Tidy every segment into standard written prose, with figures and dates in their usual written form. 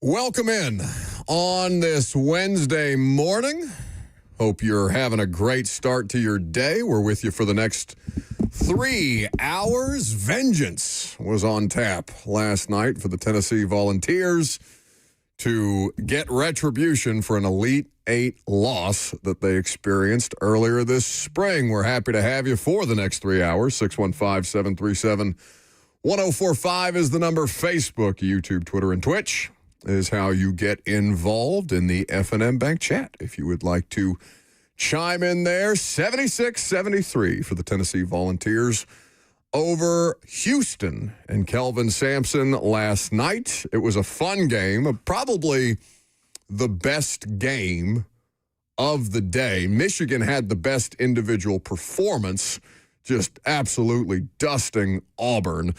Welcome in on this Wednesday morning. Hope you're having a great start to your day. We're with you for the next 3 hours. Vengeance was on tap last night for the Tennessee Volunteers to get retribution for an Elite Eight loss that they experienced earlier this spring. We're happy to have you for the next 3 hours. 615-737-1045 is the number. Facebook, YouTube, Twitter, and Twitch is how you get involved in the F&M Bank chat. If you would like to chime in there, 76-73 for the Tennessee Volunteers over Houston and Kelvin Sampson last night. It was a fun game, probably the best game of the day. Michigan had the best individual performance, just absolutely dusting Auburn.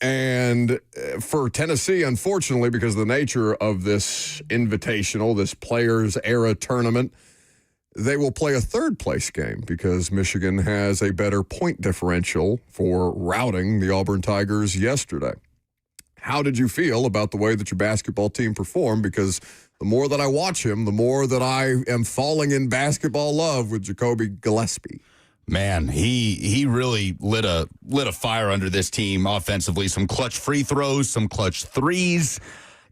And for Tennessee, unfortunately, because of the nature of this invitational, this Players Era tournament, they will play a third-place game because Michigan has a better point differential for routing the Auburn Tigers yesterday. How did you feel about the way that your basketball team performed? Because the more that I watch him, the more that I am falling in basketball love with Jacoby Gillespie. Man, he really lit a fire under this team offensively. Some clutch free throws, some clutch threes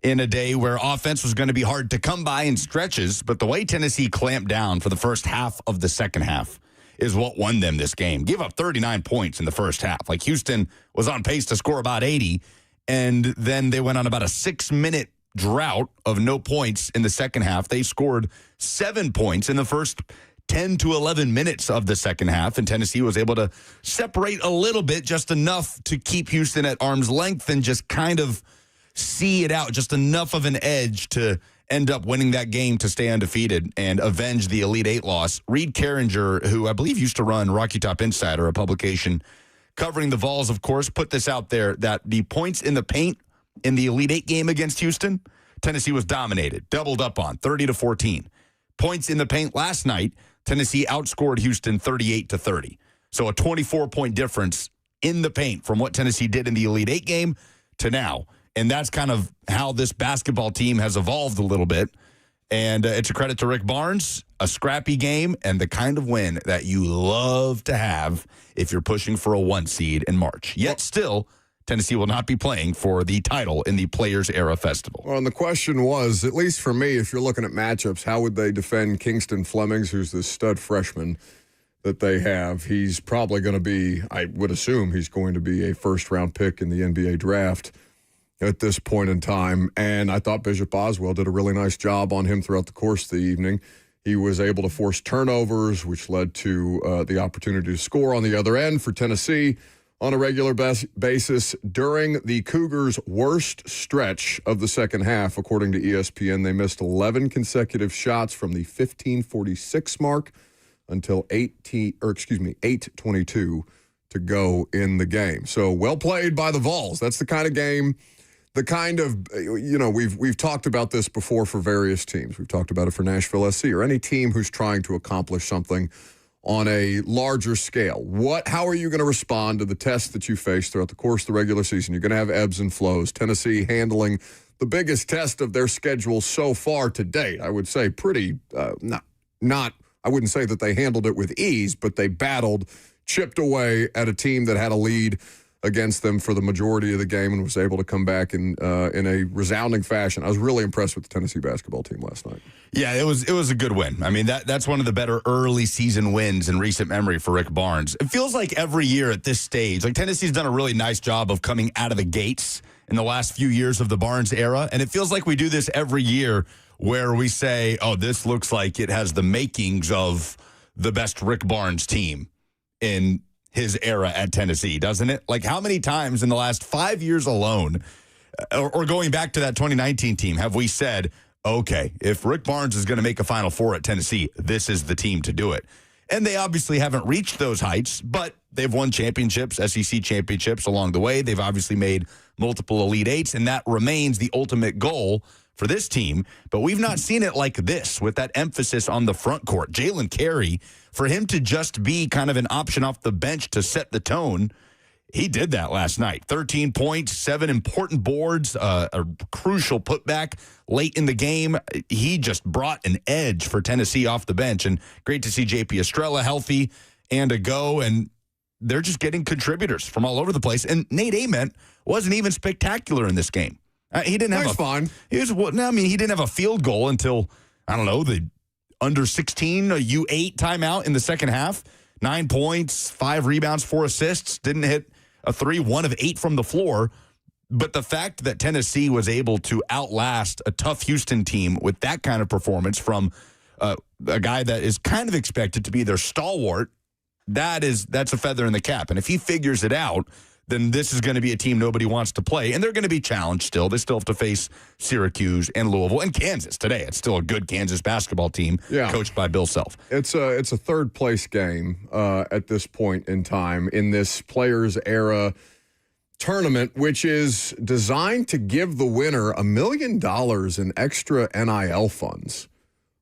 in a day where offense was going to be hard to come by in stretches. But the way Tennessee clamped down for the first half of the second half is what won them this game. Gave up 39 points in the first half. Like, Houston was on pace to score about 80, and then they went on about a 6-minute drought of no points in the second half. They scored 7 points in the first 10 to 11 minutes of the second half, and Tennessee was able to separate a little bit, just enough to keep Houston at arm's length and just kind of see it out, just enough of an edge to end up winning that game to stay undefeated and avenge the Elite Eight loss. Reed Carringer, who I believe used to run Rocky Top Insider, a publication covering the Vols, of course, put this out there that the points in the paint in the Elite Eight game against Houston, Tennessee was dominated, doubled up on, 30-14. Points in the paint last night, Tennessee outscored Houston 38-30. So a 24-point difference in the paint from what Tennessee did in the Elite Eight game to now. And that's kind of how this basketball team has evolved a little bit. And it's a credit to Rick Barnes, a scrappy game, and the kind of win that you love to have if you're pushing for a 1 seed in March. Yet still, Tennessee will not be playing for the title in the Players Era Festival. Well, and the question was, at least for me, if you're looking at matchups, how would they defend Kingston Flemings, who's the stud freshman that they have? He's probably going to be, I would assume he's going to be a first-round pick in the NBA draft at this point in time. And I thought Bishop Oswell did a really nice job on him throughout the course of the evening. He was able to force turnovers, which led to the opportunity to score on the other end for Tennessee on a regular basis. During the Cougars' worst stretch of the second half, according to ESPN, they missed 11 consecutive shots from the 15:46 mark until 8:22 to go in the game. So well played by the Vols. That's the kind of game, we've talked about this before for various teams. We've talked about it for Nashville SC or any team who's trying to accomplish something on a larger scale. How are you going to respond to the tests that you face throughout the course of the regular season? You're going to have ebbs and flows. Tennessee handling the biggest test of their schedule so far to date. I would say pretty, I wouldn't say that they handled it with ease, but they battled, chipped away at a team that had a lead against them for the majority of the game and was able to come back in a resounding fashion. I was really impressed with the Tennessee basketball team last night. Yeah, it was a good win. I mean, that's one of the better early season wins in recent memory for Rick Barnes. It feels like every year at this stage, like Tennessee's done a really nice job of coming out of the gates in the last few years of the Barnes era, and it feels like we do this every year where we say, oh, this looks like it has the makings of the best Rick Barnes team in his era at Tennessee, doesn't it? Like, how many times in the last 5 years alone, or going back to that 2019 team, have we said, okay, if Rick Barnes is going to make a Final Four at Tennessee, this is the team to do it? And they obviously haven't reached those heights, but they've won championships, SEC championships along the way. They've obviously made multiple Elite Eights, and that remains the ultimate goal for this team. But we've not seen it like this with that emphasis on the front court. Jalen Carey, for him to just be kind of an option off the bench to set the tone, he did that last night. 13 points, 7 important boards, a crucial putback late in the game. He just brought an edge for Tennessee off the bench, and great to see J.P. Estrella healthy and a go, and they're just getting contributors from all over the place. And Nate Ament wasn't even spectacular in this game. He didn't have fine. He didn't have a field goal until, I don't know, the under 16 U8 timeout in the second half. 9 points, 5 rebounds, 4 assists. Didn't hit a 3, 1 of 8 from the floor. But the fact that Tennessee was able to outlast a tough Houston team with that kind of performance from a guy that is kind of expected to be their stalwart, that's a feather in the cap. And if he figures it out, then this is going to be a team nobody wants to play. And they're going to be challenged still. They still have to face Syracuse and Louisville and Kansas today. It's still a good Kansas basketball team coached by Bill Self. It's a third-place game at this point in time in this Players Era tournament, which is designed to give the winner $1 million in extra NIL funds,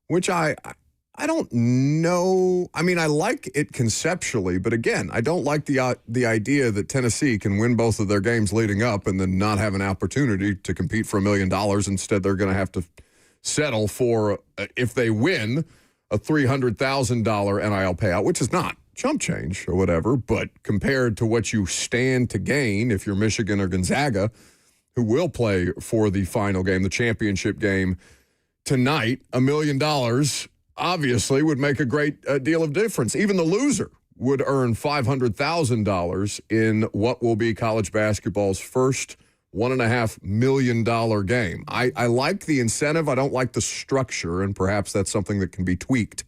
which I don't know. I mean, I like it conceptually, but again, I don't like the idea that Tennessee can win both of their games leading up and then not have an opportunity to compete for $1 million. Instead, they're going to have to settle for, if they win, a $300,000 NIL payout, which is not chump change or whatever, but compared to what you stand to gain if you're Michigan or Gonzaga, who will play for the final game, the championship game tonight, $1 million obviously would make a great deal of difference. Even the loser would earn $500,000 in what will be college basketball's first $1.5 million game. I like the incentive. I don't like the structure, and perhaps that's something that can be tweaked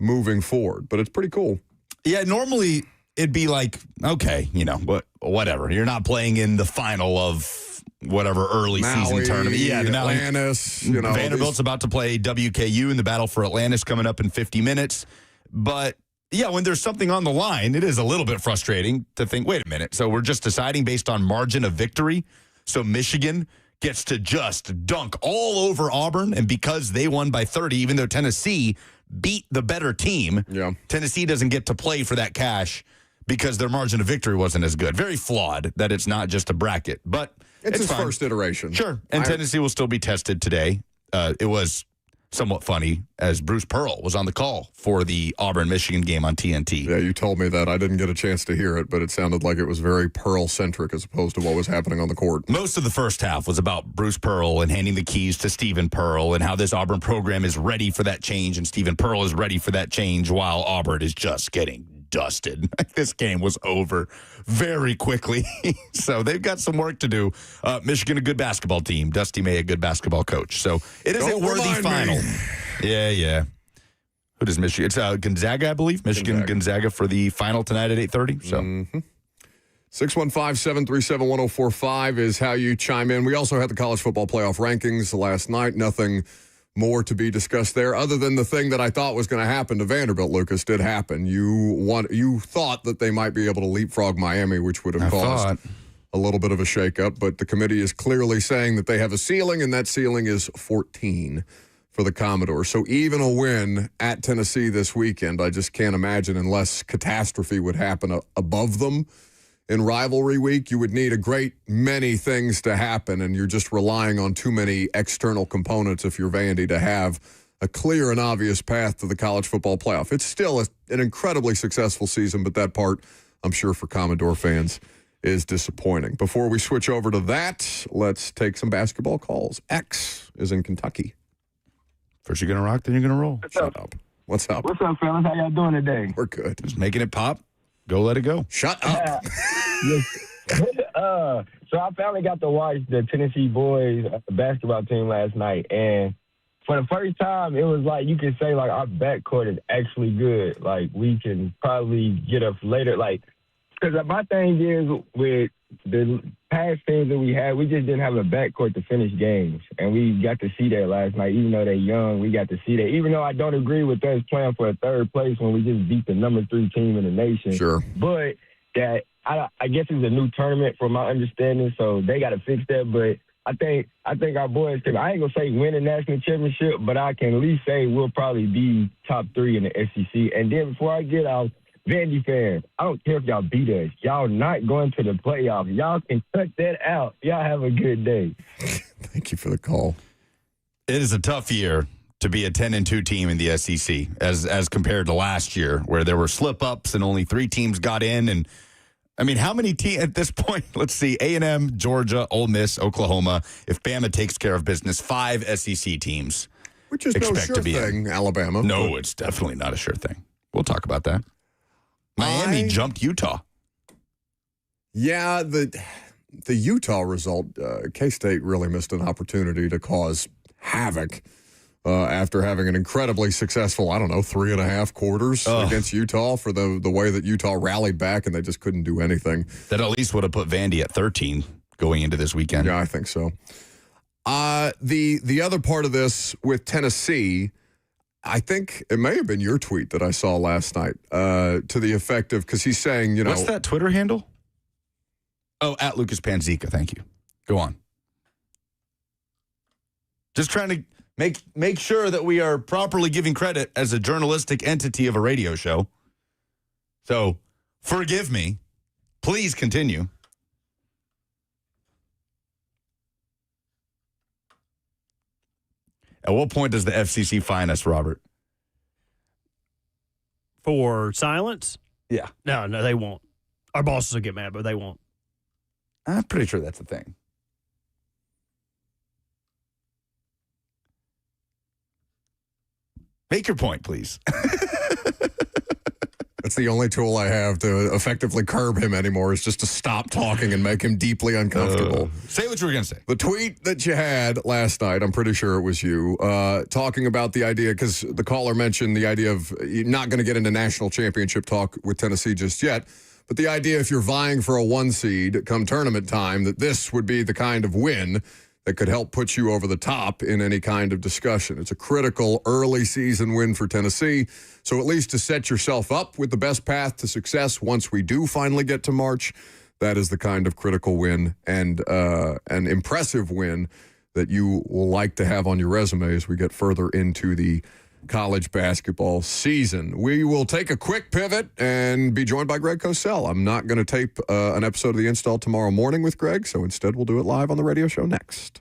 moving forward. But it's pretty cool. Yeah, normally it'd be like, okay, whatever. You're not playing in the final of whatever early season tournament. Yeah, the Atlantis. Vanderbilt's about to play WKU in the battle for Atlantis coming up in 50 minutes. But yeah, when there's something on the line, it is a little bit frustrating to think, wait a minute. So we're just deciding based on margin of victory. So Michigan gets to just dunk all over Auburn. And because they won by 30, even though Tennessee beat the better team, Tennessee doesn't get to play for that cash because their margin of victory wasn't as good. Very flawed that it's not just a bracket. But it's his fine. First iteration. Sure. And Tennessee will still be tested today. It was somewhat funny as Bruce Pearl was on the call for the Auburn-Michigan game on TNT. Yeah, you told me that. I didn't get a chance to hear it, but it sounded like it was very Pearl-centric as opposed to what was happening on the court. Most of the first half was about Bruce Pearl and handing the keys to Stephen Pearl and how this Auburn program is ready for that change, and Stephen Pearl is ready for that change while Auburn is just getting dusted. This game was over very quickly. So they've got some work to do. Michigan, a good basketball team. Dusty May, a good basketball coach. So it is a worthy final. Yeah. Who does Michigan? It's Gonzaga, I believe. Gonzaga for the final tonight at 8:30. So 615-737-1045 is how you chime in. We also had the college football playoff rankings last night. Nothing more to be discussed there, other than the thing that I thought was going to happen to Vanderbilt, Lucas, did happen. You thought that they might be able to leapfrog Miami, which would have caused a little bit of a shakeup, but the committee is clearly saying that they have a ceiling, and that ceiling is 14 for the Commodores. So even a win at Tennessee this weekend, I just can't imagine, unless catastrophe would happen above them. In rivalry week, you would need a great many things to happen, and you're just relying on too many external components if you're Vandy to have a clear and obvious path to the college football playoff. It's still an incredibly successful season, but that part, I'm sure for Commodore fans, is disappointing. Before we switch over to that, let's take some basketball calls. X is in Kentucky. First you're going to rock, then you're going to roll. Shut up. What's up? What's up, fellas? How y'all doing today? We're good. Just making it pop. Go let it go. Shut up. So I finally got to watch the Tennessee boys basketball team last night, and for the first time, it was like you could say like our backcourt is actually good. Like we can probably get up later. Like because my thing is with the past teams that we had, we just didn't have a backcourt to finish games, and we got to see that last night. Even though they're young, we got to see that. Even though I don't agree with us playing for a third place when we just beat the number 3 team in the nation. Sure. But that I guess it's a new tournament from my understanding, so they got to fix that. But I think our boys can. I ain't gonna say win a national championship, but I can at least say we'll probably be top 3 in the SEC. And then before I get out, Vandy fans, I don't care if y'all beat us. Y'all not going to the playoffs. Y'all can cut that out. Y'all have a good day. Thank you for the call. It is a tough year to be a 10-2 team in the SEC as compared to last year, where there were slip-ups and only 3 teams got in. And, I mean, how many teams at this point? Let's see, A&M, Georgia, Ole Miss, Oklahoma. If Bama takes care of business, 5 SEC teams. Which is no sure thing, Alabama. No, it's definitely not a sure thing. We'll talk about that. Miami jumped Utah. Yeah, the Utah result, K-State really missed an opportunity to cause havoc after having an incredibly successful, 3.5 quarters against Utah for the way that Utah rallied back and they just couldn't do anything. That at least would have put Vandy at 13 going into this weekend. Yeah, I think so. The other part of this with Tennessee, I think it may have been your tweet that I saw last night to the effect of, because he's saying, What's that Twitter handle? Oh, at Lucas Panzica. Thank you. Go on. Just trying to make sure that we are properly giving credit as a journalistic entity of a radio show. So forgive me. Please continue. At what point does the FCC fine us, Robert? For silence? Yeah. No, they won't. Our bosses will get mad, but they won't. I'm pretty sure that's a thing. Make your point, please. That's the only tool I have to effectively curb him anymore is just to stop talking and make him deeply uncomfortable. Say what you were going to say. The tweet that you had last night, I'm pretty sure it was you, talking about the idea, because the caller mentioned the idea of you're not going to get into national championship talk with Tennessee just yet, but the idea if you're vying for a 1 seed come tournament time, that this would be the kind of win that could help put you over the top in any kind of discussion. It's a critical early season win for Tennessee. So at least to set yourself up with the best path to success once we do finally get to March, that is the kind of critical win and an impressive win that you will like to have on your resume as we get further into the college basketball season. We will take a quick pivot and be joined by Greg Kosell. I'm not going to tape an episode of The Install tomorrow morning with Greg, so instead we'll do it live on the radio show next.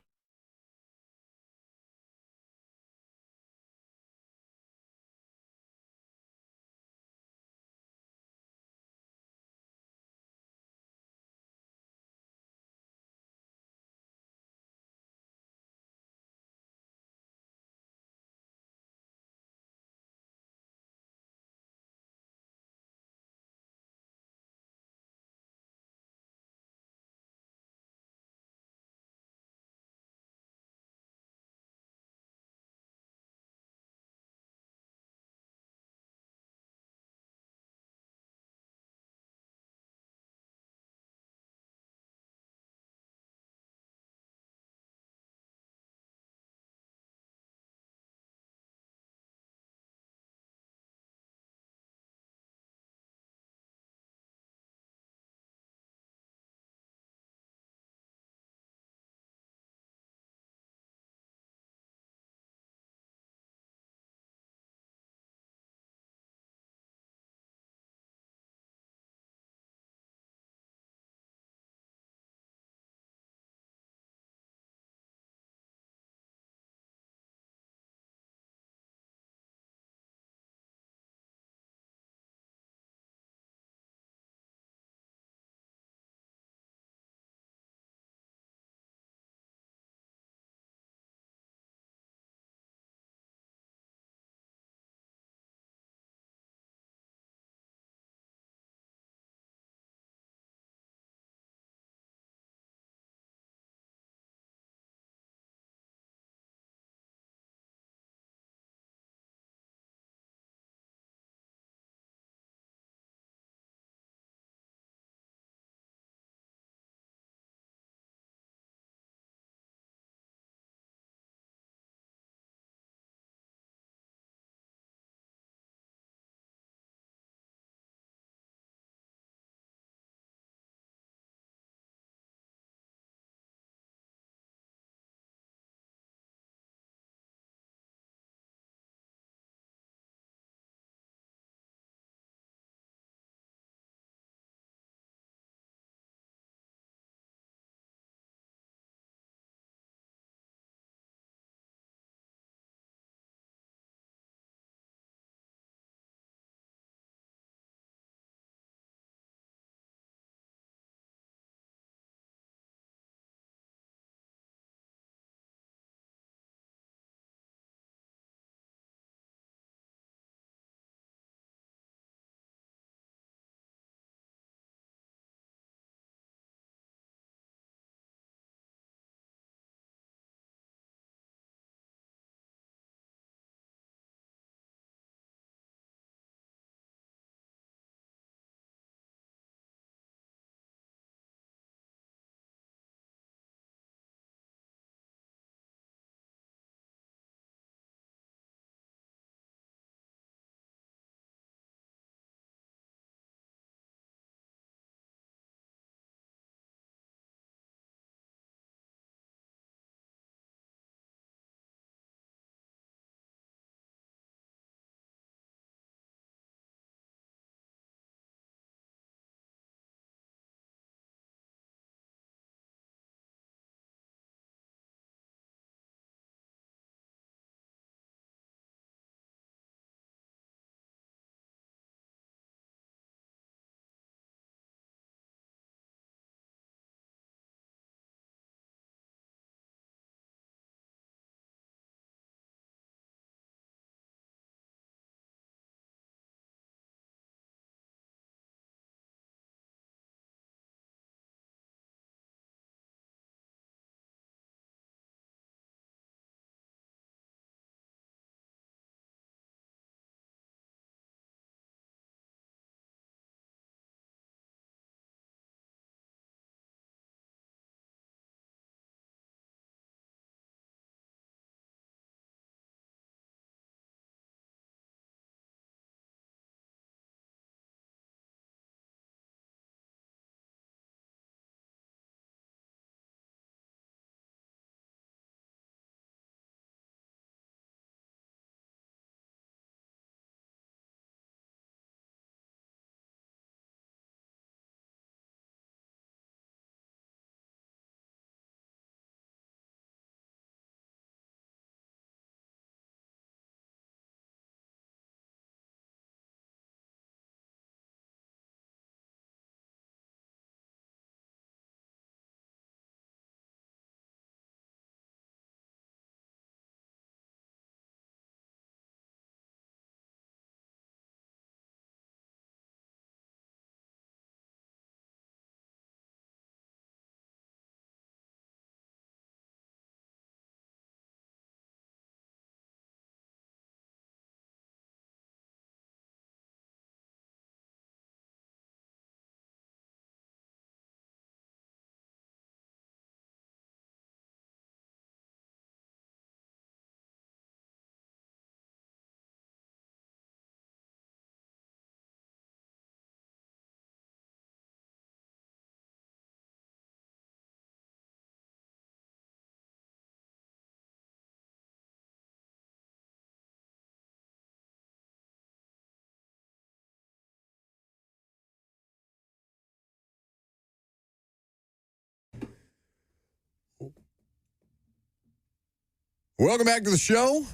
Welcome back to the show.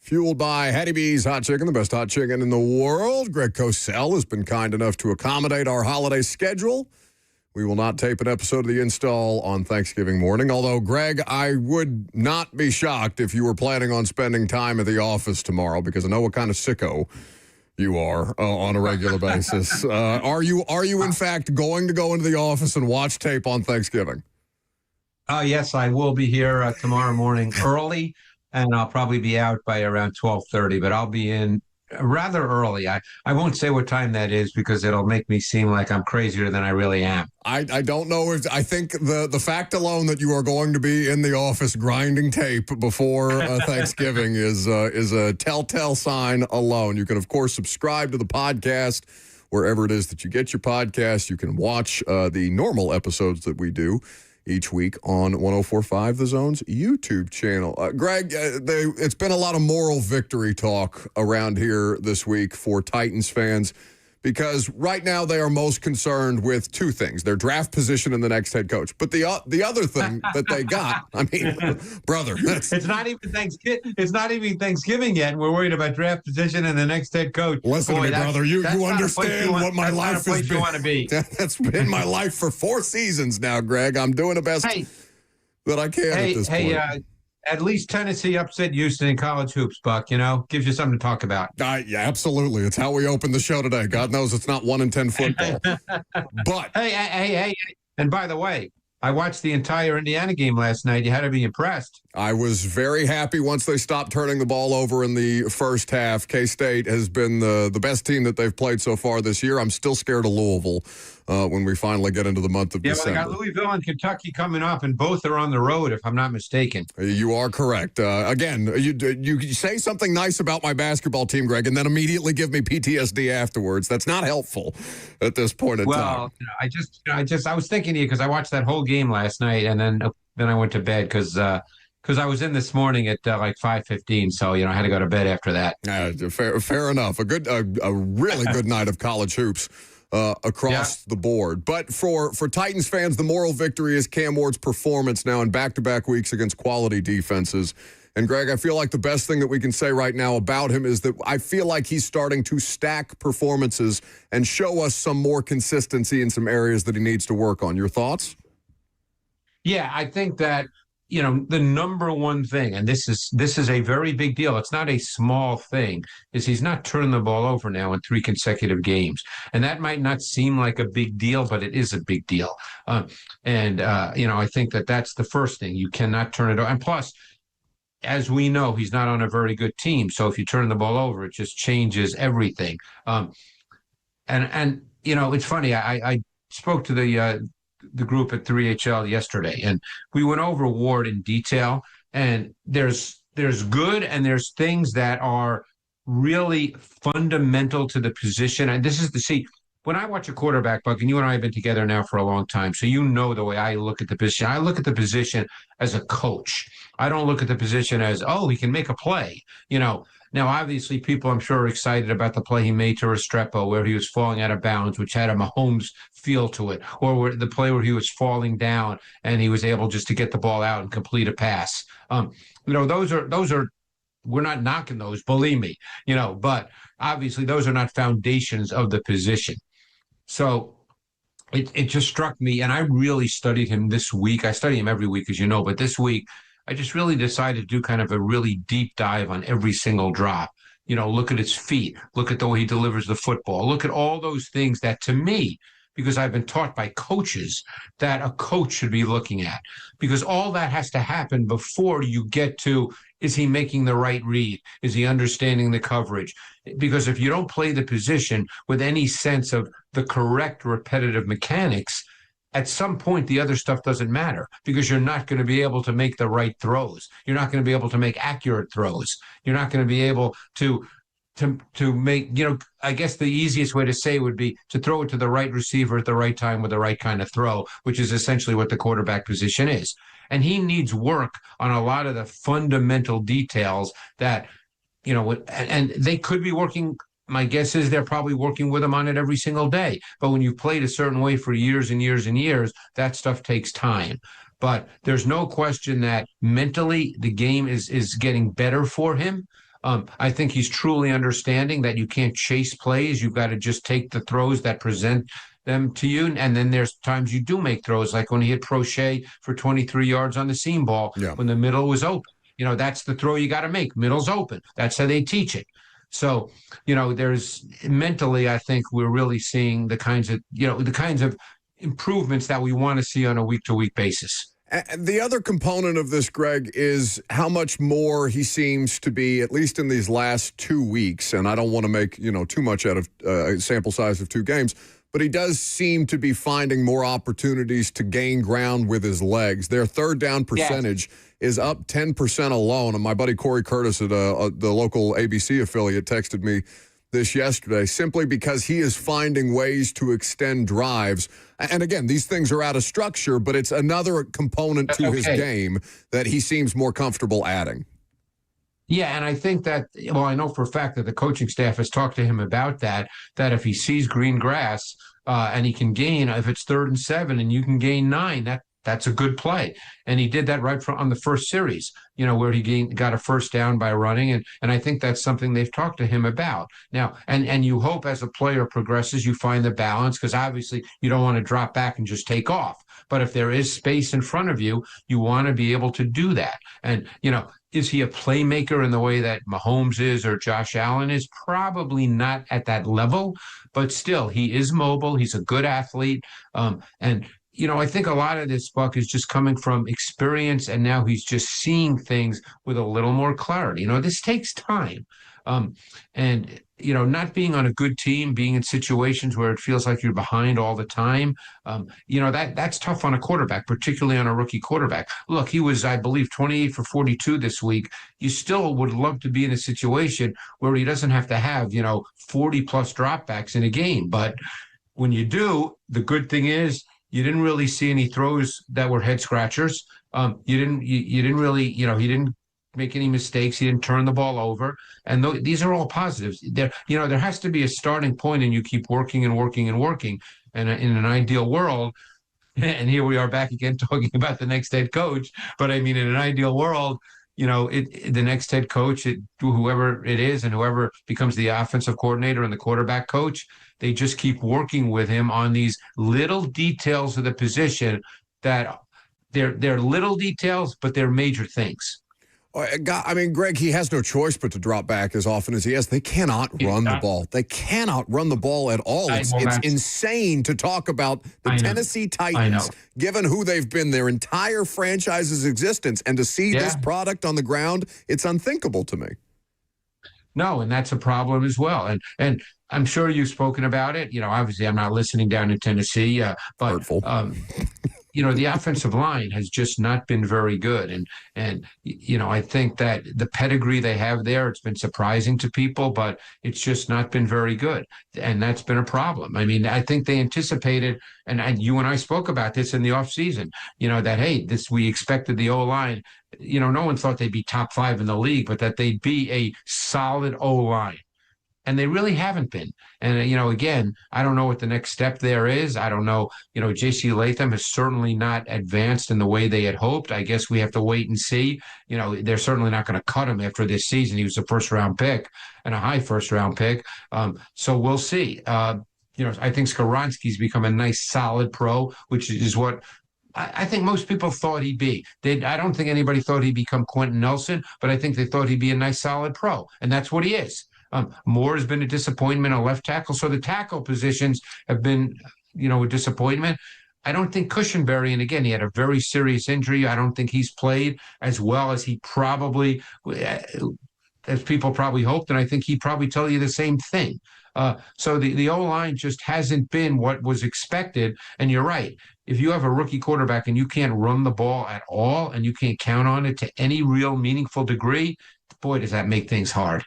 Fueled by Hattie B's Hot Chicken, the best hot chicken in the world. Greg Kosell has been kind enough to accommodate our holiday schedule. We will not tape an episode of The Install on Thanksgiving morning. Although, Greg, I would not be shocked if you were planning on spending time at the office tomorrow, because I know what kind of sicko you are on a regular basis. Are you in fact going to go into the office and watch tape on Thanksgiving? Yes, I will be here tomorrow morning early, and I'll probably be out by around 12:30, but I'll be in rather early. I won't say what time that is because it'll make me seem like I'm crazier than I really am. I don't know if I think the fact alone that you are going to be in the office grinding tape before Thanksgiving is a telltale sign alone. You can, of course, subscribe to the podcast wherever it is that you get your podcast. You can watch the normal episodes that we do each week on 104.5 The Zone's YouTube channel. Greg, it's been a lot of moral victory talk around here this week for Titans fans, because right now they are most concerned with two things: their draft position and the next head coach. But the other thing that they got, I mean, brother, it's not even Thanksgiving. It's not even Thanksgiving yet, and we're worried about draft position and the next head coach. Listen to me, brother. You understand what my life has been. You want to be. That's been my life for 4 seasons now, Greg. I'm doing the best that I can at this point. At least Tennessee upset Houston in college hoops, Buck. You know, gives you something to talk about. Yeah, absolutely. It's how we open the show today. God knows it's not 1 in 10 football. But hey. And by the way, I watched the entire Indiana game last night. You had to be impressed. I was very happy once they stopped turning the ball over in the first half. K-State has been the best team that they've played so far this year. I'm still scared of Louisville when we finally get into the month of December. Yeah, well, they got Louisville and Kentucky coming up, and both are on the road, if I'm not mistaken. You are correct. Again, you say something nice about my basketball team, Greg, and then immediately give me PTSD afterwards. That's not helpful at this point in time. Well, I was thinking of you because I watched that whole game last night, and then I went to bed because I was in this morning at like 5:15, so I had to go to bed after that. Fair enough. A really good night of college hoops across the board. But for Titans fans, the moral victory is Cam Ward's performance now in back-to-back weeks against quality defenses. And Greg, I feel like the best thing that we can say right now about him is that I feel like he's starting to stack performances and show us some more consistency in some areas that he needs to work on. Your thoughts? Yeah, I think that the number one thing, and this is a very big deal. It's not a small thing, is he's not turned the ball over now in 3 consecutive games. And that might not seem like a big deal, but it is a big deal. I think that's the first thing. You cannot turn it over. And plus, as we know, he's not on a very good team. So if you turn the ball over, it just changes everything. It's funny. I spoke to the group at 3HL yesterday, and we went over Ward in detail, and there's good and there's things that are really fundamental to the position. And this is when I watch a quarterback, Buck, and you and I have been together now for a long time, so you know the way I look at the position. I look at the position as a coach. I don't look at the position as, he can make a play. Now, obviously, people, I'm sure, are excited about the play he made to Restrepo, where he was falling out of bounds, which had a Mahomes feel to it, or the play where he was falling down and he was able just to get the ball out and complete a pass. Those are we're not knocking those, believe me, but obviously those are not foundations of the position. So it just struck me, and I really studied him this week. I study him every week, as you know, but this week I just really decided to do kind of a really deep dive on every single drop. Look at his feet, look at the way he delivers the football, look at all those things that, to me, because I've been taught by coaches, that a coach should be looking at, because all that has to happen before you get to, is he making the right read? Is he understanding the coverage? Because if you don't play the position with any sense of the correct repetitive mechanics, at some point the other stuff doesn't matter, because you're not going to be able to make the right throws. You're not going to be able to make accurate throws. You're not going to be able to make, I guess the easiest way to say would be to throw it to the right receiver at the right time with the right kind of throw, which is essentially what the quarterback position is. And he needs work on a lot of the fundamental details that, and they could be working. My guess is they're probably working with him on it every single day. But when you've played a certain way for years and years and years, that stuff takes time. But there's no question that mentally the game is getting better for him. I think he's truly understanding that you can't chase plays. You've got to just take the throws that present them to you. And then there's times you do make throws, like when he hit Prochet for 23 yards on the seam ball when the middle was open. That's the throw you got to make. Middle's open. That's how they teach it. So, there's mentally, I think we're really seeing the kinds of improvements that we want to see on a week-to-week basis. And the other component of this, Greg, is how much more he seems to be, at least in these last 2 weeks, and I don't want to make, too much out of a sample size of 2 games, but he does seem to be finding more opportunities to gain ground with his legs. Their third down percentage is up 10% alone. And my buddy Corey Curtis at the local ABC affiliate texted me this yesterday, simply because he is finding ways to extend drives. And again, these things are out of structure, but it's another component to his game that he seems more comfortable adding. Yeah, and I think that, I know for a fact that the coaching staff has talked to him about that if he sees green grass and he can gain, if it's 3rd and 7 and you can gain 9, that's a good play. And he did that right on the first series, where he got a first down by running. And I think that's something they've talked to him about. Now, and you hope as a player progresses, you find the balance, because obviously you don't want to drop back and just take off. But if there is space in front of you, you want to be able to do that. And, is he a playmaker in the way that Mahomes is or Josh Allen is? Probably not at that level, but still, he is mobile. He's a good athlete. And I think a lot of this, Buck, is just coming from experience, and now he's just seeing things with a little more clarity. This takes time. And, not being on a good team, being in situations where it feels like you're behind all the time, that's tough on a quarterback, particularly on a rookie quarterback. Look, he was, I believe, 28 for 42 this week. You still would love to be in a situation where he doesn't have to have, 40-plus dropbacks in a game. But when you do, the good thing is, you didn't really see any throws that were head scratchers. You didn't really, he didn't make any mistakes. He didn't turn the ball over. And these are all positives. There has to be a starting point, and you keep working and working and working. And in an ideal world, and here we are back again talking about the next head coach. But I mean, in an ideal world, the next head coach, whoever it is, and whoever becomes the offensive coordinator and the quarterback coach, they just keep working with him on these little details of the position that they're little details, but they're major things. I mean, Greg, he has no choice but to drop back as often as he has. They cannot run the ball. They cannot run the ball at all. It's insane to talk about the Tennessee Titans, given who they've been their entire franchise's existence, and to see this product on the ground, it's unthinkable to me. No, and that's a problem as well. And I'm sure you've spoken about it. Obviously I'm not listening down in Tennessee, but the offensive line has just not been very good. And I think that the pedigree they have there, it's been surprising to people, but it's just not been very good. And that's been a problem. I mean, I think they anticipated, and you and I spoke about this in the offseason, that, hey, we expected the O-line, no one thought they'd be top 5 in the league, but that they'd be a solid O-line. And they really haven't been. And, again, I don't know what the next step there is. I don't know. J.C. Latham has certainly not advanced in the way they had hoped. I guess we have to wait and see. They're certainly not going to cut him after this season. He was a first-round pick and a high first-round pick. So we'll see. I think Skoronski's become a nice, solid pro, which is what I think most people thought he'd be. I don't think anybody thought he'd become Quentin Nelson, but I think they thought he'd be a nice, solid pro. And that's what he is. Moore has been a disappointment on left tackle. So the tackle positions have been, a disappointment. I don't think Cushenberry, and again, he had a very serious injury. I don't think he's played as well as he probably, as people probably hoped. And I think he'd probably tell you the same thing. So the O-line just hasn't been what was expected. And you're right. If you have a rookie quarterback and you can't run the ball at all and you can't count on it to any real meaningful degree, boy, does that make things hard.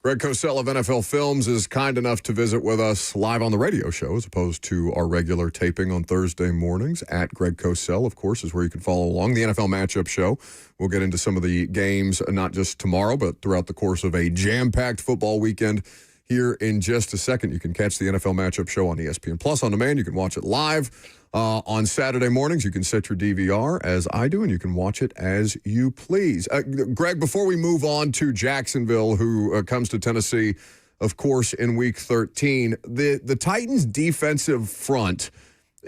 Greg Kosell of NFL Films is kind enough to visit with us live on the radio show as opposed to our regular taping on Thursday mornings. At Greg Kosell, of course, is where you can follow along. The NFL Matchup Show. We'll get into some of the games, not just tomorrow, but throughout the course of a jam-packed football weekend here in just a second. You can catch the NFL Matchup Show on ESPN Plus on demand. You can watch it live on Saturday mornings. You can set your DVR, as I do, and you can watch it as you please. Greg, before we move on to Jacksonville, who comes to Tennessee, of course, in Week 13, the Titans' defensive front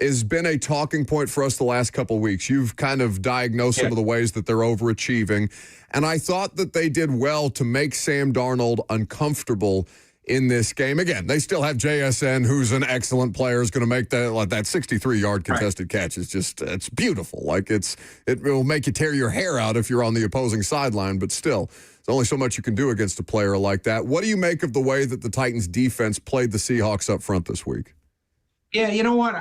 has been a talking point for us the last couple of weeks. You've kind of diagnosed some of the ways that they're overachieving, and I thought that they did well to make Sam Darnold uncomfortable in this game. Again, they still have JSN, who's an excellent player, is going to make that 63-yard contested catch. Is just, it's beautiful. Like it will make you tear your hair out if you're on the opposing sideline, but still, there's only so much you can do against a player like that. What do you make of the way that the Titans defense played the Seahawks up front this week? Yeah, you know what?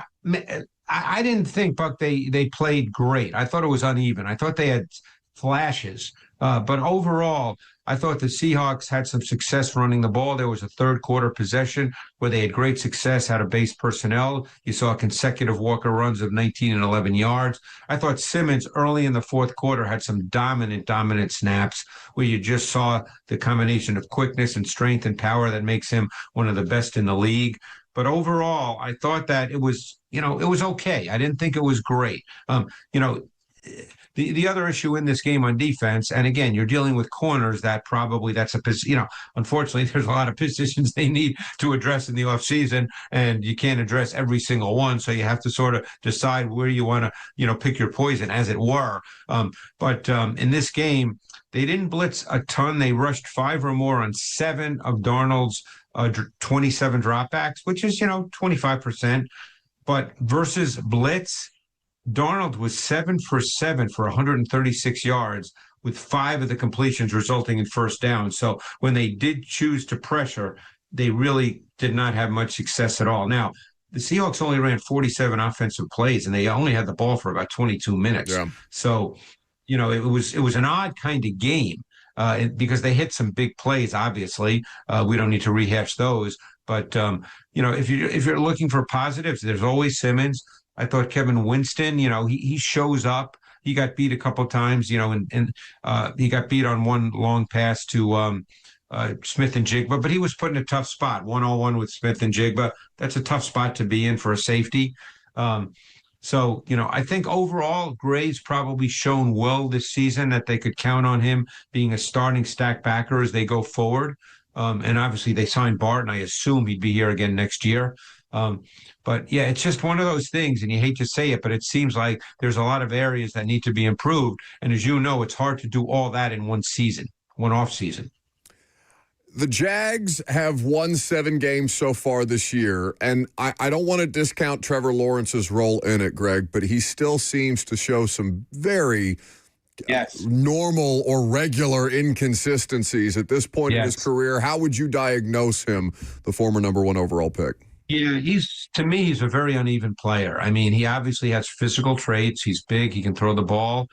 I didn't think, Buck, they played great. I thought it was uneven. I thought they had flashes. But overall, I thought the Seahawks had some success running the ball. There was a third quarter possession where they had great success out of base personnel. You saw consecutive Walker runs of 19 and 11 yards. I thought Simmons early in the fourth quarter had some dominant snaps where you just saw the combination of quickness and strength and power that makes him one of the best in the league. But overall, I thought that it was okay. I didn't think it was great. The other issue in this game on defense, and again, you're dealing with corners unfortunately, there's a lot of positions they need to address in the offseason, and you can't address every single one. So you have to sort of decide where you want to, pick your poison, as it were. But in this game, they didn't blitz a ton. They rushed 5 or more on 7 of Darnold's 27 dropbacks, which is, 25%. But versus blitz, Darnold was 7 for 7 for 136 yards, with 5 of the completions resulting in first down. So when they did choose to pressure, they really did not have much success at all. Now, the Seahawks only ran 47 offensive plays, and they only had the ball for about 22 minutes. Yeah. So, it was an odd kind of game because they hit some big plays, obviously. We don't need to rehash those. But, if you're looking for positives, there's always Simmons. I thought Kevin Winston, he shows up. He got beat a couple of times, and he got beat on one long pass to Smith and Jigba, but he was put in a tough spot, 1-on-1 with Smith and Jigba. That's a tough spot to be in for a safety. So, I think overall, Gray's probably shown well this season that they could count on him being a starting stack backer as they go forward. And obviously they signed Bart, and I assume he'd be here again next year. But yeah, it's just one of those things, and you hate to say it, but it seems like there's a lot of areas that need to be improved. And as you know, it's hard to do all that in one season, one off season. The Jags have won 7 games so far this year, and I don't want to discount Trevor Lawrence's role in it, Greg, but he still seems to show some very normal or regular inconsistencies at this point in his career. How would you diagnose him, the former number 1 overall pick? Yeah, to me, he's a very uneven player. I mean, he obviously has physical traits. He's big. He can throw the ball.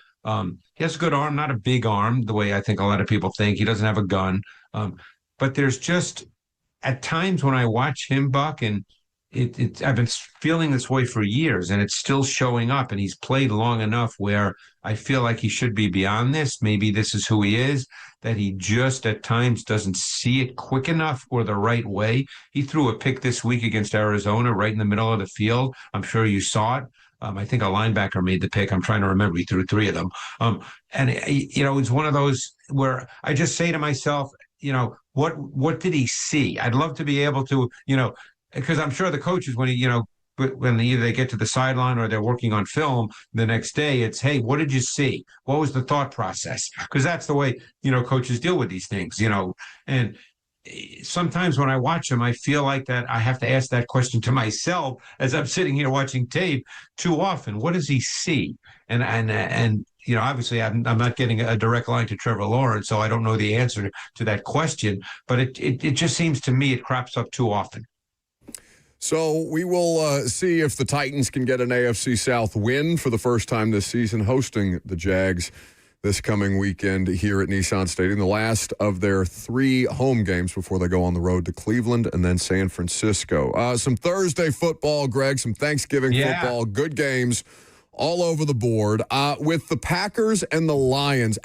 He has a good arm, not a big arm, the way I think a lot of people think. He doesn't have a gun. But there's just, at times when I watch him, Buck, and I've been feeling this way for years, and it's still showing up, and he's played long enough where I feel like he should be beyond this. Maybe this is who he is, that he just at times doesn't see it quick enough or the right way. He threw a pick this week against Arizona right in the middle of the field. I'm sure you saw it. I think a linebacker made the pick. I'm trying to remember. He threw 3 of them. And it's one of those where I just say to myself, what did he see? I'd love to be able to, because I'm sure the coaches, when either they get to the sideline or they're working on film the next day, it's, hey, what did you see? What was the thought process? Because that's the way, coaches deal with these things, and sometimes when I watch him, I feel like that I have to ask that question to myself as I'm sitting here watching tape too often. What does he see? And obviously I'm not getting a direct line to Trevor Lawrence, so I don't know the answer to that question, but it just seems to me it crops up too often. So we will see if the Titans can get an AFC South win for the first time this season, hosting the Jags this coming weekend here at Nissan Stadium, the last of their 3 home games before they go on the road to Cleveland and then San Francisco. Some Thursday football, Greg, some Thanksgiving football, good games all over the board. With the Packers and the Lions,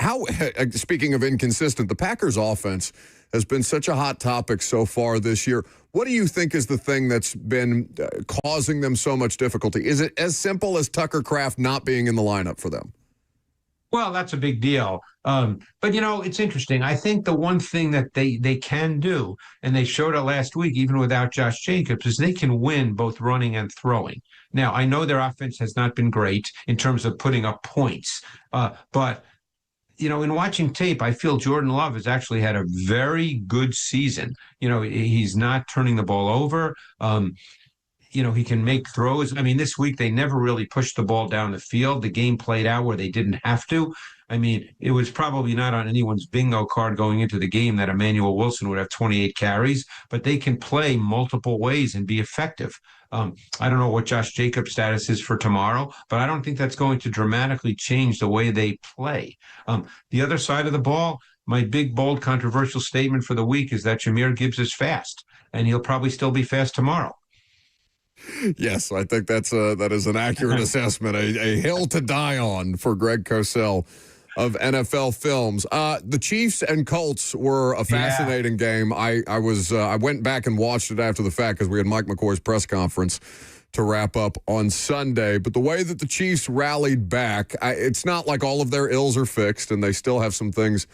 speaking of inconsistent, the Packers offense has been such a hot topic so far this year. What do you think is the thing that's been causing them so much difficulty? Is it as simple as Tucker Kraft not being in the lineup for them? Well, that's a big deal. But, it's interesting. I think the one thing that they can do, and they showed it last week, even without Josh Jacobs, is they can win both running and throwing. Now, I know their offense has not been great in terms of putting up points, but in watching tape, I feel Jordan Love has actually had a very good season. He's not turning the ball over. He can make throws. I mean, this week they never really pushed the ball down the field. The game played out where they didn't have to. I mean, it was probably not on anyone's bingo card going into the game that Emmanuel Wilson would have 28 carries, but they can play multiple ways and be effective. I don't know what Josh Jacobs' status is for tomorrow, but I don't think that's going to dramatically change the way they play. The other side of the ball, my big, bold, controversial statement for the week is that Jahmyr Gibbs is fast, and he'll probably still be fast tomorrow. Yes, I think that is an accurate assessment. A hill to die on for Greg Kosell of NFL Films. The Chiefs and Colts were a fascinating game. I went back and watched it after the fact because we had Mike McCoy's press conference to wrap up on Sunday. But the way that the Chiefs rallied back, it's not like all of their ills are fixed, and they still have some things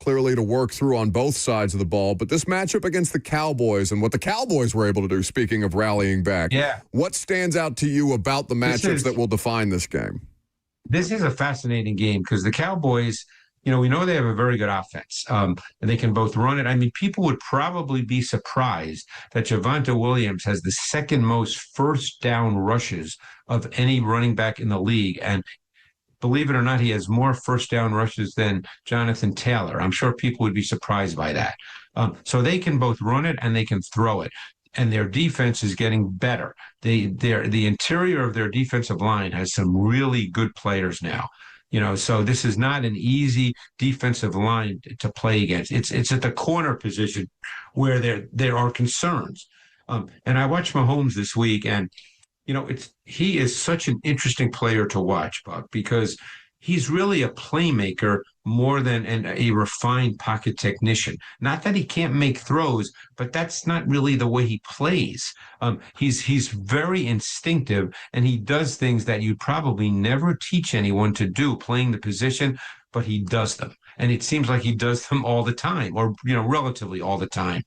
clearly to work through on both sides of the ball. But this matchup against the Cowboys and what the Cowboys were able to do, speaking of rallying back, what stands out to you about the matchups that will define this game? This is a fascinating game because the Cowboys, we know they have a very good offense, and they can both run it. I mean, people would probably be surprised that Javonte Williams has the second most first down rushes of any running back in the league. And believe it or not, he has more first down rushes than Jonathan Taylor. I'm sure people would be surprised by that. So they can both run it and they can throw it. And their defense is getting better. The interior of their defensive line has some really good players now. So this is not an easy defensive line to play against. It's at the corner position where there are concerns. And I watched Mahomes this week, and he is such an interesting player to watch, Buck, because he's really a playmaker more than a refined pocket technician. Not that he can't make throws, but that's not really the way he plays. He's very instinctive, and he does things that you probably never teach anyone to do, playing the position, but he does them. And it seems like he does them all the time, or, relatively all the time.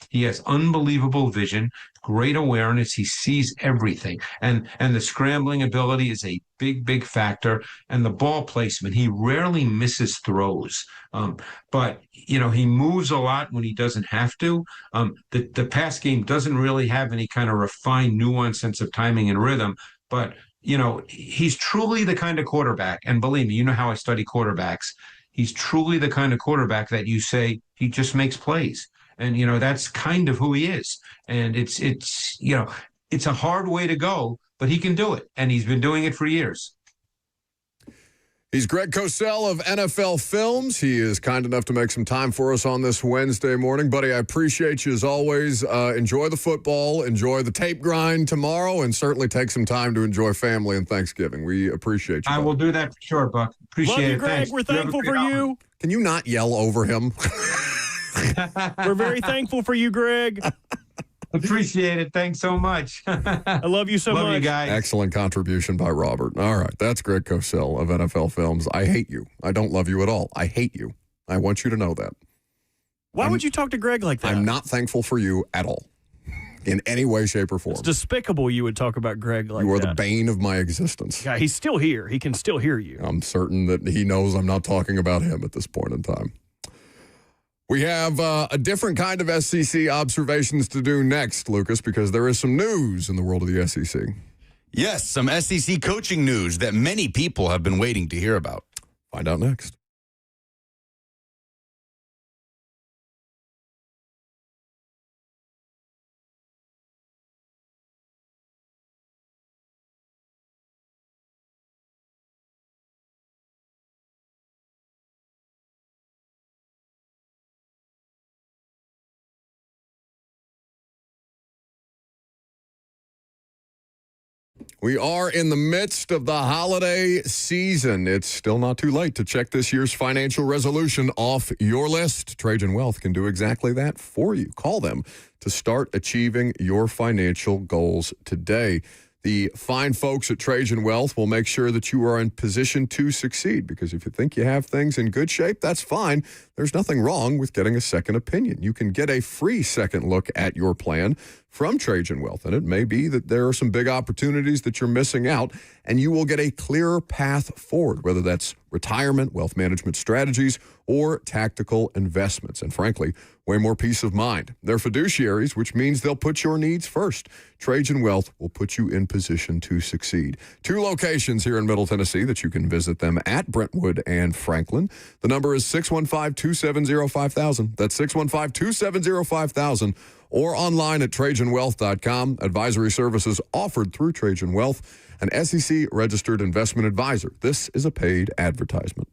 He has unbelievable vision, great awareness. He sees everything. And the scrambling ability is a big, big factor. And the ball placement, he rarely misses throws. But, he moves a lot when he doesn't have to. The pass game doesn't really have any kind of refined, nuanced sense of timing and rhythm. But, he's truly the kind of quarterback. And believe me, you know how I study quarterbacks. He's truly the kind of quarterback that you say he just makes plays. And, that's kind of who he is. And it's a hard way to go, but he can do it. And he's been doing it for years. He's Greg Kosell of NFL Films. He is kind enough to make some time for us on this Wednesday morning. Buddy, I appreciate you as always. Enjoy the football, enjoy the tape grind tomorrow, and certainly take some time to enjoy family and Thanksgiving. We appreciate you. I will do that for sure, Buck. Appreciate Love you, it. Greg. Thanks. We're thankful for you. Can you not yell over him? We're very thankful for you, Greg. Appreciate it. Thanks so much. I love you so much. Love you guys. Excellent contribution by Robert. All right, that's Greg Kosell of NFL Films. I hate you. I don't love you at all. I hate you. I want you to know that. Why would you talk to Greg like that? I'm not thankful for you at all, in any way, shape, or form. It's despicable you would talk about Greg like that. You are the bane of my existence. Yeah, he's still here. He can still hear you. I'm certain that he knows I'm not talking about him at this point in time. We have a different kind of SEC observations to do next, Lucas, because there is some news in the world of the SEC. Yes, some SEC coaching news that many people have been waiting to hear about. Find out next. We are in the midst of the holiday season. It's still not too late to check this year's financial resolution off your list. Trajan Wealth can do exactly that for you. Call them to start achieving your financial goals today. The fine folks at Trajan Wealth will make sure that you are in position to succeed, because if you think you have things in good shape, that's fine. There's nothing wrong with getting a second opinion. You can get a free second look at your plan from Trajan Wealth, and it may be that there are some big opportunities that you're missing out, and you will get a clearer path forward, whether that's retirement, wealth management strategies, or tactical investments, and frankly, way more peace of mind. They're fiduciaries, which means they'll put your needs first. Trajan Wealth will put you in position to succeed. 2 locations here in Middle Tennessee that you can visit them at, Brentwood and Franklin. The number is 615-270-5000. That's 615-270-5000. Or online at TrajanWealth.com. Advisory services offered through Trajan Wealth, an SEC-registered investment advisor. This is a paid advertisement.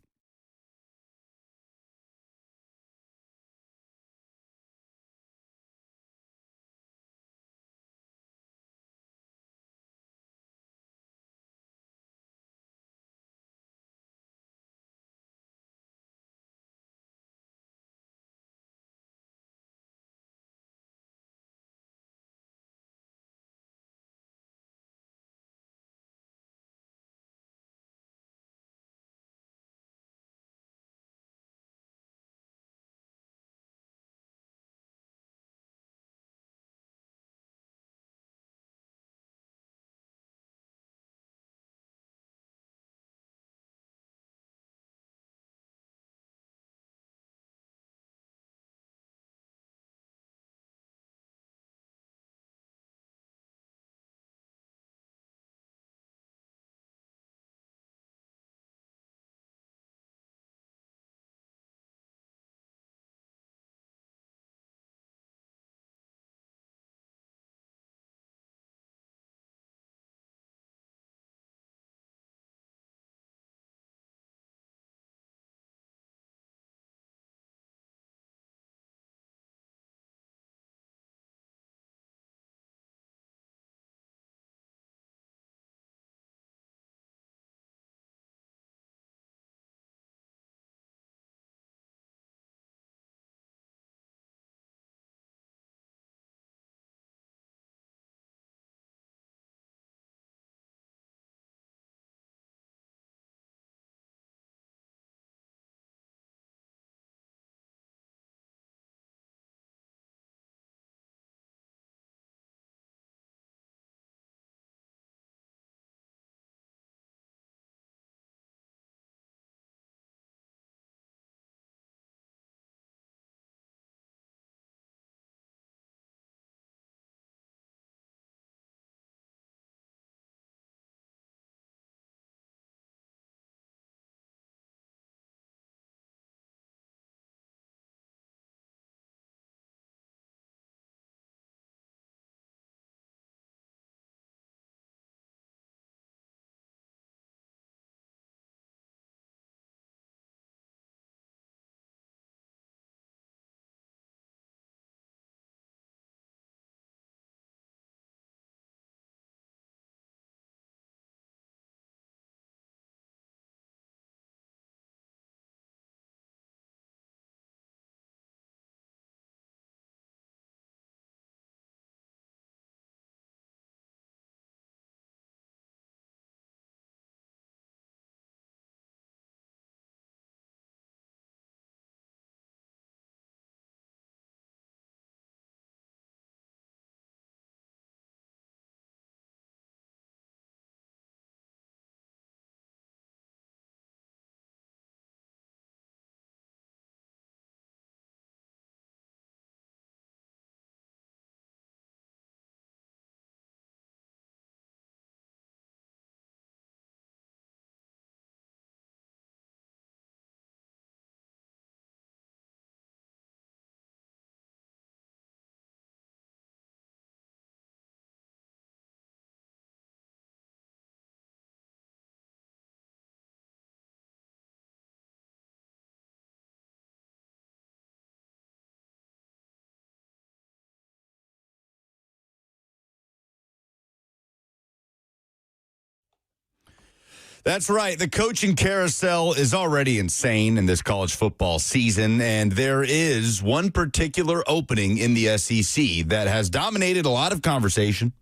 That's right. The coaching carousel is already insane in this college football season, and there is one particular opening in the SEC that has dominated a lot of conversation,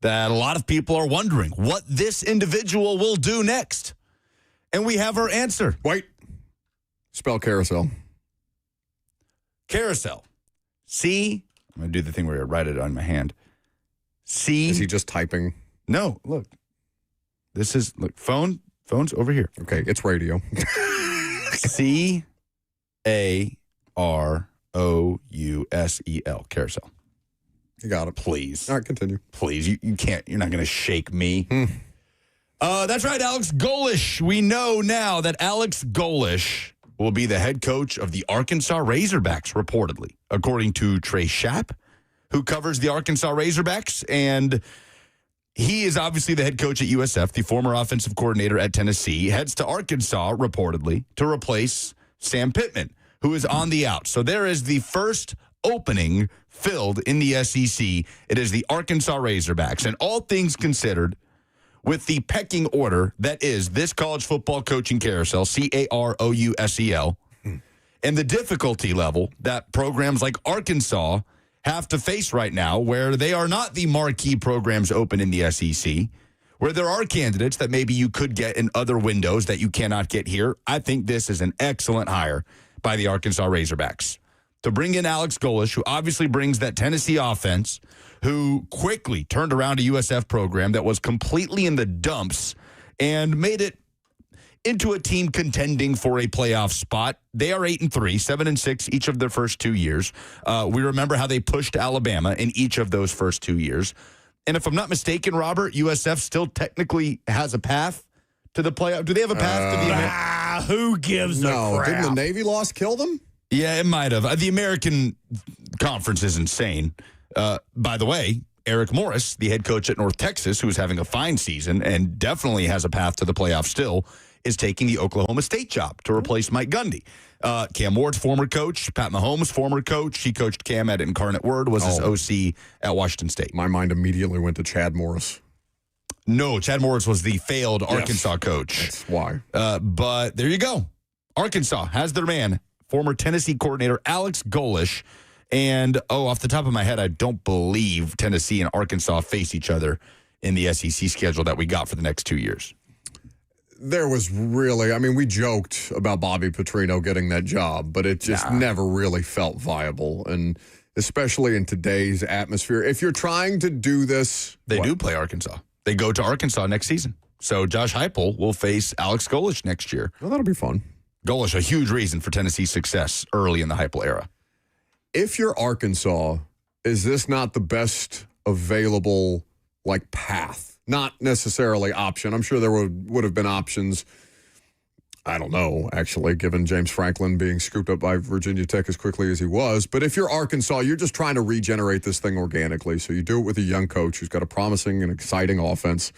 that a lot of people are wondering what this individual will do next. And we have our answer. Wait. Spell carousel. Carousel. I'm going to do the thing where I write it on my hand. Is he just typing? No, look. Look, phone's over here. Okay, it's radio. Carousel. Carousel. You got it. Please. All right, continue. Please. You can't. You're not going to shake me. That's right, Alex Golesh. We know now that Alex Golesh will be the head coach of the Arkansas Razorbacks, reportedly, according to Trey Schapp, who covers the Arkansas Razorbacks. And he is obviously the head coach at USF, the former offensive coordinator at Tennessee, heads to Arkansas, reportedly, to replace Sam Pittman, who is on the out. So there is the first opening filled in the SEC. It is the Arkansas Razorbacks. And all things considered, with the pecking order that is this college football coaching carousel, Carousel, and the difficulty level that programs like Arkansas have to face right now, where they are not the marquee programs open in the SEC, where there are candidates that maybe you could get in other windows that you cannot get here. I think this is an excellent hire by the Arkansas Razorbacks to bring in Alex Golesh, who obviously brings that Tennessee offense, who quickly turned around a USF program that was completely in the dumps and made it into a team contending for a playoff spot. They are 8-3, 7-6 each of their first 2 years. We remember how they pushed Alabama in each of those first 2 years. And if I'm not mistaken, Robert, USF still technically has a path to the playoff. Do they have a path to the who gives a crap? Didn't the Navy loss kill them? Yeah, it might have. The American Conference is insane. By the way, Eric Morris, the head coach at North Texas, who is having a fine season and definitely has a path to the playoffs still, is taking the Oklahoma State job to replace Mike Gundy. Cam Ward's former coach, Pat Mahomes' former coach. He coached Cam at Incarnate Word, was his OC at Washington State. My mind immediately went to Chad Morris. No, Chad Morris was the failed Arkansas coach. That's why. But there you go. Arkansas has their man, former Tennessee coordinator Alex Golesh. And, off the top of my head, I don't believe Tennessee and Arkansas face each other in the SEC schedule that we got for the next 2 years. There was really, we joked about Bobby Petrino getting that job, but it just never really felt viable. And especially in today's atmosphere, if you're trying to do this. They do play Arkansas. They go to Arkansas next season. So Josh Heupel will face Alex Golesh next year. Well, that'll be fun. Golesh, a huge reason for Tennessee's success early in the Heupel era. If you're Arkansas, is this not the best available, path? Not necessarily option. I'm sure there would have been options. I don't know, actually, given James Franklin being scooped up by Virginia Tech as quickly as he was. But if you're Arkansas, you're just trying to regenerate this thing organically. So you do it with a young coach who's got a promising and exciting offense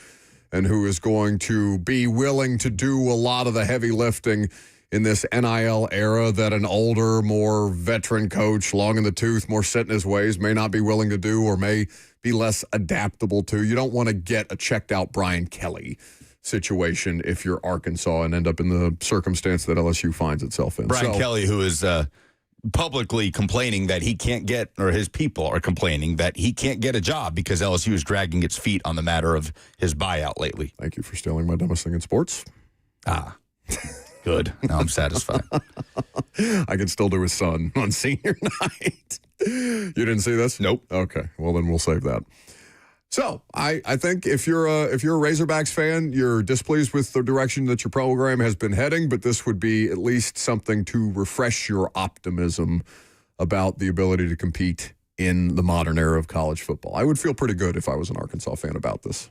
and who is going to be willing to do a lot of the heavy lifting in this NIL era that an older, more veteran coach, long in the tooth, more set in his ways, may not be willing to do or may be less adaptable to. You don't want to get a checked-out Brian Kelly situation if you're Arkansas and end up in the circumstance that LSU finds itself in. Brian Kelly, who is publicly complaining that he can't get, or his people are complaining that he can't get a job because LSU is dragging its feet on the matter of his buyout lately. Thank you for stealing my dumbest thing in sports. Good. Now I'm satisfied. I can still do his son on senior night. You didn't see this? Nope. Okay. Well, then we'll save that. So I think if you're a Razorbacks fan, you're displeased with the direction that your program has been heading, but this would be at least something to refresh your optimism about the ability to compete in the modern era of college football. I would feel pretty good if I was an Arkansas fan about this.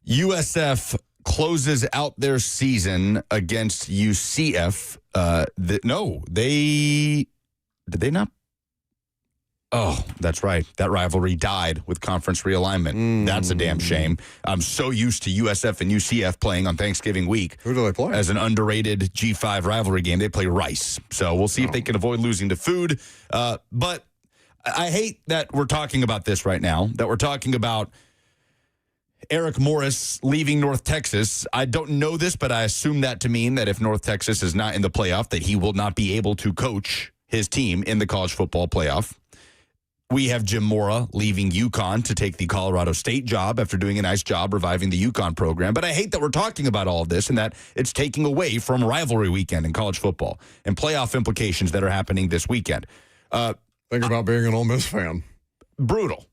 USF closes out their season against UCF. Did they not? Oh, that's right. That rivalry died with conference realignment. That's a damn shame. I'm so used to USF and UCF playing on Thanksgiving week. Who do they play? As an underrated G5 rivalry game. They play Rice. So we'll see if they can avoid losing to Food. But I hate that we're talking about this right now, that we're talking about Eric Morris leaving North Texas. I don't know this, but I assume that to mean that if North Texas is not in the playoff, that he will not be able to coach his team in the college football playoff. We have Jim Mora leaving UConn to take the Colorado State job after doing a nice job reviving the UConn program. But I hate that we're talking about all of this and that it's taking away from rivalry weekend in college football and playoff implications that are happening this weekend. Think about being an Ole Miss fan. Brutal.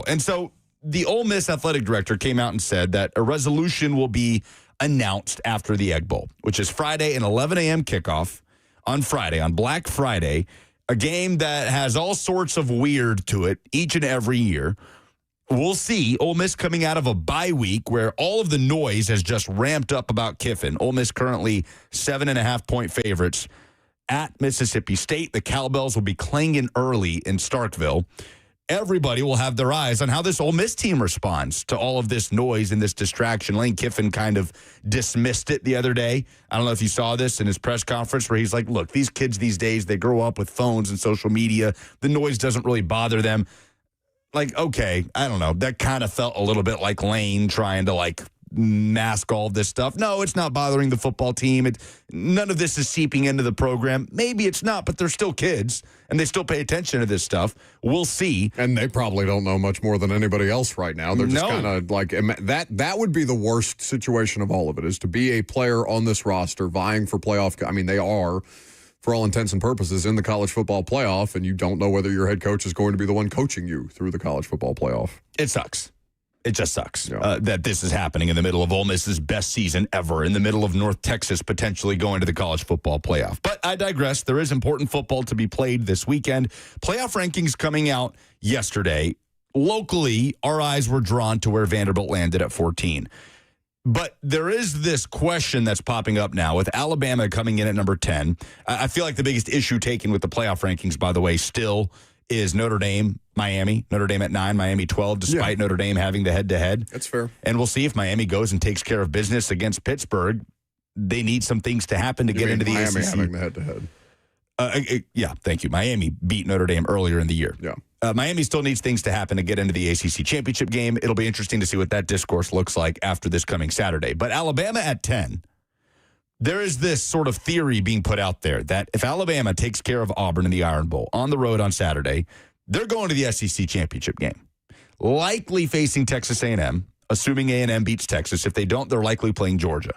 And so the Ole Miss athletic director came out and said that a resolution will be announced after the Egg Bowl, which is Friday, an 11 a.m. kickoff on Friday, on Black Friday, a game that has all sorts of weird to it each and every year. We'll see. Ole Miss coming out of a bye week where all of the noise has just ramped up about Kiffin. Ole Miss currently 7.5-point favorites at Mississippi State. The cowbells will be clanging early in Starkville. Everybody will have their eyes on how this Ole Miss team responds to all of this noise and this distraction. Lane Kiffin kind of dismissed it the other day. I don't know if you saw this in his press conference where he's like, look, these kids these days, they grow up with phones and social media. The noise doesn't really bother them. Like, okay, I don't know. That kind of felt a little bit like Lane trying to mask all of this stuff. No, it's not bothering the football team. None of this is seeping into the program. Maybe it's not, but they're still kids, and they still pay attention to this stuff. We'll see. And they probably don't know much more than anybody else right now. They're just kind of that would be the worst situation of all of it, is to be a player on this roster vying for playoff. I mean, they are, for all intents and purposes, in the college football playoff, and you don't know whether your head coach is going to be the one coaching you through the college football playoff. It sucks. It just sucks that this is happening in the middle of Ole Miss's best season ever, in the middle of North Texas potentially going to the college football playoff. But I digress. There is important football to be played this weekend. Playoff rankings coming out yesterday. Locally, our eyes were drawn to where Vanderbilt landed at 14. But there is this question that's popping up now with Alabama coming in at number 10. I feel like the biggest issue taken with the playoff rankings, by the way, still is Notre Dame, Miami. Notre Dame at 9, Miami 12, despite Notre Dame having the head-to-head. That's fair. And we'll see if Miami goes and takes care of business against Pittsburgh. They need some things to happen to get into the Miami ACC. having the head-to-head. Yeah, thank you. Miami beat Notre Dame earlier in the year. Yeah. Miami still needs things to happen to get into the ACC championship game. It'll be interesting to see what that discourse looks like after this coming Saturday. But Alabama at 10, there is this sort of theory being put out there that if Alabama takes care of Auburn in the Iron Bowl on the road on Saturday, they're going to the SEC championship game, likely facing Texas A&M, assuming A&M beats Texas. If they don't, they're likely playing Georgia.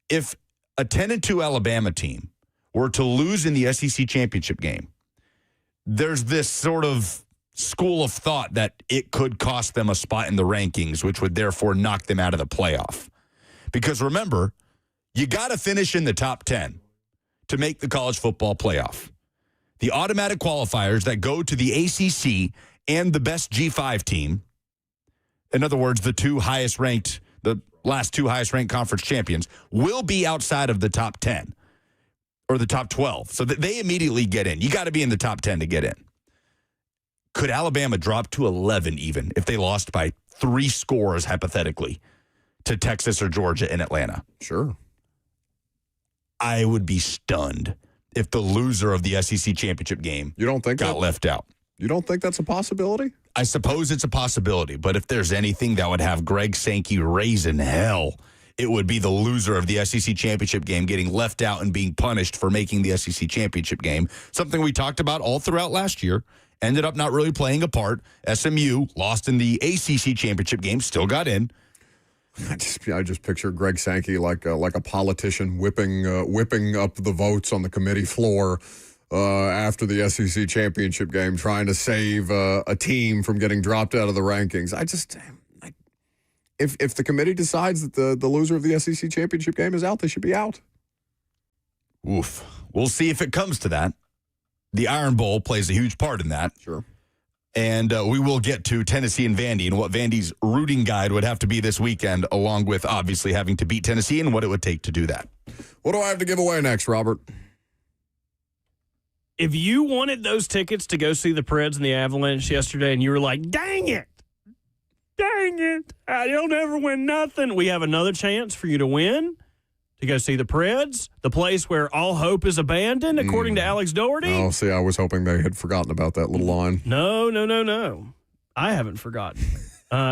If a 10-2 Alabama team were to lose in the SEC championship game, there's this sort of school of thought that it could cost them a spot in the rankings, which would therefore knock them out of the playoff. Because remember, you got to finish in the top 10 to make the college football playoff. The automatic qualifiers that go to the ACC and the best G5 team, in other words, the last two highest ranked conference champions, will be outside of the top 10 or the top 12. So that they immediately get in. You got to be in the top 10 to get in. Could Alabama drop to 11 even if they lost by 3 scores, hypothetically, to Texas or Georgia in Atlanta? Sure. I would be stunned if the loser of the SEC championship game got left out. You don't think that's a possibility? I suppose it's a possibility, but if there's anything that would have Greg Sankey raising hell, it would be the loser of the SEC championship game getting left out and being punished for making the SEC championship game. Just we talked about all throughout last year. Ended up not really playing a part. SMU lost in the ACC championship game, still got in. I just picture Greg Sankey like a politician whipping up the votes on the committee floor after the SEC championship game, trying to save a team from getting dropped out of the rankings. If the committee decides that the loser of the SEC championship game is out, they should be out. Oof. We'll see if it comes to that. The Iron Bowl plays a huge part in that. Sure. And we will get to Tennessee and Vandy and what Vandy's rooting guide would have to be this weekend, along with obviously having to beat Tennessee and what it would take to do that. What do I have to give away next, Robert? If you wanted those tickets to go see the Preds and the Avalanche yesterday and you were like, dang it, you'll never win nothing, we have another chance for you to win. To go see the Preds, the place where all hope is abandoned, according to Alex Doherty. Oh, see, I was hoping they had forgotten about that little line. No. I haven't forgotten.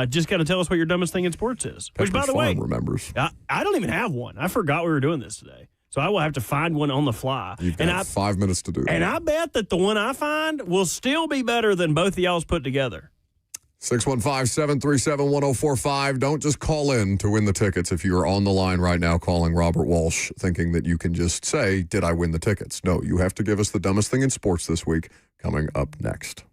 Just got to tell us what your dumbest thing in sports is. Which, by Pepperidge the way, Farm remembers. I don't even have one. I forgot we were doing this today. So I will have to find one on the fly. You've got 5 minutes to do it. And I bet that the one I find will still be better than both of y'all's put together. 615-737-1045. Don't just call in to win the tickets if you are on the line right now calling Robert Walsh thinking that you can just say, did I win the tickets? No, you have to give us the dumbest thing in sports this week coming up next.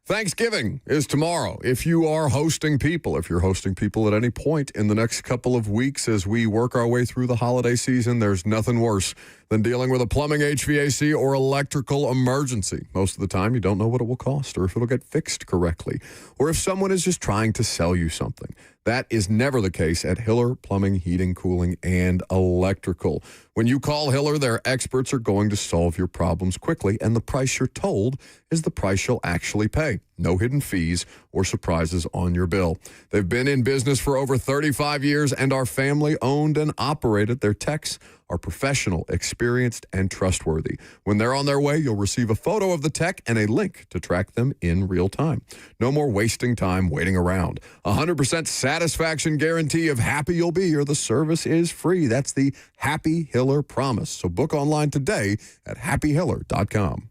Thanksgiving is tomorrow. If you are hosting people, if you're hosting people at any point in the next couple of weeks as we work our way through the holiday season, there's nothing worse than dealing with a plumbing, HVAC, or electrical emergency. Most of the time, you don't know what it will cost or if it'll get fixed correctly, or if someone is just trying to sell you something. That is never the case at Hiller Plumbing, Heating, Cooling, and Electrical. When you call Hiller, their experts are going to solve your problems quickly, and the price you're told is the price you'll actually pay. No hidden fees or surprises on your bill. They've been in business for over 35 years and are family-owned and operated. Their techs are professional, experienced, and trustworthy. When they're on their way, you'll receive a photo of the tech and a link to track them in real time. No more wasting time waiting around. 100% satisfaction guarantee of happy you'll be here. The service is free. That's the Happy Hiller promise. So book online today at happyhiller.com.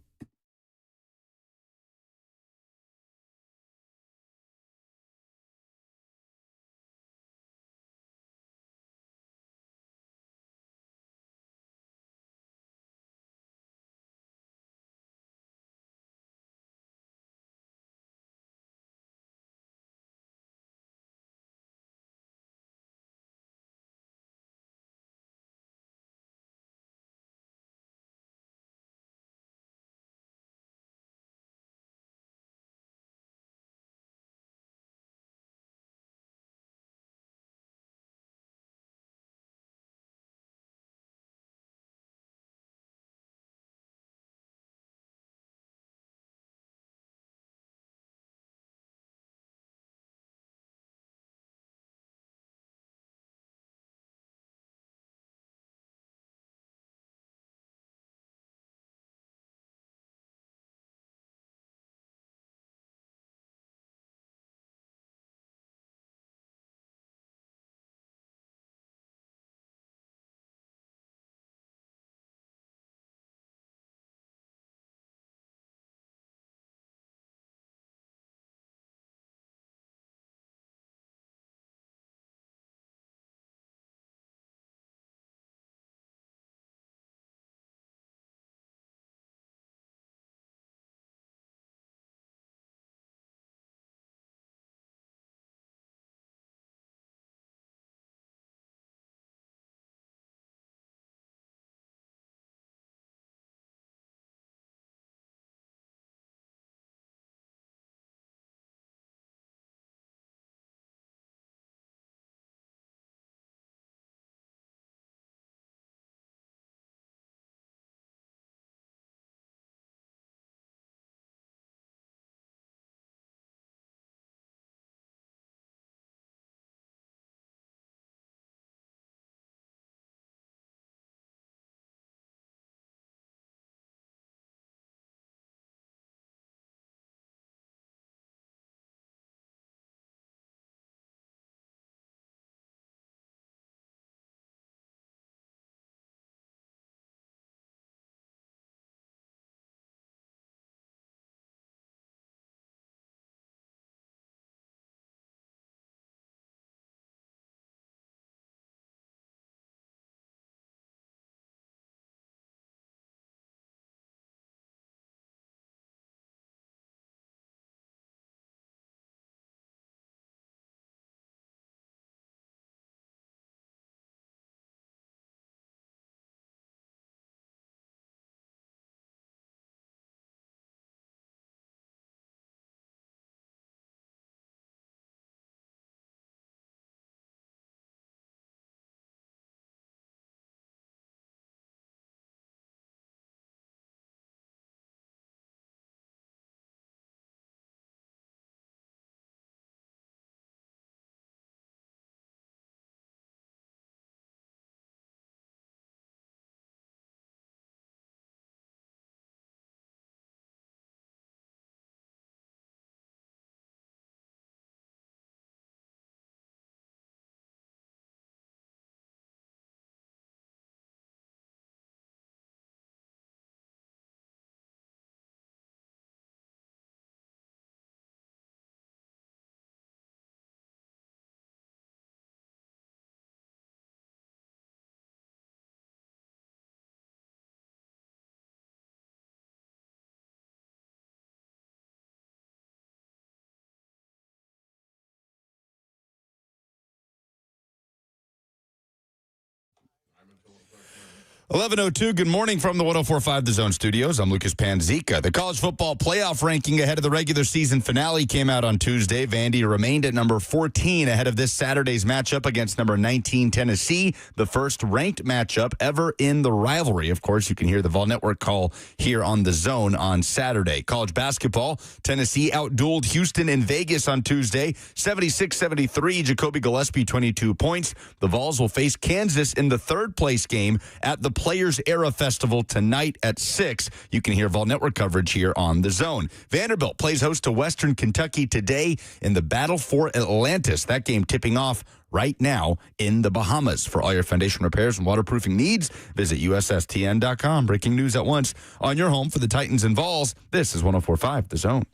11:02, good morning from the 104.5 The Zone studios. I'm Lucas Panzica. The college football playoff ranking ahead of the regular season finale came out on Tuesday. Vandy remained at number 14 ahead of this Saturday's matchup against number 19 Tennessee, the first ranked matchup ever in the rivalry. Of course, you can hear the Vol Network call here on The Zone on Saturday. College basketball, Tennessee outdueled Houston in Vegas on Tuesday, 76-73. Jacoby Gillespie, 22 points. The Vols will face Kansas in the third-place game at the Players Era Festival tonight at 6. You can hear Vol Network coverage here on The Zone. Vanderbilt plays host to Western Kentucky today in the Battle for Atlantis. That game tipping off right now in the Bahamas. For all your foundation repairs and waterproofing needs, visit USSTN.com. Breaking news at once on your home for the Titans and Vols. This is 104.5 The Zone.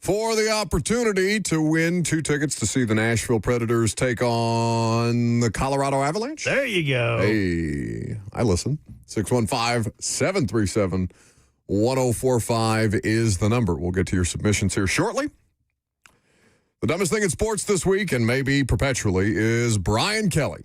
For the opportunity to win 2 tickets to see the Nashville Predators take on the Colorado Avalanche. There you go. Hey, I listen. 615-737-1045 is the number. We'll get to your submissions here shortly. The dumbest thing in sports this week, and maybe perpetually, is Brian Kelly.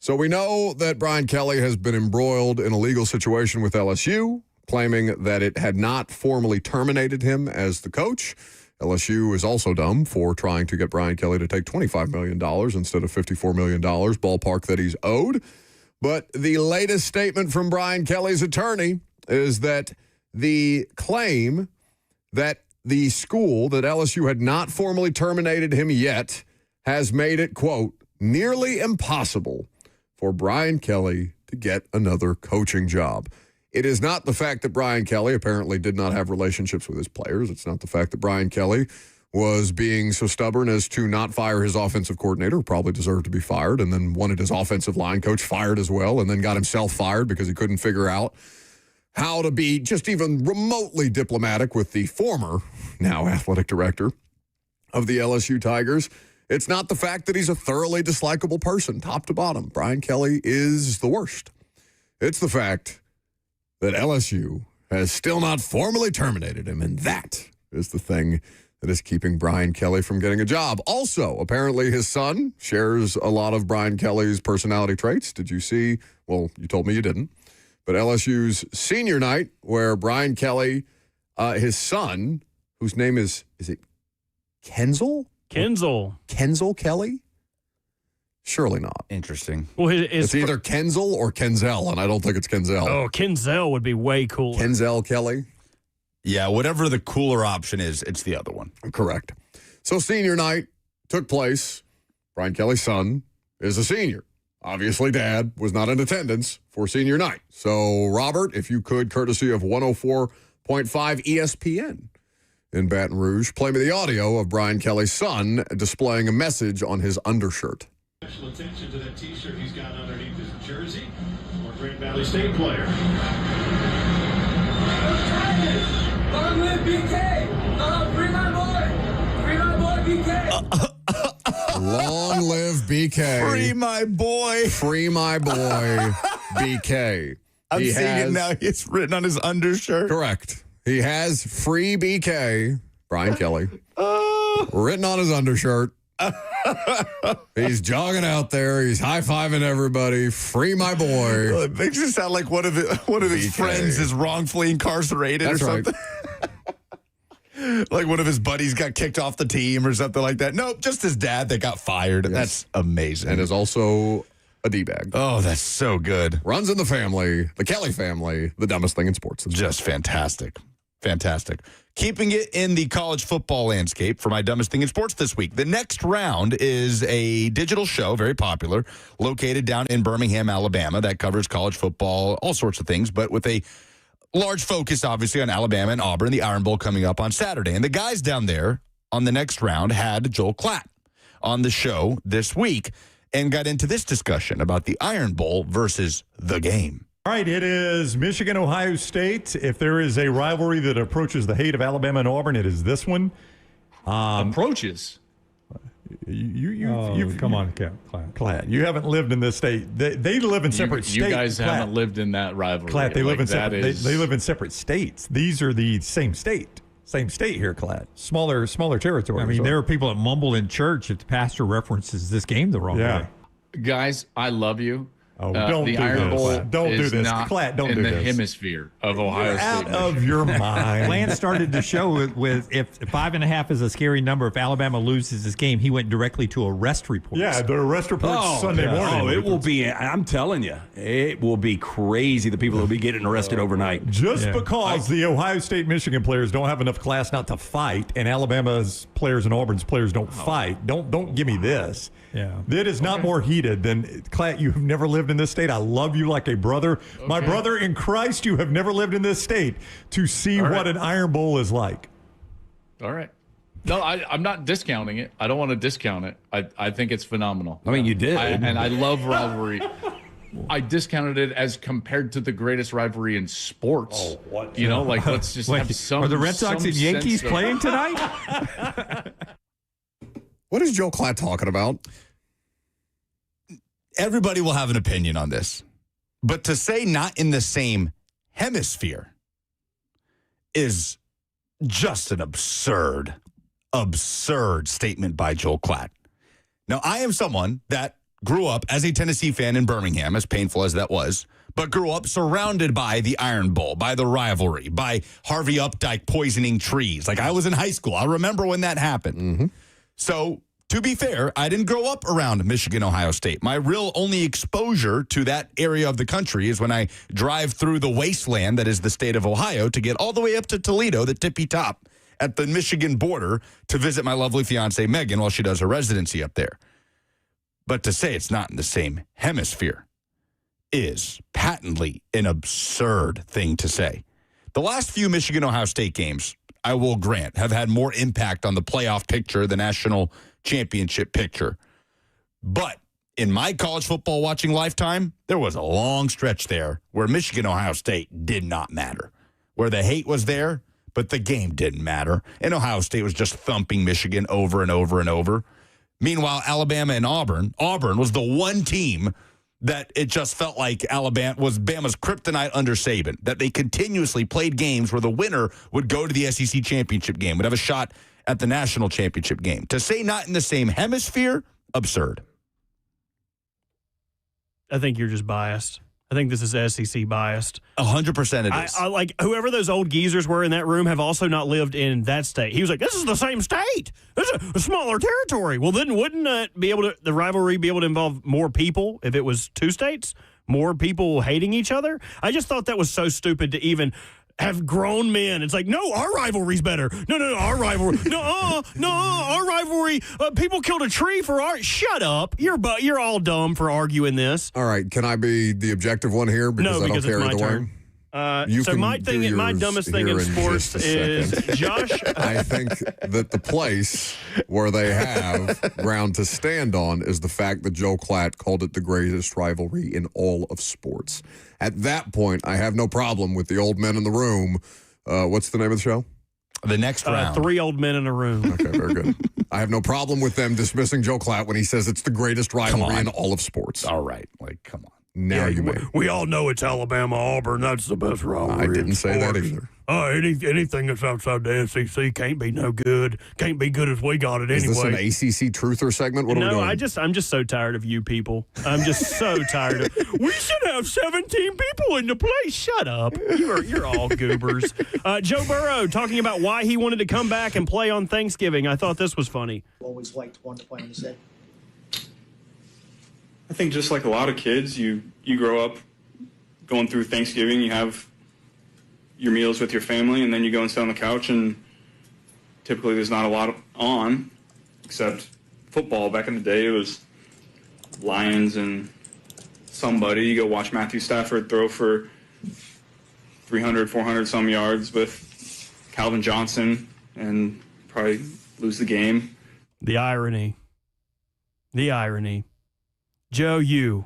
So we know that Brian Kelly has been embroiled in a legal situation with LSU, claiming that it had not formally terminated him as the coach. LSU is also dumb for trying to get Brian Kelly to take $25 million instead of $54 million, ballpark that he's owed. But the latest statement from Brian Kelly's attorney is that the claim that the school, that LSU had not formally terminated him yet, has made it, quote, nearly impossible for Brian Kelly to get another coaching job. It is not the fact that Brian Kelly apparently did not have relationships with his players. It's not the fact that Brian Kelly was being so stubborn as to not fire his offensive coordinator, who probably deserved to be fired, and then wanted his offensive line coach fired as well, and then got himself fired because he couldn't figure out how to be just even remotely diplomatic with the former, now athletic director of the LSU Tigers. It's not the fact that he's a thoroughly dislikable person, top to bottom. Brian Kelly is the worst. It's the fact that LSU has still not formally terminated him, and that is the thing that is keeping Brian Kelly from getting a job. Also, apparently his son shares a lot of Brian Kelly's personality traits. Did you see? Well, you told me you didn't. But LSU's senior night, where Brian Kelly, his son, whose name is it Kensel? Kensel Kelly? Surely not. Interesting. Well, it's either Kensel or Kenzel, and I don't think it's Kenzel. Oh, Kenzel would be way cooler. Kenzel Kelly? Yeah, whatever the cooler option is, it's the other one. Correct. So senior night took place. Brian Kelly's son is a senior. Obviously, Dad was not in attendance for senior night. So, Robert, if you could, courtesy of 104.5 ESPN in Baton Rouge, play me the audio of Brian Kelly's son displaying a message on his undershirt. Special attention to that T-shirt he's got underneath his jersey. Former Great Valley State player. Long live BK! Free my boy! Free my boy, BK! Long live BK. Free my boy. Free my boy, BK. I'm seeing it now. It's written on his undershirt. Correct. He has free BK, Brian Kelly, written on his undershirt. He's jogging out there. He's high-fiving everybody. Free my boy. Well, it makes it sound like one of his friends is wrongfully incarcerated. That's or something. Right. Like one of his buddies got kicked off the team or something like that. Nope, just his dad that got fired. Yes. That's amazing. And is also a D-bag. Oh, that's so good. Runs in the family, the Kelly family, the dumbest thing in sports. Just fantastic. Fantastic. Keeping it in the college football landscape for my dumbest thing in sports this week. The next round is a digital show, very popular, located down in Birmingham, Alabama, that covers college football, all sorts of things, but with a large focus, obviously, on Alabama and Auburn, the Iron Bowl coming up on Saturday. And the guys down there on the next round had Joel Klatt on the show this week and got into this discussion about the Iron Bowl versus the game. All right, it is Michigan-Ohio State. If there is a rivalry that approaches the hate of Alabama and Auburn, it is this one. Approaches? Come on, Klatt. You haven't lived in this state. They live in separate states. You guys Klatt. haven't lived in that rivalry. Klatt, they live in they live in separate states. These are the same state. Same state here, Klatt. Smaller territory. I mean, there are people that mumble in church if the pastor references this game the wrong way. Guys, I love you. Oh, don't the do Iron this. Bowl Don't do is this. not Klatt, don't in do the this. hemisphere of Ohio You're State. out of your mind. Lance started the show with if 5.5 is a scary number, if Alabama loses this game, he went directly to arrest reports. Yeah, the arrest reports Sunday morning. Oh, it will be, I'm telling you, it will be crazy, the people that will be getting arrested overnight. Just because the Ohio State-Michigan players don't have enough class not to fight, and Alabama's players and Auburn's players don't fight, don't give me this. Yeah. It is not more heated than, Klatt, you have never lived in this state. I love you like a brother. Okay. My brother in Christ, you have never lived in this state to see what an Iron Bowl is like. All right. No, I'm not discounting it. I don't want to discount it. I think it's phenomenal. I mean, you did. And I love rivalry. I discounted it as compared to the greatest rivalry in sports. Oh, what? You know, like, let's just have some. Are the Red Sox and Yankees playing tonight? What is Joe Klatt talking about? Everybody will have an opinion on this. But to say not in the same hemisphere is just an absurd statement by Joel Klatt. Now, I am someone that grew up as a Tennessee fan in Birmingham, as painful as that was, but grew up surrounded by the Iron Bowl, by the rivalry, by Harvey Updike poisoning trees. Like, I was in high school. I remember when that happened. Mm-hmm. So, to be fair, I didn't grow up around Michigan, Ohio State. My real only exposure to that area of the country is when I drive through the wasteland that is the state of Ohio to get all the way up to Toledo, the tippy top, at the Michigan border to visit my lovely fiancée, Megan, while she does her residency up there. But to say it's not in the same hemisphere is patently an absurd thing to say. The last few Michigan-Ohio State games, I will grant, have had more impact on the playoff picture, the national championship picture. But in my college football watching lifetime, there was a long stretch there where Michigan-Ohio State did not matter, where the hate was there, but the game didn't matter. And Ohio State was just thumping Michigan over and over and over. Meanwhile, Alabama and Auburn was the one team that it just felt like Alabama was Bama's kryptonite under Saban, that they continuously played games where the winner would go to the SEC championship game, would have a shot at the national championship game. To say not in the same hemisphere, absurd. I think you're just biased. I think this is SEC biased. 100% it is. I like whoever those old geezers were in that room have also not lived in that state. He was like, "This is the same state. This is a smaller territory." Well, then wouldn't the rivalry be able to involve more people if it was two states? More people hating each other? I just thought that was so stupid to even have grown men. It's like, no, our rivalry's better. No, our rivalry. Our rivalry. People killed a tree for our. Shut up. You're all dumb for arguing this. All right, can I be the objective one here because I don't carry the turn. My dumbest thing in sports is Josh. I think that the place where they have ground to stand on is the fact that Joe Klatt called it the greatest rivalry in all of sports. At that point, I have no problem with the old men in the room. What's the name of the show? The next round. 3 old men in a room. Okay, very good. I have no problem with them dismissing Joe Klatt when he says it's the greatest rivalry in all of sports. All right. Come on. Now you may. We all know it's Alabama-Auburn. That's the best rivalry. I didn't say that either. Anything that's outside the SEC can't be no good. Can't be good as we got it anyway. Is this an ACC truther segment? What are we doing? I'm just so tired of you people. I'm just so tired of. We should have 17 people in the place. Shut up. You're all goobers. Joe Burrow talking about why he wanted to come back and play on Thanksgiving. I thought this was funny. Always liked wanting to play on the set. I think just like a lot of kids, you grow up going through Thanksgiving, you have your meals with your family, and then you go and sit on the couch, and typically there's not a lot on, except football. Back in the day, it was Lions and somebody. You go watch Matthew Stafford throw for 300, 400 some yards with Calvin Johnson and probably lose the game. The irony. Joe, you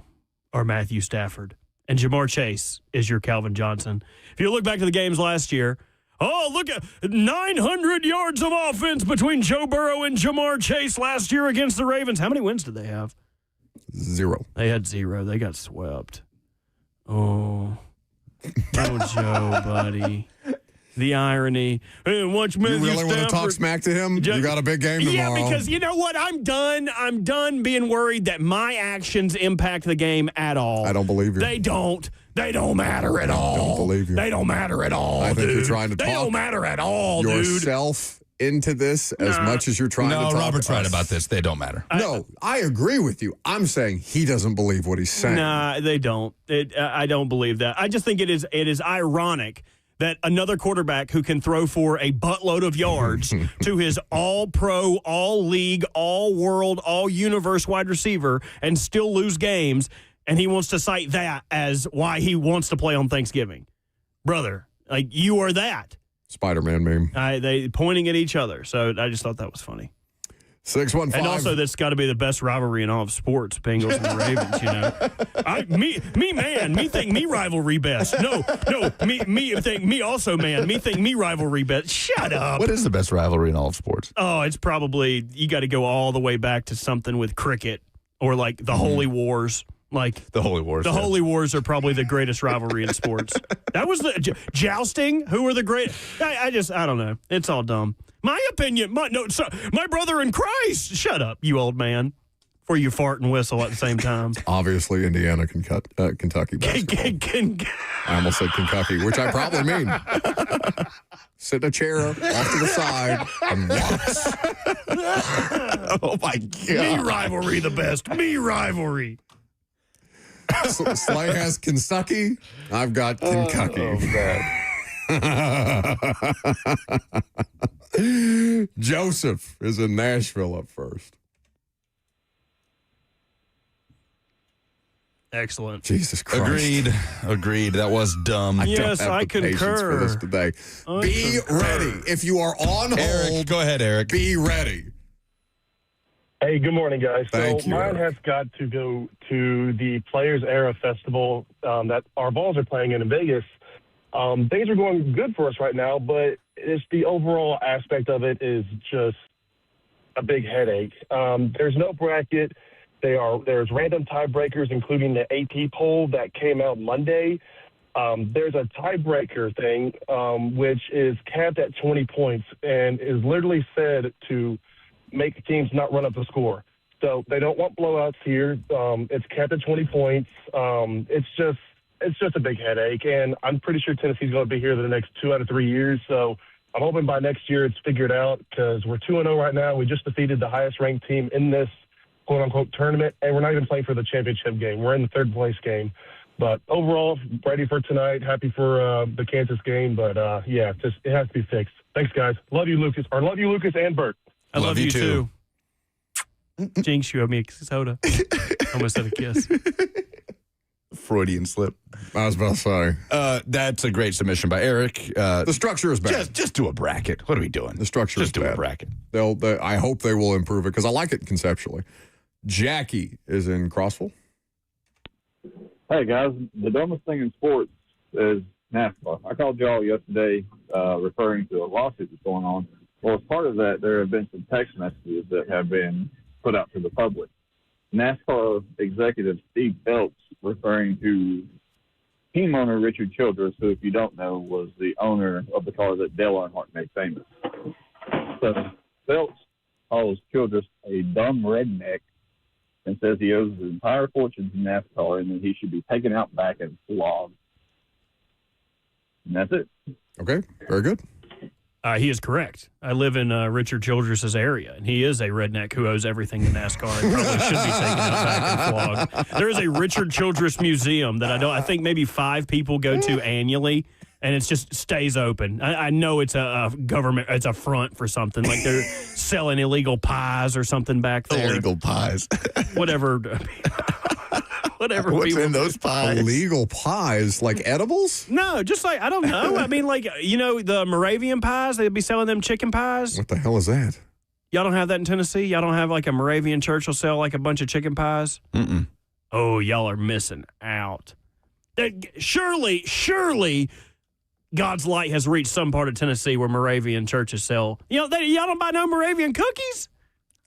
are Matthew Stafford, and Jamar Chase is your Calvin Johnson. If you look back to the games last year, look at 900 yards of offense between Joe Burrow and Jamar Chase last year against the Ravens. How many wins did they have? 0. They had 0. They got swept. Oh, Joe, buddy. The irony. Hey, watch Matthew You really want to Stafford. talk smack to him? You got a big game tomorrow. Yeah, because you know what? I'm done being worried that my actions impact the game at all. I don't believe you. They don't. They don't matter at all. I don't believe you. They don't matter at all, I think dude. you're trying to They talk don't matter at all, dude. yourself into this as much as you're trying to talk. No, Robert's right us. about this. They don't matter. No, I agree with you. I'm saying he doesn't believe what he's saying. Nah, they don't. I don't believe that. I just think it is ironic that another quarterback who can throw for a buttload of yards to his all-pro, all-league, all-world, all-universe wide receiver and still lose games, and he wants to cite that as why he wants to play on Thanksgiving. Brother, like, you are that. Spider-Man meme. They pointing at each other, so I just thought that was funny. 615. And also, that's got to be the best rivalry in all of sports, Bengals and the Ravens, you know. Me think me rivalry best. No, me think me also, man. Me think me rivalry best. Shut up. What is the best rivalry in all of sports? Oh, it's probably, you got to go all the way back to something with cricket or like the Holy Wars. Like the Holy Wars. The Holy Wars are probably the greatest rivalry in sports. That was the jousting. Who are the great? I don't know. It's all dumb. My opinion. My brother in Christ. Shut up, you old man. Before you fart and whistle at the same time. Obviously, Indiana, Kentucky basketball. I almost said Kentucky, which I probably mean. Sit in a chair off to the side and watch. Oh, my God. Me rivalry the best. Me rivalry. Slay has Kentucky. I've got Kentucky. Joseph is in Nashville up first. Excellent. Jesus Christ. Agreed. That was dumb. Yes, I concur. For this today. Be ready. If you are on hold, Eric, go ahead, Eric. Be ready. Hey, good morning, guys. Thank you, mine has got to go to the Players Era Festival that our Vols are playing in Vegas. Things are going good for us right now, but it's the overall aspect of it is just a big headache. There's no bracket. There's random tiebreakers, including the AP poll that came out Monday. There's a tiebreaker thing, which is capped at 20 points and is literally said to make teams not run up the score. So they don't want blowouts here. It's capped at 20 points. It's just a big headache, and I'm pretty sure Tennessee's going to be here the next 2 out of 3 years. So I'm hoping by next year it's figured out because we're 2-0 right now. We just defeated the highest-ranked team in this quote-unquote tournament, and we're not even playing for the championship game. We're in the third-place game. But overall, ready for tonight. Happy for the Kansas game. But, yeah, it has to be fixed. Thanks, guys. Love you, Lucas. Or love you, Lucas and Bert. I love you too. Jinx, you owe me a soda. Almost said a kiss. Freudian slip. I was about to say. That's a great submission by Eric. The structure is bad. Just do a bracket. What are we doing? The structure is bad. Just do a bracket. I hope they will improve it because I like it conceptually. Jackie is in Crossville. Hey, guys. The dumbest thing in sports is NASCAR. I called y'all yesterday referring to a lawsuit that's going on. Well, as part of that, there have been some text messages that have been put out to the public. NASCAR executive Steve Phelps referring to team owner Richard Childress, who, if you don't know, was the owner of the car that Dale Earnhardt made famous. So Phelps calls Childress a dumb redneck and says he owes his entire fortune to NASCAR and that he should be taken out back and flogged. And that's it. Okay, very good. He is correct. I live in Richard Childress's area, and he is a redneck who owes everything to NASCAR and probably should be taken out back and flogged. There is a Richard Childress museum that I think maybe 5 people go to annually, and it just stays open. I know it's a government, it's a front for something. Like they're selling illegal pies or something back there. Illegal pies. Whatever. What's in those pies? Illegal pies, like edibles? No, just like, I don't know. I mean, like, the Moravian pies, they'd be selling them chicken pies. What the hell is that? Y'all don't have that in Tennessee? Y'all don't have like a Moravian church will sell like a bunch of chicken pies? Mm-mm. Oh, y'all are missing out. Surely God's light has reached some part of Tennessee where Moravian churches sell. Y'all don't buy no Moravian cookies?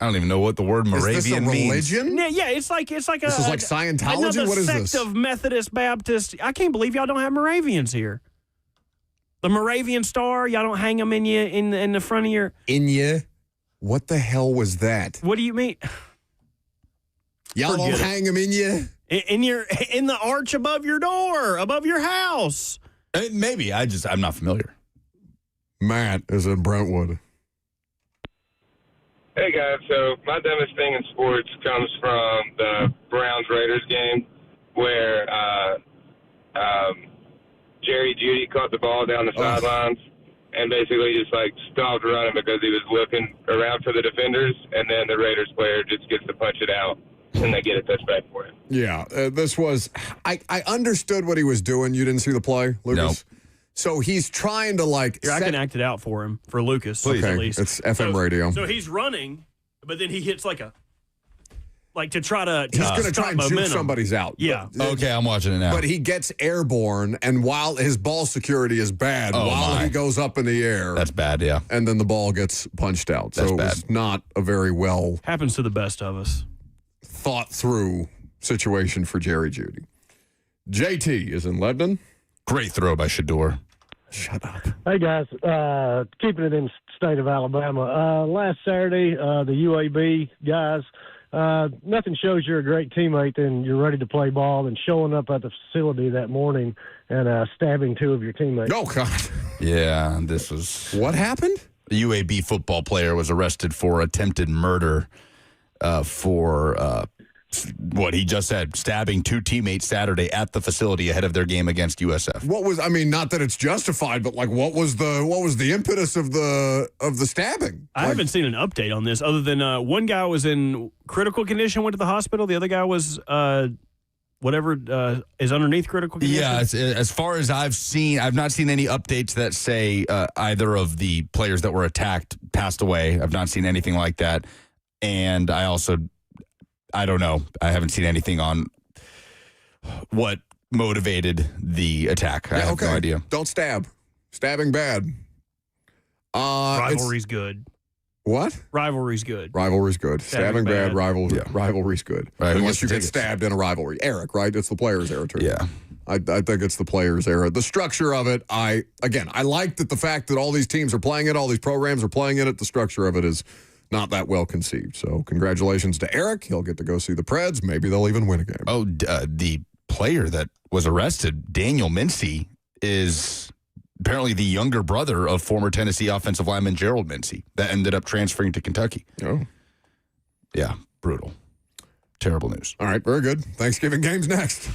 I don't even know what the word Moravian means. Religion? Yeah, it's like This is like Scientology? Another What is sect this? of Methodist Baptist. I can't believe y'all don't have Moravians here. The Moravian star, y'all don't hang them in the front of your. What the hell was that? What do you mean? Y'all don't hang them in you? In the arch above your door, above your house. Maybe. I'm not familiar. Matt is in Brentwood. Hey guys, so my dumbest thing in sports comes from the Browns-Raiders game where Jerry Jeudy caught the ball down the sidelines and basically just like stopped running because he was looking around for the defenders, and then the Raiders player just gets to punch it out and they get a touchback for him. Yeah, this was I understood what he was doing. You didn't see the play, Lucas? No. So he's trying to like Here, I can act it out for him, for Lucas, Please. at Okay, least. it's FM radio. So he's running, but then he hits like to try to He's going to try and momentum. juke somebody's out. Yeah. Okay, I'm watching it now. But he gets airborne, and while his ball security is bad, he goes up in the air. That's bad, yeah. And then the ball gets punched out. That's so it bad. was not a very well Happens to the best of us. thought through situation for Jerry Jeudy. JT is in Lebanon. Great throw by Shador. Shut up. Hey, guys. Keeping it in the state of Alabama. Last Saturday, the UAB guys, nothing shows you're a great teammate than you're ready to play ball and showing up at the facility that morning and stabbing two of your teammates. Oh, God. Yeah, this was... What happened? The UAB football player was arrested for attempted murder for what he just said, stabbing two teammates Saturday at the facility ahead of their game against USF. What was, I mean, not that it's justified, but like what was the impetus of the stabbing? I haven't seen an update on this other than one guy was in critical condition, went to the hospital. The other guy was whatever is underneath critical condition. Yeah, as far as I've not seen any updates that say either of the players that were attacked passed away. I've not seen anything like that. And I don't know. I haven't seen anything on what motivated the attack. I have no idea. Don't stab. Stabbing bad. Rivalry's good. What? Rivalry's good. Rivalry's good. Stabbing bad. Rivalry's good. Right, unless you get stabbed in a rivalry. Eric, right? It's the players' era, too. Yeah. I think it's the players' era. The structure of it, I like that the fact that all these teams are playing it, all these programs are playing it, the structure of it is not that well conceived. So congratulations to Eric. He'll get to go see the Preds. Maybe they'll even win a game. Oh, the player that was arrested, Daniel Mincy, is apparently the younger brother of former Tennessee offensive lineman Gerald Mincy that ended up transferring to Kentucky. Oh. Yeah, brutal. Terrible news. All right, very good. Thanksgiving game's next.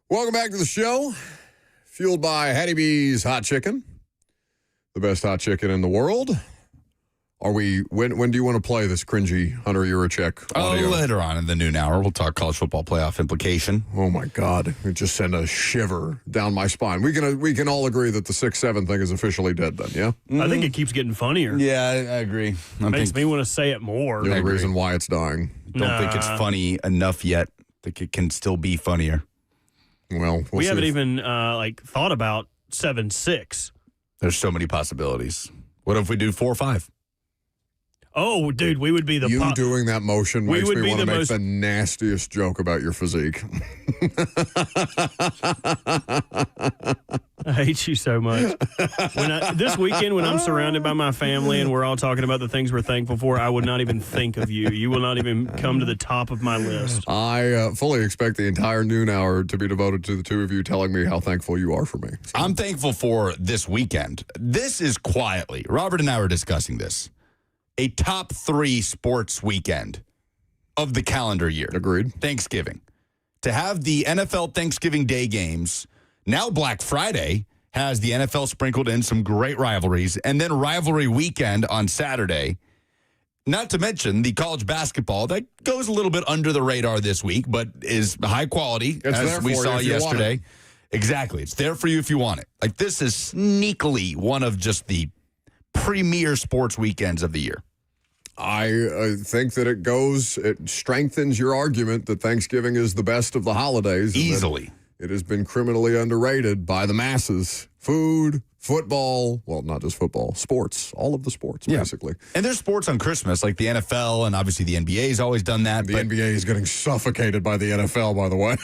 Welcome back to the show. Fueled by Hattie B's Hot Chicken, the best hot chicken in the world. When do you want to play this cringy Hunter Yurachek audio? Later on in the noon hour, we'll talk college football playoff implication. Oh my God! It just sent a shiver down my spine. We can all agree that the 6-7 thing is officially dead. Then, yeah. I think it keeps getting funnier. Yeah, I agree. Makes me want to say it more. You're the reason why it's dying. Don't think it's funny enough yet. I think it can still be funnier. Well, we haven't even thought about 7-6. There's so many possibilities. What if we do 4-5? Oh, dude, we would be the doing that motion makes me want to make the nastiest joke about your physique. I hate you so much. This weekend, when I'm surrounded by my family and we're all talking about the things we're thankful for, I would not even think of you. You will not even come to the top of my list. I fully expect the entire noon hour to be devoted to the two of you telling me how thankful you are for me. So. I'm thankful for this weekend. This is quietly, Robert and I were discussing this, a top 3 sports weekend of the calendar year. Agreed. Thanksgiving. To have the NFL Thanksgiving Day games, now Black Friday has the NFL sprinkled in some great rivalries, and then rivalry weekend on Saturday. Not to mention the college basketball that goes a little bit under the radar this week, but is high quality, as we saw yesterday. Exactly. It's there for you if you want it. Like, this is sneakily one of just the premier sports weekends of the year. I think that it strengthens your argument that Thanksgiving is the best of the holidays. Easily. It has been criminally underrated by the masses. Food, football, well, not just football, sports, all of the sports, basically. And there's sports on Christmas, like the NFL, and obviously the NBA has always done that. The NBA is getting suffocated by the NFL, by the way.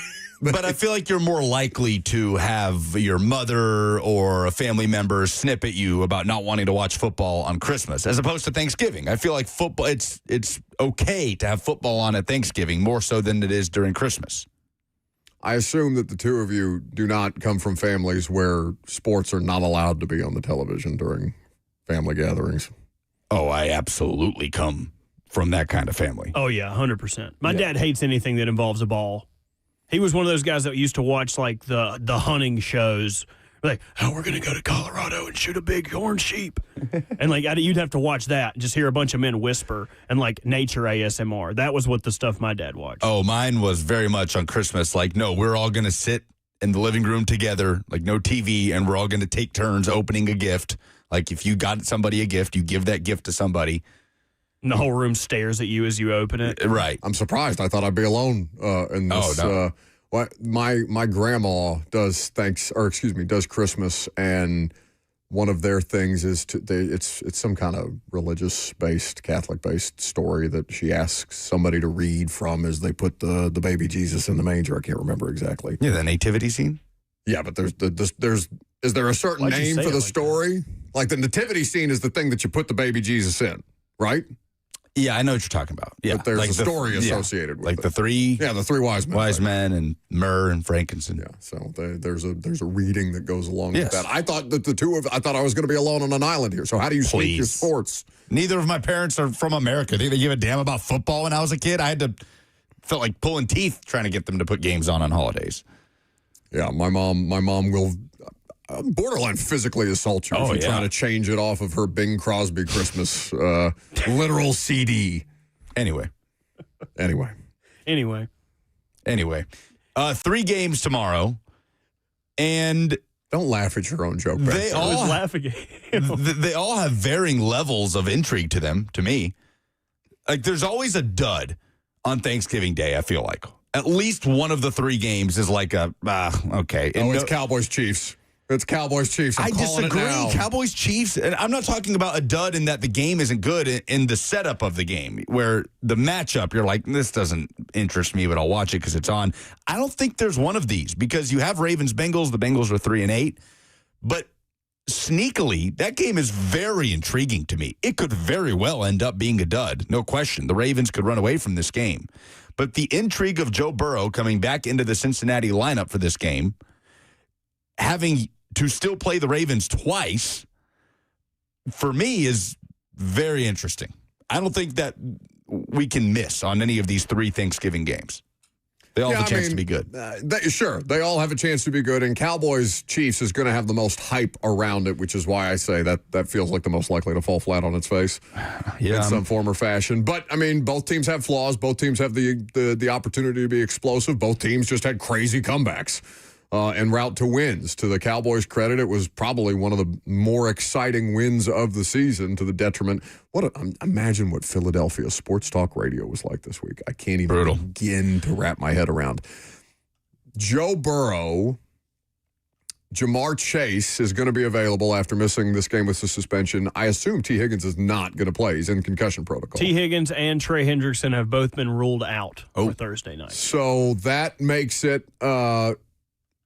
But I feel like you're more likely to have your mother or a family member snip at you about not wanting to watch football on Christmas, as opposed to Thanksgiving. I feel like football, it's okay to have football on at Thanksgiving more so than it is during Christmas. I assume that the two of you do not come from families where sports are not allowed to be on the television during family gatherings. Oh, I absolutely come from that kind of family. Oh, yeah, 100%. My dad hates anything that involves a ball. He was one of those guys that used to watch, like, the hunting shows. Like, we're going to go to Colorado and shoot a big horned sheep. And, like, you'd have to watch that and just hear a bunch of men whisper and, like, nature ASMR. That was what the stuff my dad watched. Oh, mine was very much on Christmas. Like, no, we're all going to sit in the living room together, like no TV, and we're all going to take turns opening a gift. Like, if you got somebody a gift, you give that gift to somebody. And the whole room stares at you as you open it. Right. I'm surprised. I thought I'd be alone in this. Oh, no. My grandma does Christmas, and one of their things is it's some kind of religious-based, Catholic-based story that she asks somebody to read from as they put the baby Jesus in the manger. I can't remember exactly. Yeah, the nativity scene. Yeah, but is there a certain name for the story? Like the nativity scene is the thing that you put the baby Jesus in, right? Yeah, I know what you're talking about. Yeah, but there's like a story associated with like it. the three wise men. Wise men and myrrh and frankincense. Yeah, so there's a reading that goes along with that. I thought that I thought I was going to be alone on an island here. So how do you sneak your sports? Neither of my parents are from America. They give a damn about football when I was a kid. Felt like pulling teeth trying to get them to put games on holidays. Yeah, my mom will borderline physically assault you if you try to change it off of her Bing Crosby Christmas literal CD. Anyway. 3 games tomorrow, and don't laugh at your own joke. They all have varying levels of intrigue to them. To me, like there's always a dud on Thanksgiving Day. I feel like at least one of the 3 games is like okay. And it's Cowboys Chiefs. It's Cowboys Chiefs. I disagree. Cowboys Chiefs, and I'm not talking about a dud in that the game isn't good in the setup of the game, where the matchup you're like, this doesn't interest me, but I'll watch it because it's on. I don't think there's one of these because you have Ravens Bengals. The Bengals are 3-8, but sneakily that game is very intriguing to me. It could very well end up being a dud, no question. The Ravens could run away from this game, but the intrigue of Joe Burrow coming back into the Cincinnati lineup for this game, having to still play the Ravens twice, for me, is very interesting. I don't think that we can miss on any of these 3 Thanksgiving games. They all have a chance to be good. Sure, they all have a chance to be good, and Cowboys-Chiefs is going to have the most hype around it, which is why I say that feels like the most likely to fall flat on its face in some form or fashion. But, I mean, both teams have flaws. Both teams have the opportunity to be explosive. Both teams just had crazy comebacks en route to wins. To the Cowboys' credit, it was probably one of the more exciting wins of the season to the detriment. Imagine what Philadelphia sports talk radio was like this week. I can't even begin to wrap my head around. Joe Burrow, Jamar Chase is going to be available after missing this game with the suspension. I assume T. Higgins is not going to play. He's in concussion protocol. T. Higgins and Trey Hendrickson have both been ruled out for Thursday night. So that makes it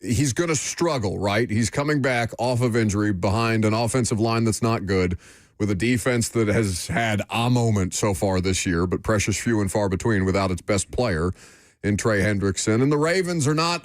he's going to struggle, right? He's coming back off of injury behind an offensive line that's not good, with a defense that has had a moment so far this year, but precious few and far between without its best player in Trey Hendrickson. And the Ravens are not,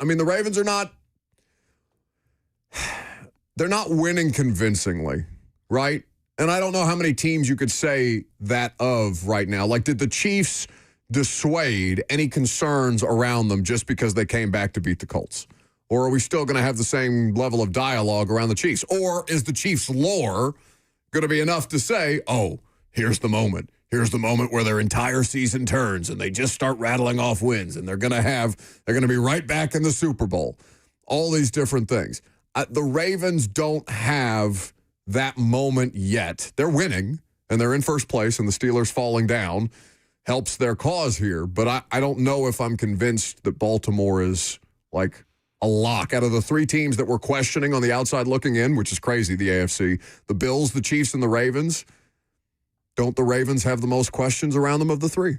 they're not winning convincingly, right? And I don't know how many teams you could say that of right now. Like, did the Chiefs dissuade any concerns around them just because they came back to beat the Colts? Or are we still going to have the same level of dialogue around the Chiefs? Or is the Chiefs' lore going to be enough to say, oh, here's the moment. Here's the moment where their entire season turns and they just start rattling off wins and they're going to be right back in the Super Bowl. All these different things. The Ravens don't have that moment yet. They're winning and they're in first place, and the Steelers falling down helps their cause here. But I don't know if I'm convinced that Baltimore is like a lock. Out of the three teams that we're questioning on the outside looking in, which is crazy, the AFC, the Bills, the Chiefs, and the Ravens, don't the Ravens have the most questions around them of the three?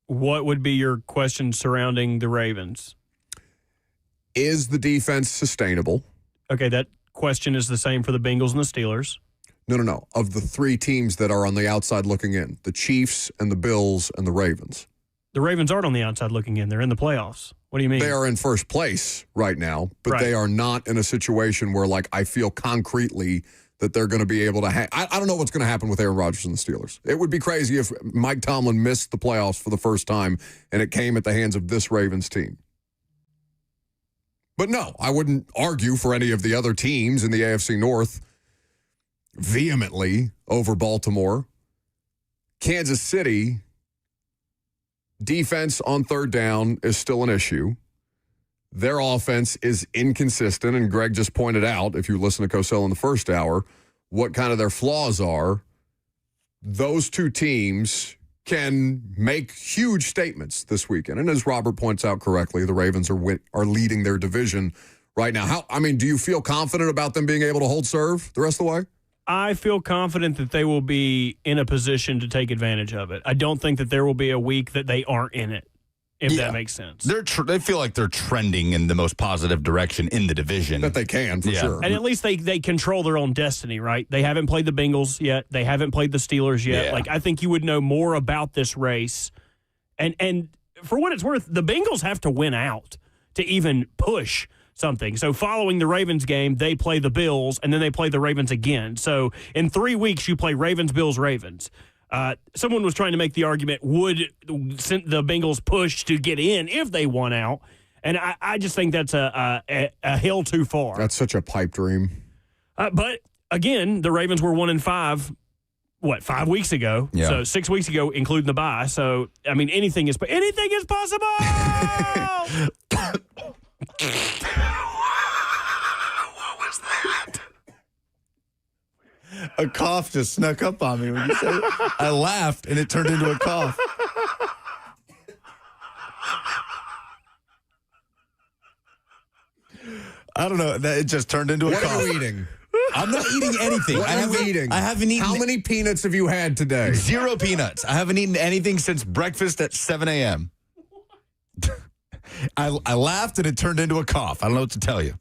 What would be your question surrounding the Ravens? Is the defense sustainable? Okay, that question is the same for the Bengals and the Steelers. No. Of the three teams that are on the outside looking in, the Chiefs and the Bills and the Ravens. The Ravens aren't on the outside looking in. They're in the playoffs. What do you mean? They are in first place right now, but they are not in a situation where, like, I feel concretely that they're going to be able to I don't know what's going to happen with Aaron Rodgers and the Steelers. It would be crazy if Mike Tomlin missed the playoffs for the first time and it came at the hands of this Ravens team. But no, I wouldn't argue for any of the other teams in the AFC North vehemently over Baltimore. Kansas City, defense on third down is still an issue. Their offense is inconsistent, and Greg just pointed out, if you listen to Kosell in the first hour, what kind of their flaws are. Those two teams can make huge statements this weekend. And as Robert points out correctly, the Ravens are leading their division right now. Do you feel confident about them being able to hold serve the rest of the way? I feel confident that they will be in a position to take advantage of it. I don't think that there will be a week that they aren't in it, if that makes sense. They feel like they're trending in the most positive direction in the division. That they can, for sure. And at least they control their own destiny, right? They haven't played the Bengals yet. They haven't played the Steelers yet. Yeah. Like, I think you would know more about this race. And for what it's worth, the Bengals have to win out to even push something. So following the Ravens game, they play the Bills, and then they play the Ravens again. So in 3 weeks, you play Ravens, Bills, Ravens. Someone was trying to make the argument, would the Bengals push to get in if they won out? And I just think that's a hill too far. That's such a pipe dream. But again, the Ravens were 1-5, 5 weeks ago? Yeah. So 6 weeks ago, including the bye. So, anything is possible! What was that? A cough just snuck up on me when you said it. I laughed, and it turned into a cough. I don't know. It just turned into a cough. What are you eating? I'm not eating anything. What are you eating? I haven't eaten. How many peanuts have you had today? 0 peanuts. I haven't eaten anything since breakfast at 7 a.m. I laughed, and it turned into a cough. I don't know what to tell you.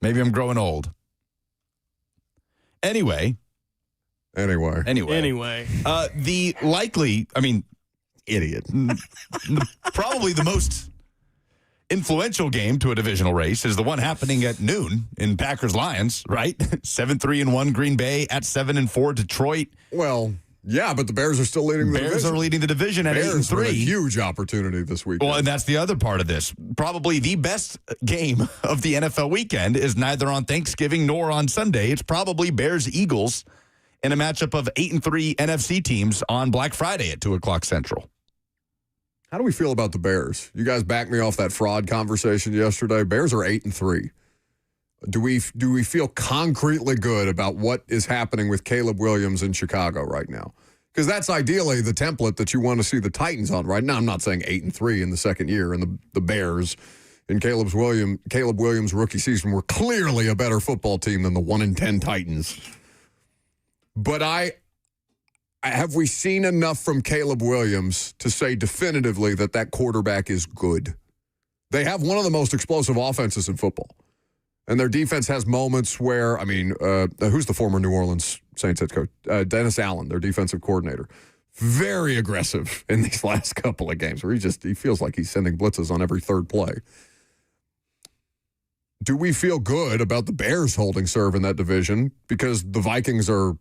Maybe I'm growing old. Anyway. The likely, idiot. Probably the most influential game to a divisional race is the one happening at noon in Packers-Lions, right? 7-3-1 Green Bay at 7-4 Detroit. Well, Yeah, but the Bears are still leading the division. Bears are leading the division at 8-3. With a huge opportunity this weekend. Well, and that's the other part of this. Probably the best game of the NFL weekend is neither on Thanksgiving nor on Sunday. It's probably Bears-Eagles in a matchup of 8-3 NFC teams on Black Friday at 2 o'clock Central. How do we feel about the Bears? You guys backed me off that fraud conversation yesterday. Bears are 8-3. Do we feel concretely good about what is happening with Caleb Williams in Chicago right now? Because that's ideally the template that you want to see the Titans on right now. I'm not saying 8-3 in the second year, and the Bears in Caleb Williams' rookie season were clearly a better football team than the 1-10 Titans. But have we seen enough from Caleb Williams to say definitively that quarterback is good? They have one of the most explosive offenses in football. And their defense has moments where, who's the former New Orleans Saints head coach? Dennis Allen, their defensive coordinator. Very aggressive in these last couple of games where he feels like he's sending blitzes on every third play. Do we feel good about the Bears holding serve in that division? Because the Vikings are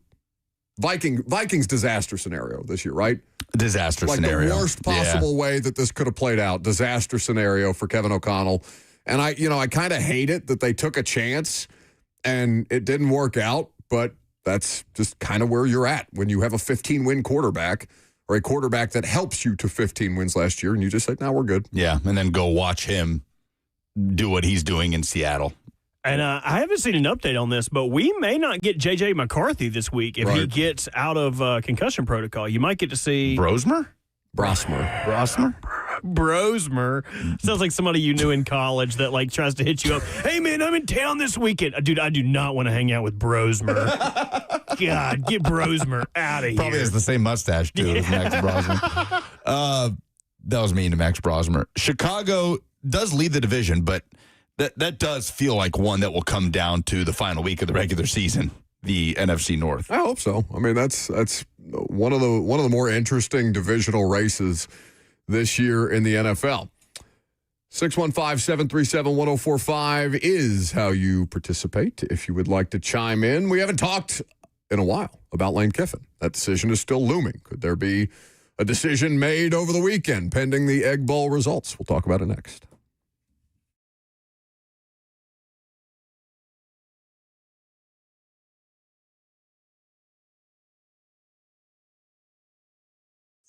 Vikings disaster scenario this year, right? Disaster scenario. Like the worst possible way that this could have played out. Disaster scenario for Kevin O'Connell. And I kind of hate it that they took a chance and it didn't work out, but that's just kind of where you're at when you have a 15-win quarterback or a quarterback that helps you to 15 wins last year, and you just say, no, we're good. Yeah, and then go watch him do what he's doing in Seattle. And I haven't seen an update on this, but we may not get J.J. McCarthy this week if he gets out of concussion protocol. You might get to see... Brosmer? Brosmer? Sounds like somebody you knew in college that tries to hit you up. Hey man, I'm in town this weekend. Dude, I do not want to hang out with Brosmer. God, get Brosmer out of here. Probably has the same mustache too as Max Brosmer. That was mean to Max Brosmer. Chicago does lead the division, but that does feel like one that will come down to the final week of the regular season, the NFC North. I hope so. That's one of the more interesting divisional races this year in the NFL. 615-737-1045 is how you participate if you would like to chime in. We haven't talked in a while about Lane Kiffin. That decision is still looming. Could there be a decision made over the weekend pending the Egg Bowl results? We'll talk about it next.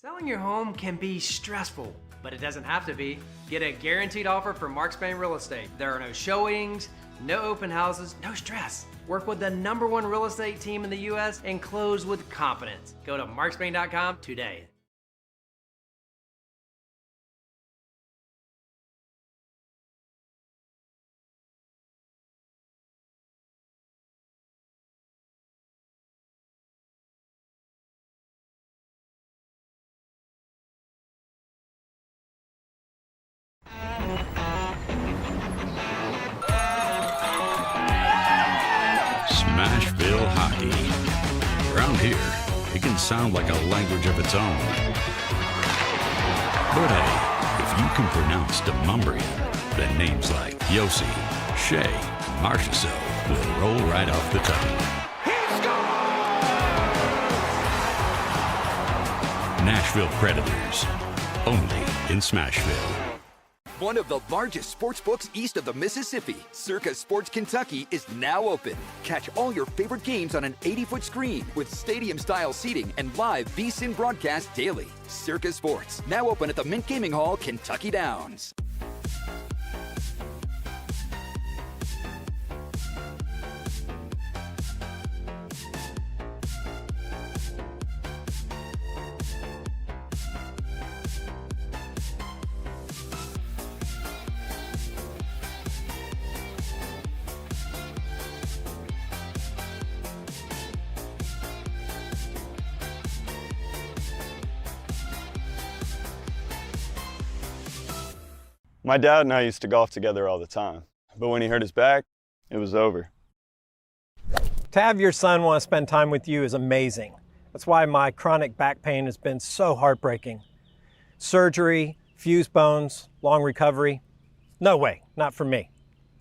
Selling your home can be stressful, but it doesn't have to be. Get a guaranteed offer from Mark Spain Real Estate. There are no showings, no open houses, no stress. Work with the #1 real estate team in the U.S. and close with confidence. Go to markspain.com today. Smashville hockey. Around here, it can sound like a language of its own. But hey, if you can pronounce Demumbrian, then names like Yossi, Shea, and Marchessault will roll right off the tongue. Nashville Predators, only in Smashville. One of the largest sports books east of the Mississippi, Circa Sports Kentucky, is now open. Catch all your favorite games on an 80-foot screen with stadium-style seating and live VSiN broadcast daily. Circa Sports, now open at the Mint Gaming Hall, Kentucky Downs. My dad and I used to golf together all the time, but when he hurt his back, it was over. To have your son want to spend time with you is amazing. That's why my chronic back pain has been so heartbreaking. Surgery, fused bones, long recovery. No way, not for me.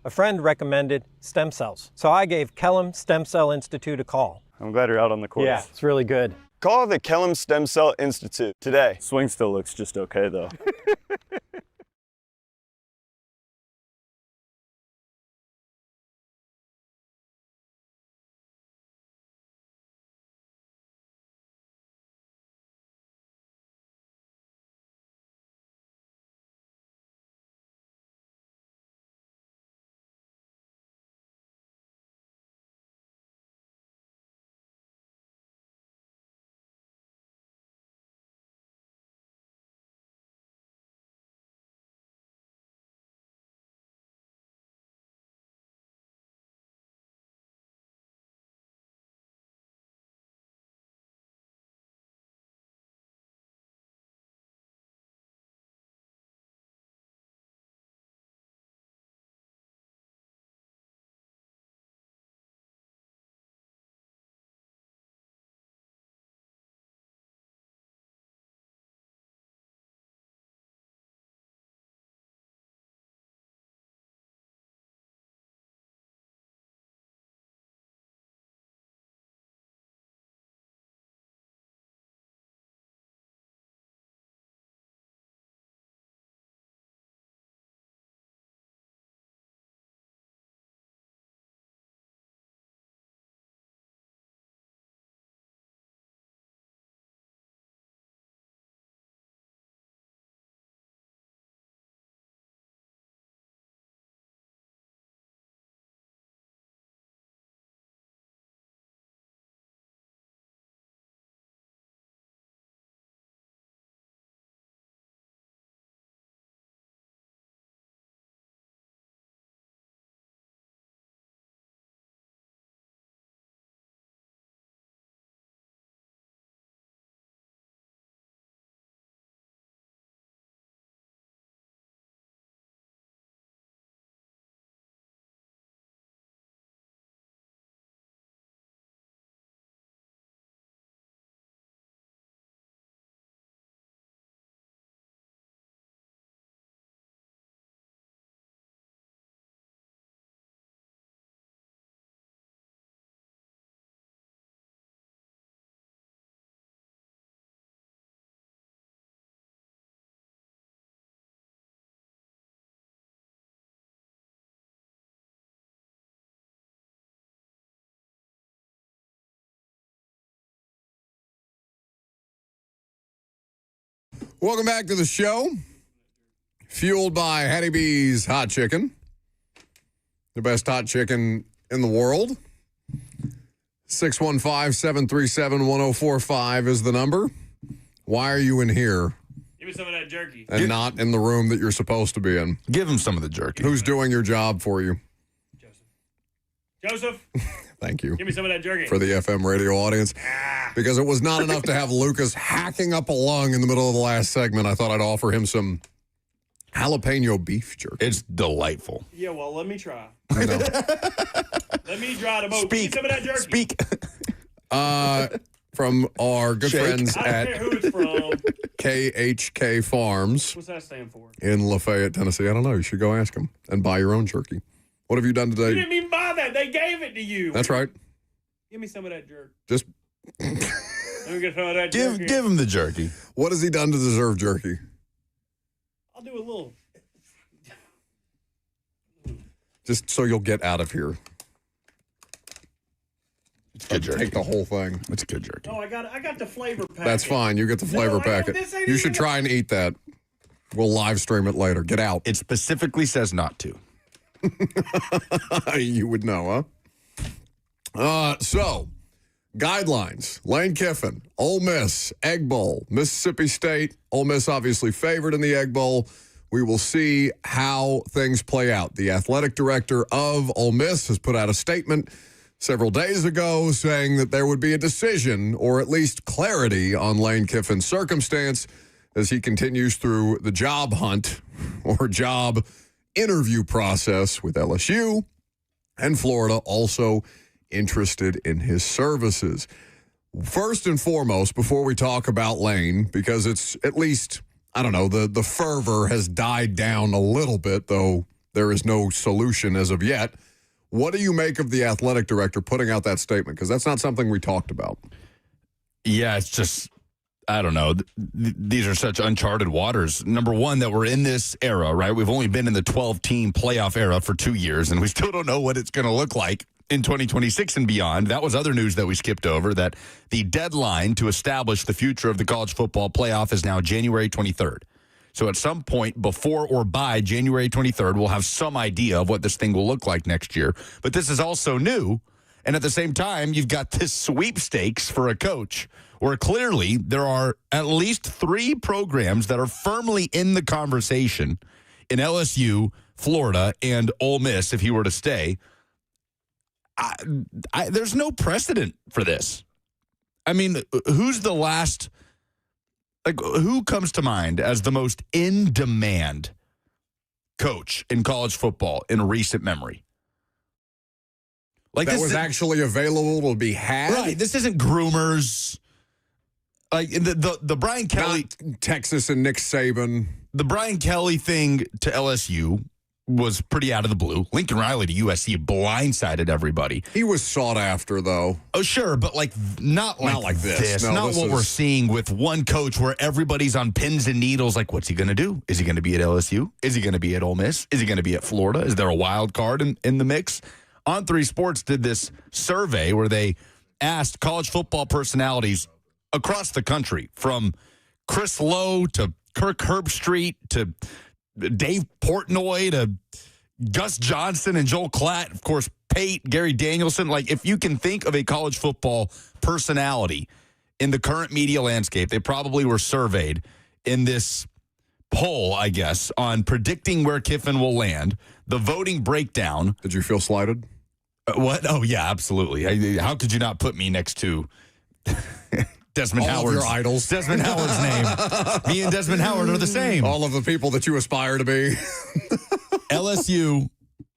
A friend recommended stem cells, so I gave Kellum Stem Cell Institute a call. I'm glad you're out on the course. Yeah, it's really good. Call the Kellum Stem Cell Institute today. Swing still looks just okay, though. Welcome back to the show. Fueled by Hattie B's Hot Chicken. The best hot chicken in the world. 615-737-1045 is the number. Why are you in here? Give me some of that jerky. And not in the room that you're supposed to be in? Give him some of the jerky. Who's doing your job for you? Joseph. Thank you. Give me some of that jerky. For the FM radio audience. Because it was not enough to have Lucas hacking up a lung in the middle of the last segment. I thought I'd offer him some jalapeno beef jerky. It's delightful. Yeah, well, let me try. I know. Let me try the boat. Give me some of that jerky. Speak. From our good friends I don't at care who it's from. KHK Farms. What's that stand for? In Lafayette, Tennessee. I don't know. You should go ask them and buy your own jerky. What have you done today? You didn't even buy that. They gave it to you. That's right. Give me some of that jerky. Just Let me get some of that jerky. Give him the jerky. What has he done to deserve jerky? I'll do a little. Just so you'll get out of here. It's good jerky. Take the whole thing. It's good jerky. Oh, I got the flavor packet. That's fine. You get the flavor packet. You should try and eat that. We'll live stream it later. Get out. It specifically says not to. You would know, huh? So, guidelines. Lane Kiffin, Ole Miss, Egg Bowl, Mississippi State. Ole Miss obviously favored in the Egg Bowl. We will see how things play out. The athletic director of Ole Miss has put out a statement several days ago saying that there would be a decision or at least clarity on Lane Kiffin's circumstance as he continues through the job hunt or job interview process with LSU, and Florida also interested in his services. First and foremost, before we talk about Lane, because it's at least, I don't know, the fervor has died down a little bit, though there is no solution as of yet. What do you make of the athletic director putting out that statement? Because that's not something we talked about. Yeah, it's just, I don't know. These are such uncharted waters. Number one, that we're in this era, right? We've only been in the 12-team playoff era for 2 years, and we still don't know what it's going to look like in 2026 and beyond. That was other news that we skipped over, that the deadline to establish the future of the college football playoff is now January 23rd. So at some point before or by January 23rd, we'll have some idea of what this thing will look like next year. But this is also new. And at the same time, you've got this sweepstakes for a coach where clearly there are at least 3 programs that are firmly in the conversation in LSU, Florida, and Ole Miss if he were to stay. There's no precedent for this. I mean, who's the last, like, who comes to mind as the most in-demand coach in college football in recent memory? Like, that was actually available to be had? Right. This isn't groomers. Like, the Brian Kelly. Not Texas and Nick Saban. The Brian Kelly thing to LSU was pretty out of the blue. Lincoln Riley to USC blindsided everybody. He was sought after, though. Oh, sure, but not like this. No, not what we're seeing with one coach where everybody's on pins and needles. Like, what's he going to do? Is he going to be at LSU? Is he going to be at Ole Miss? Is he going to be at Florida? Is there a wild card in the mix? On3 Sports did this survey where they asked college football personalities across the country, from Chris Lowe to Kirk Herbstreit to Dave Portnoy to Gus Johnson and Joel Klatt, of course, Pate, Gary Danielson. Like, if you can think of a college football personality in the current media landscape, they probably were surveyed in this poll, I guess, on predicting where Kiffin will land, the voting breakdown. Did you feel slighted? What? Oh, yeah, absolutely. How could you not put me next to Desmond All Howard's of your idols? Desmond Howard's name. Me and Desmond Howard are the same. All of the people that you aspire to be. LSU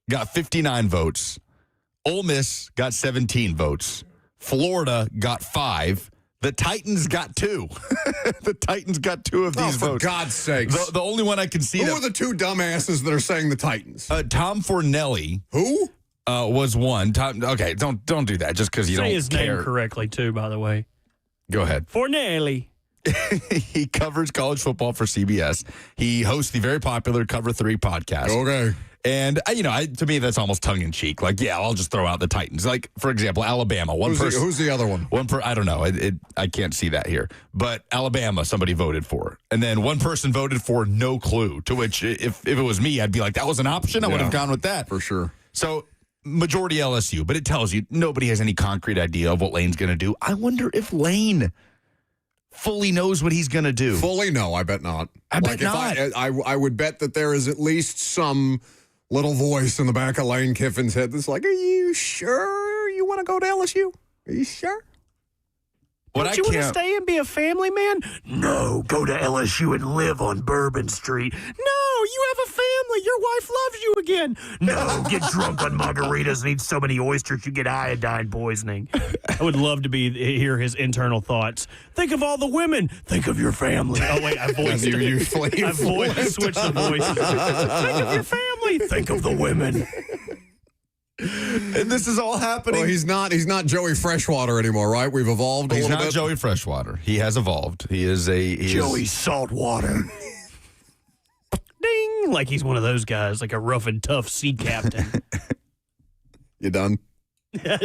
got 59 votes. Ole Miss got 17 votes. Florida got 5. The Titans got 2. The Titans got 2 of these votes. For God's sakes. The only one I can see. Who are the 2 dumbasses that are saying the Titans? Tom Fornelli. Who? Was one. Okay, don't do that just because you don't Say his care. name correctly, too, by the way. Go ahead. Fornelli. He covers college football for CBS. He hosts the very popular Cover 3 podcast. Okay. And, to me, that's almost tongue-in-cheek. Like, yeah, I'll just throw out the Titans. Like, for example, Alabama. Who's the other one? I don't know. I can't see that here. But Alabama, somebody voted for. And then one person voted for no clue, to which, if it was me, I'd be like, that was an option? I would have gone with that. For sure. So, majority LSU. But it tells you nobody has any concrete idea of what Lane's going to do. I wonder if Lane fully knows what he's going to do. Fully? No, I bet not. I bet not. I would bet that there is at least some little voice in the back of Lane Kiffin's head that's like, are you sure you want to go to LSU? Are you sure? Don't you want to stay and be a family man? No, go to LSU and live on Bourbon Street. No, you have a family. Your wife loves you again. No, get drunk on margaritas and eat so many oysters you get iodine poisoning. I would love to hear his internal thoughts. Think of all the women. Think of your family. Oh, wait, I voiced it. I switched the voices. Think of your family. Think of the women. And this is all happening. Well, he's not Joey Freshwater anymore, right? We've evolved a little bit. He's not Joey Freshwater. He has evolved. He is Joey Saltwater. Ding! Like he's one of those guys, like a rough and tough sea captain. You done?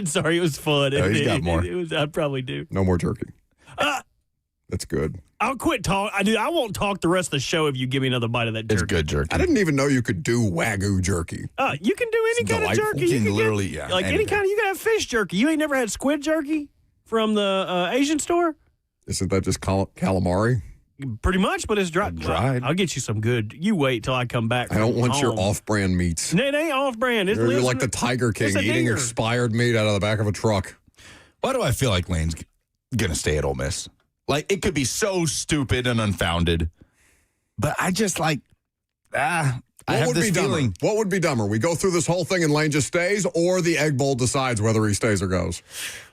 Sorry, it was fun. No, he's got more. I'd probably do. No more jerky. That's good. I'll quit talking. I won't talk the rest of the show if you give me another bite of that jerky. It's good jerky. I didn't even know you could do Wagyu jerky. You can do any kind of jerky. You can literally, like any kind of. You can have fish jerky. You ain't never had squid jerky from the Asian store? Isn't that just calamari? Pretty much, but it's dried. I'll get you some good. You wait till I come back. I don't want your off-brand meats. It ain't off-brand. You're like the Tiger King eating expired meat out of the back of a truck. Why do I feel like Lane's going to stay at Ole Miss? Like, it could be so stupid and unfounded, but I just I have this feeling. What would be dumber? We go through this whole thing and Lane just stays, or the Egg Bowl decides whether he stays or goes?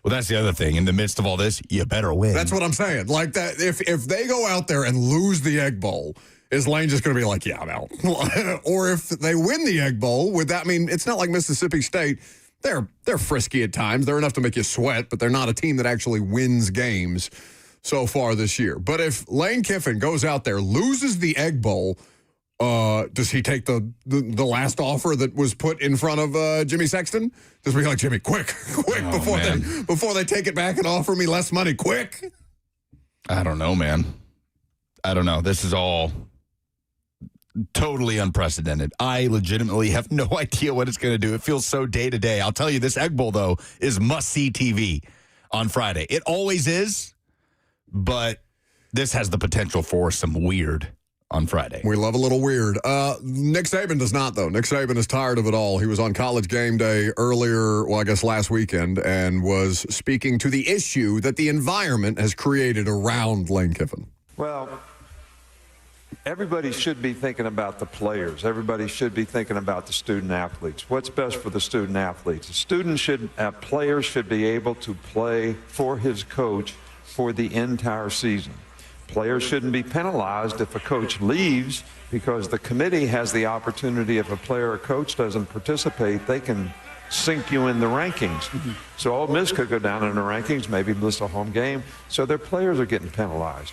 Well, that's the other thing. In the midst of all this, you better win. That's what I'm saying. Like that, if they go out there and lose the Egg Bowl, is Lane just going to be like, yeah, I'm out? Or if they win the Egg Bowl, would that mean it's not like Mississippi State? They're frisky at times. They're enough to make you sweat, but they're not a team that actually wins games. so far this year. But if Lane Kiffin goes out there, loses the Egg Bowl, does he take the last offer that was put in front of Jimmy Sexton? Does he be like, Jimmy, quick, before they take it back and offer me less money, quick? I don't know, man. I don't know. This is all totally unprecedented. I legitimately have no idea what it's going to do. It feels so day to day. I'll tell you, this Egg Bowl, though, is must-see TV on Friday. It always is, but this has the potential for some weird on Friday. We love a little weird. Nick Saban does not, though. Nick Saban is tired of it all. He was on College Game Day earlier, well, I guess last weekend, and was speaking to the issue that the environment has created around Lane Kiffin. Well, everybody should be thinking about the players. Everybody should be thinking about the student athletes. What's best for the student athletes? Players should be able to play for his coach for the entire season. Players shouldn't be penalized if a coach leaves, because the committee has the opportunity, if a player or coach doesn't participate, they can sink you in the rankings. So Ole Miss could go down in the rankings, maybe miss a home game. So their players are getting penalized.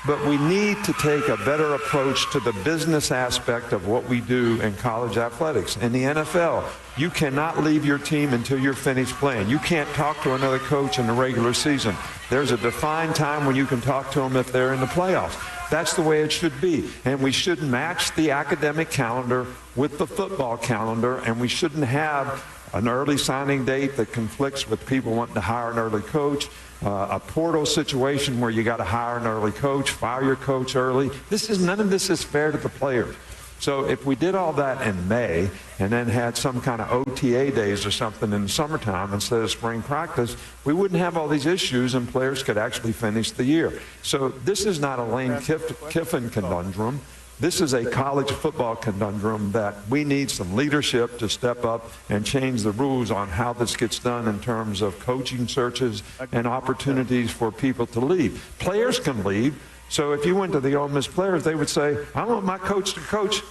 But we need to take a better approach to the business aspect of what we do in college athletics. In the NFL, you cannot leave your team until you're finished playing. You can't talk to another coach in the regular season. There's a defined time when you can talk to them if they're in the playoffs. That's the way it should be. And we should match the academic calendar with the football calendar, and we shouldn't have an early signing date that conflicts with people wanting to hire an early coach, a portal situation where you got to hire an early coach, fire your coach early. None of this is fair to the players. So if we did all that in May and then had some kind of OTA days or something in the summertime instead of spring practice, we wouldn't have all these issues and players could actually finish the year. So this is not a Lane Kiffin conundrum. This is a college football conundrum that we need some leadership to step up and change the rules on how this gets done in terms of coaching searches and opportunities for people to leave. Players can leave. So if you went to the Ole Miss players, they would say, I want my coach to coach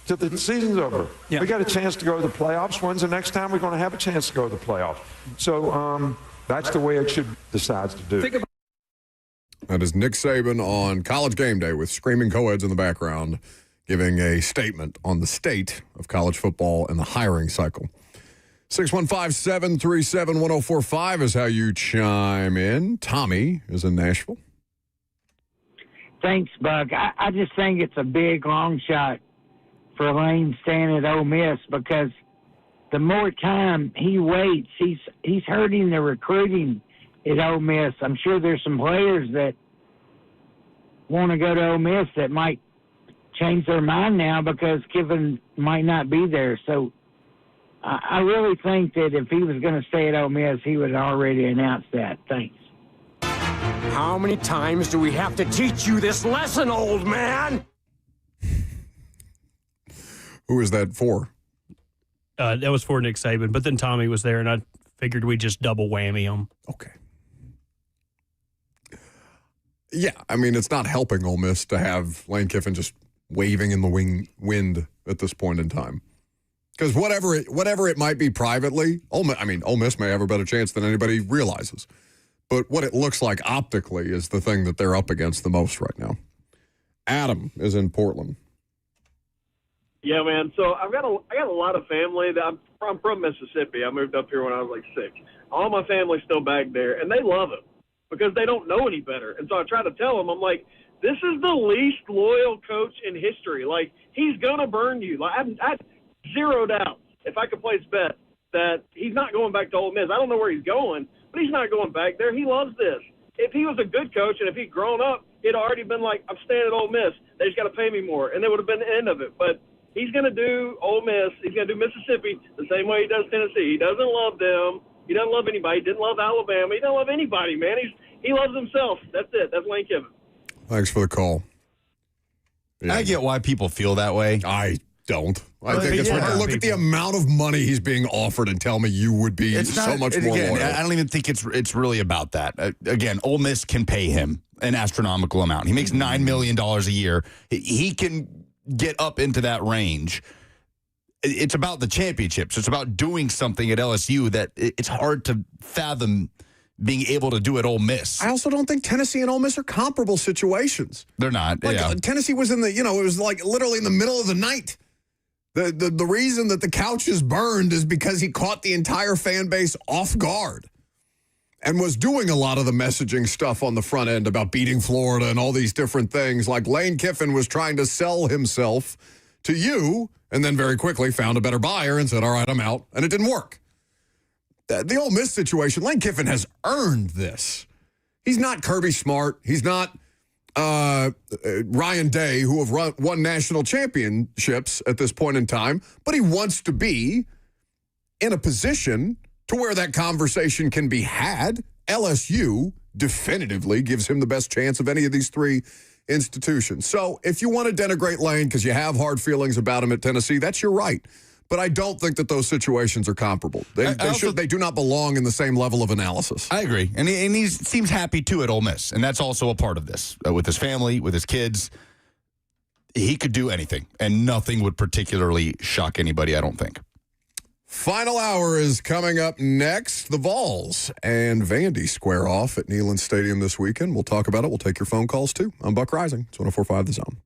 till the season's over. We got a chance to go to the playoffs. When's the next time we're going to have a chance to go to the playoffs? So that's the way it should decide to do. That is Nick Saban on College Game Day with screaming co-eds in the background, giving a statement on the state of college football and the hiring cycle. 615-737-1045 is how you chime in. Tommy is in Nashville. Thanks, Buck. I just think it's a big, long shot for Lane staying at Ole Miss, because the more time he waits, he's hurting the recruiting at Ole Miss. I'm sure there's some players that want to go to Ole Miss that might change their mind now because Kiffin might not be there. So I really think that if he was going to stay at Ole Miss, he would have already announced that. Thanks. How many times do we have to teach you this lesson, old man? Who is that for? That was for Nick Saban, but then Tommy was there, and I figured we'd just double whammy him. Okay. Yeah, I mean, it's not helping Ole Miss to have Lane Kiffin just waving in the wind at this point in time. Because whatever it might be privately, Ole Miss may have a better chance than anybody realizes. But what it looks like optically is the thing that they're up against the most right now. Adam is in Portland. Yeah, man. So I got a lot of family. I'm from Mississippi. I moved up here when I was like 6. All my family's still back there, and they love him because they don't know any better. And so I try to tell them, I'm like, this is the least loyal coach in history. Like, he's gonna burn you. Like, I have zero doubt, if I could place bet, that he's not going back to Ole Miss. I don't know where he's going, but he's not going back there. He loves this. If he was a good coach and if he'd grown up, he'd already been like, I'm staying at Ole Miss. They just got to pay me more, and that would have been the end of it. But he's going to do Ole Miss. He's going to do Mississippi the same way he does Tennessee. He doesn't love them. He doesn't love anybody. He didn't love Alabama. He doesn't love anybody, man. He loves himself. That's it. That's Lane Kiffin. Thanks for the call. Yeah. I get why people feel that way. I don't. I think it's look at the amount of money he's being offered and tell me you would be so much more loyal. I don't even think it's really about that. Again, Ole Miss can pay him an astronomical amount. He makes $9 million a year. He can get up into that range. It's about the championships. It's about doing something at LSU that it's hard to fathom being able to do at Ole Miss. I also don't think Tennessee and Ole Miss are comparable situations. They're not. Like, yeah. Tennessee was in the, it was like literally in the middle of the night. The reason that the couch is burned is because he caught the entire fan base off guard and was doing a lot of the messaging stuff on the front end about beating Florida and all these different things. Like Lane Kiffin was trying to sell himself to you and then very quickly found a better buyer and said, all right, I'm out. And it didn't work. The Ole Miss situation, Lane Kiffin has earned this. He's not Kirby Smart. He's not Ryan Day, who have won national championships at this point in time, but he wants to be in a position to where that conversation can be had. LSU definitively gives him the best chance of any of these three institutions. So if you want to denigrate Lane because you have hard feelings about him at Tennessee, that's your right. But I don't think that those situations are comparable. They do not belong in the same level of analysis. I agree. And he seems happy, too, at Ole Miss. And that's also a part of this. With his family, with his kids, he could do anything. And nothing would particularly shock anybody, I don't think. Final hour is coming up next. The Vols and Vandy square off at Neyland Stadium this weekend. We'll talk about it. We'll take your phone calls, too. I'm Buck Rising. It's 104.5 The Zone.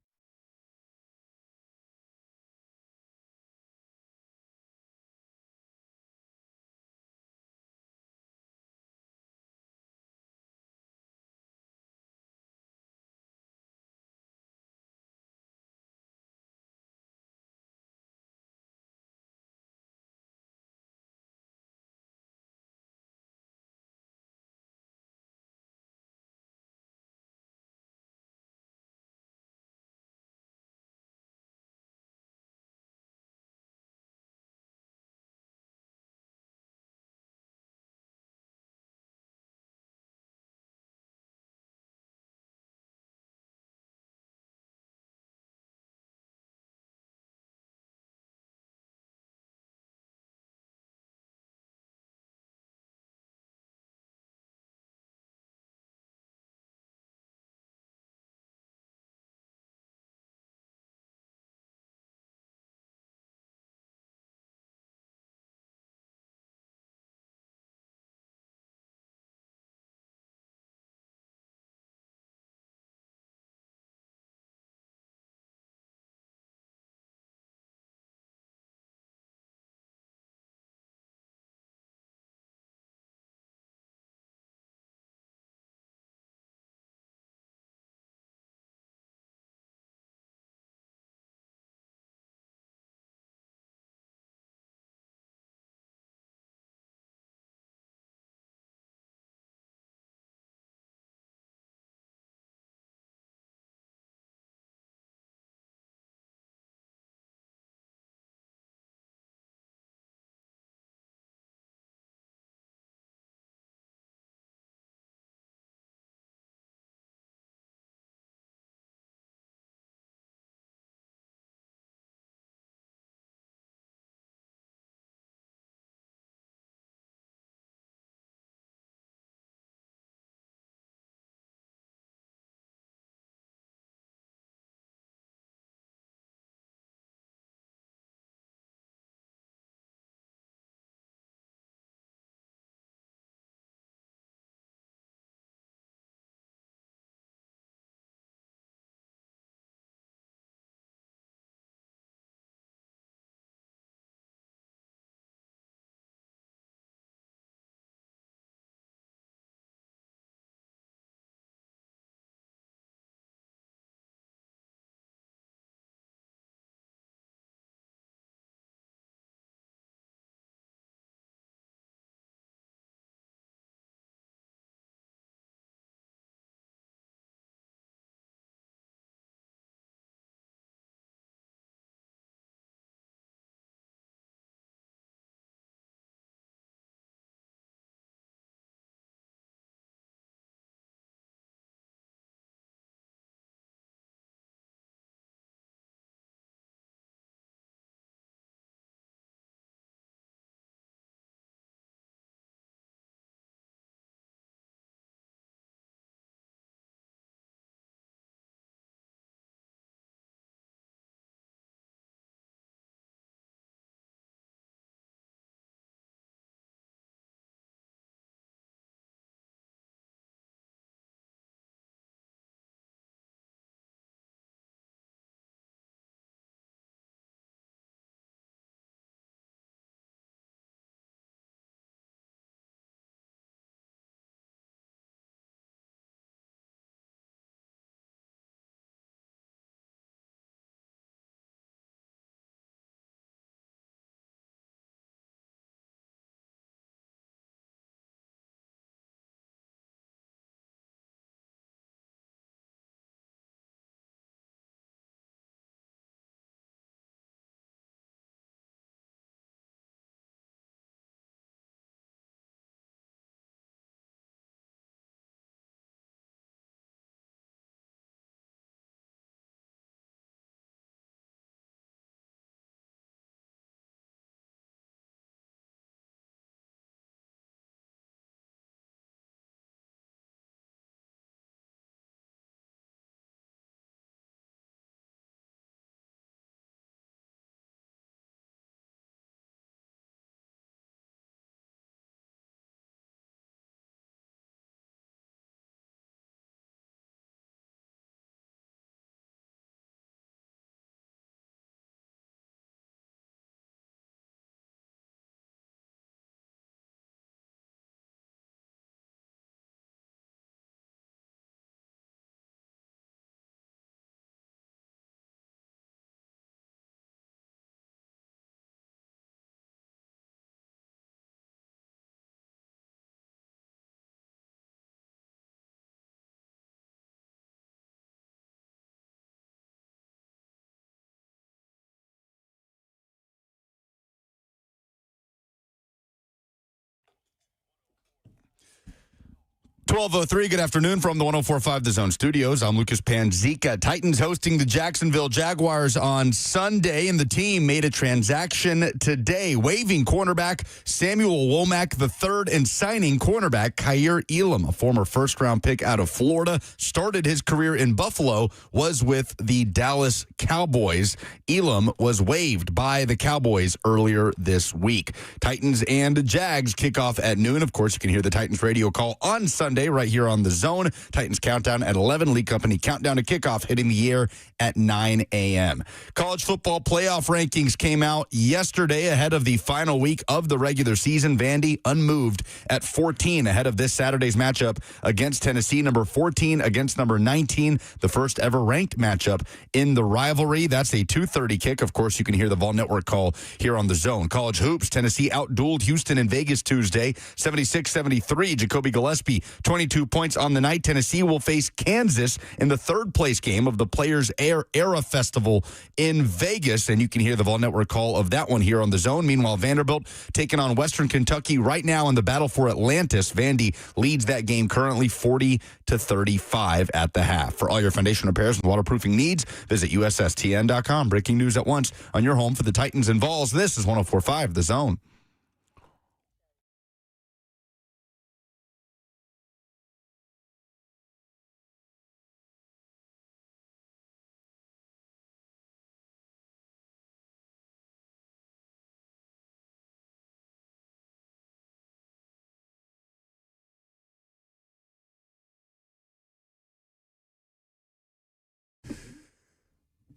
12:03, good afternoon from the 104.5 The Zone Studios. I'm Lucas Panzica. Titans hosting the Jacksonville Jaguars on Sunday, and the team made a transaction today, waiving cornerback Samuel Womack III and signing cornerback Kaiir Elam, a former first-round pick out of Florida. Started his career in Buffalo, was with the Dallas Cowboys. Elam was waived by the Cowboys earlier this week. Titans and Jags kick off at noon. Of course, you can hear the Titans radio call on Sunday right here on The Zone. Titans countdown at 11. League Company countdown to kickoff hitting the air at 9 a.m. College football playoff rankings came out yesterday ahead of the final week of the regular season. Vandy unmoved at 14 ahead of this Saturday's matchup against Tennessee, number 14 against number 19, the first ever ranked matchup in the rivalry. That's a 2:30 kick. Of course, you can hear the Vol Network call here on The Zone. College hoops, Tennessee outdueled Houston in Vegas Tuesday, 76-73. Jacoby Gillespie, 22 points on the night. Tennessee will face Kansas in the third-place game of the Players Era Festival in Vegas, and you can hear the Vol Network call of that one here on The Zone. Meanwhile, Vanderbilt taking on Western Kentucky right now in the battle for Atlantis. Vandy leads that game currently 40-35 at the half. For all your foundation repairs and waterproofing needs, visit USSTN.com. Breaking news at once on your home for the Titans and Vols. This is 104.5 The Zone.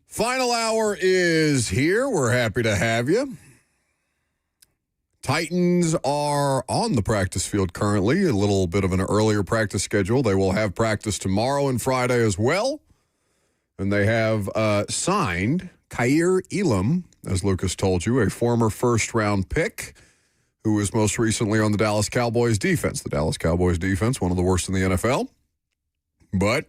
Final hour is here. We're happy to have you. Titans are on the practice field currently, a little bit of an earlier practice schedule. They will have practice tomorrow and Friday as well. And they have signed Kaiir Elam, as Lucas told you, a former first-round pick who was most recently on the Dallas Cowboys defense. The Dallas Cowboys defense, one of the worst in the NFL. But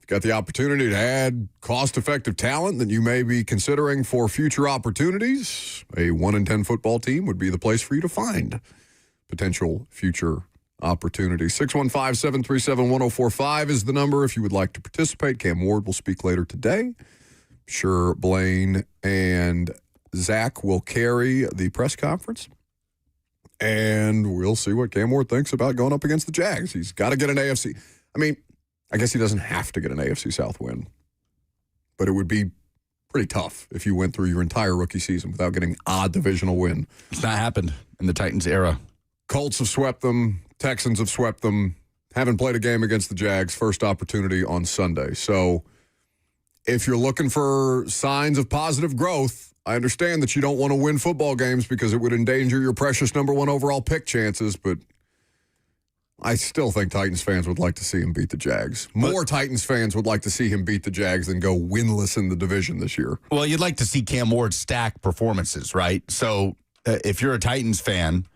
got the opportunity to add cost-effective talent that you may be considering for future opportunities. A 1-10 football team would be the place for you to find potential future opportunities. 615-737-1045 is the number if you would like to participate. Cam Ward will speak later today. I'm sure Blaine and Zach will carry the press conference. And we'll see what Cam Ward thinks about going up against the Jags. He's got to get an AFC. I guess he doesn't have to get an AFC South win, but it would be pretty tough if you went through your entire rookie season without getting an odd divisional win. It's not happened in the Titans era. Colts have swept them. Texans have swept them. Haven't played a game against the Jags. First opportunity on Sunday. So if you're looking for signs of positive growth, I understand that you don't want to win football games because it would endanger your precious number 1 overall pick chances, but I still think Titans fans would like to see him beat the Jags. More Titans fans would like to see him beat the Jags than go winless in the division this year. Well, you'd like to see Cam Ward stack performances, right? So if you're a Titans fan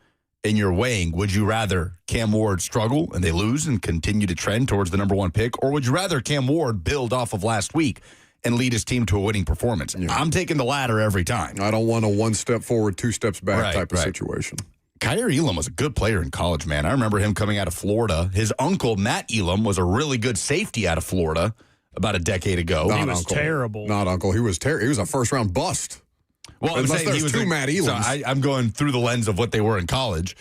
and you're weighing, would you rather Cam Ward struggle and they lose and continue to trend towards the number 1 pick, or would you rather Cam Ward build off of last week and lead his team to a winning performance? Yeah. I'm taking the latter every time. I don't want a 1 step forward, 2 steps back type of situation. Kaiir Elam was a good player in college, man. I remember him coming out of Florida. His uncle, Matt Elam, was a really good safety out of Florida about a decade ago. He was terrible. Not uncle. He was terrible. He was a first-round bust. Well, I'm saying he was 2 Matt Elams. So I'm going through the lens of what they were in college.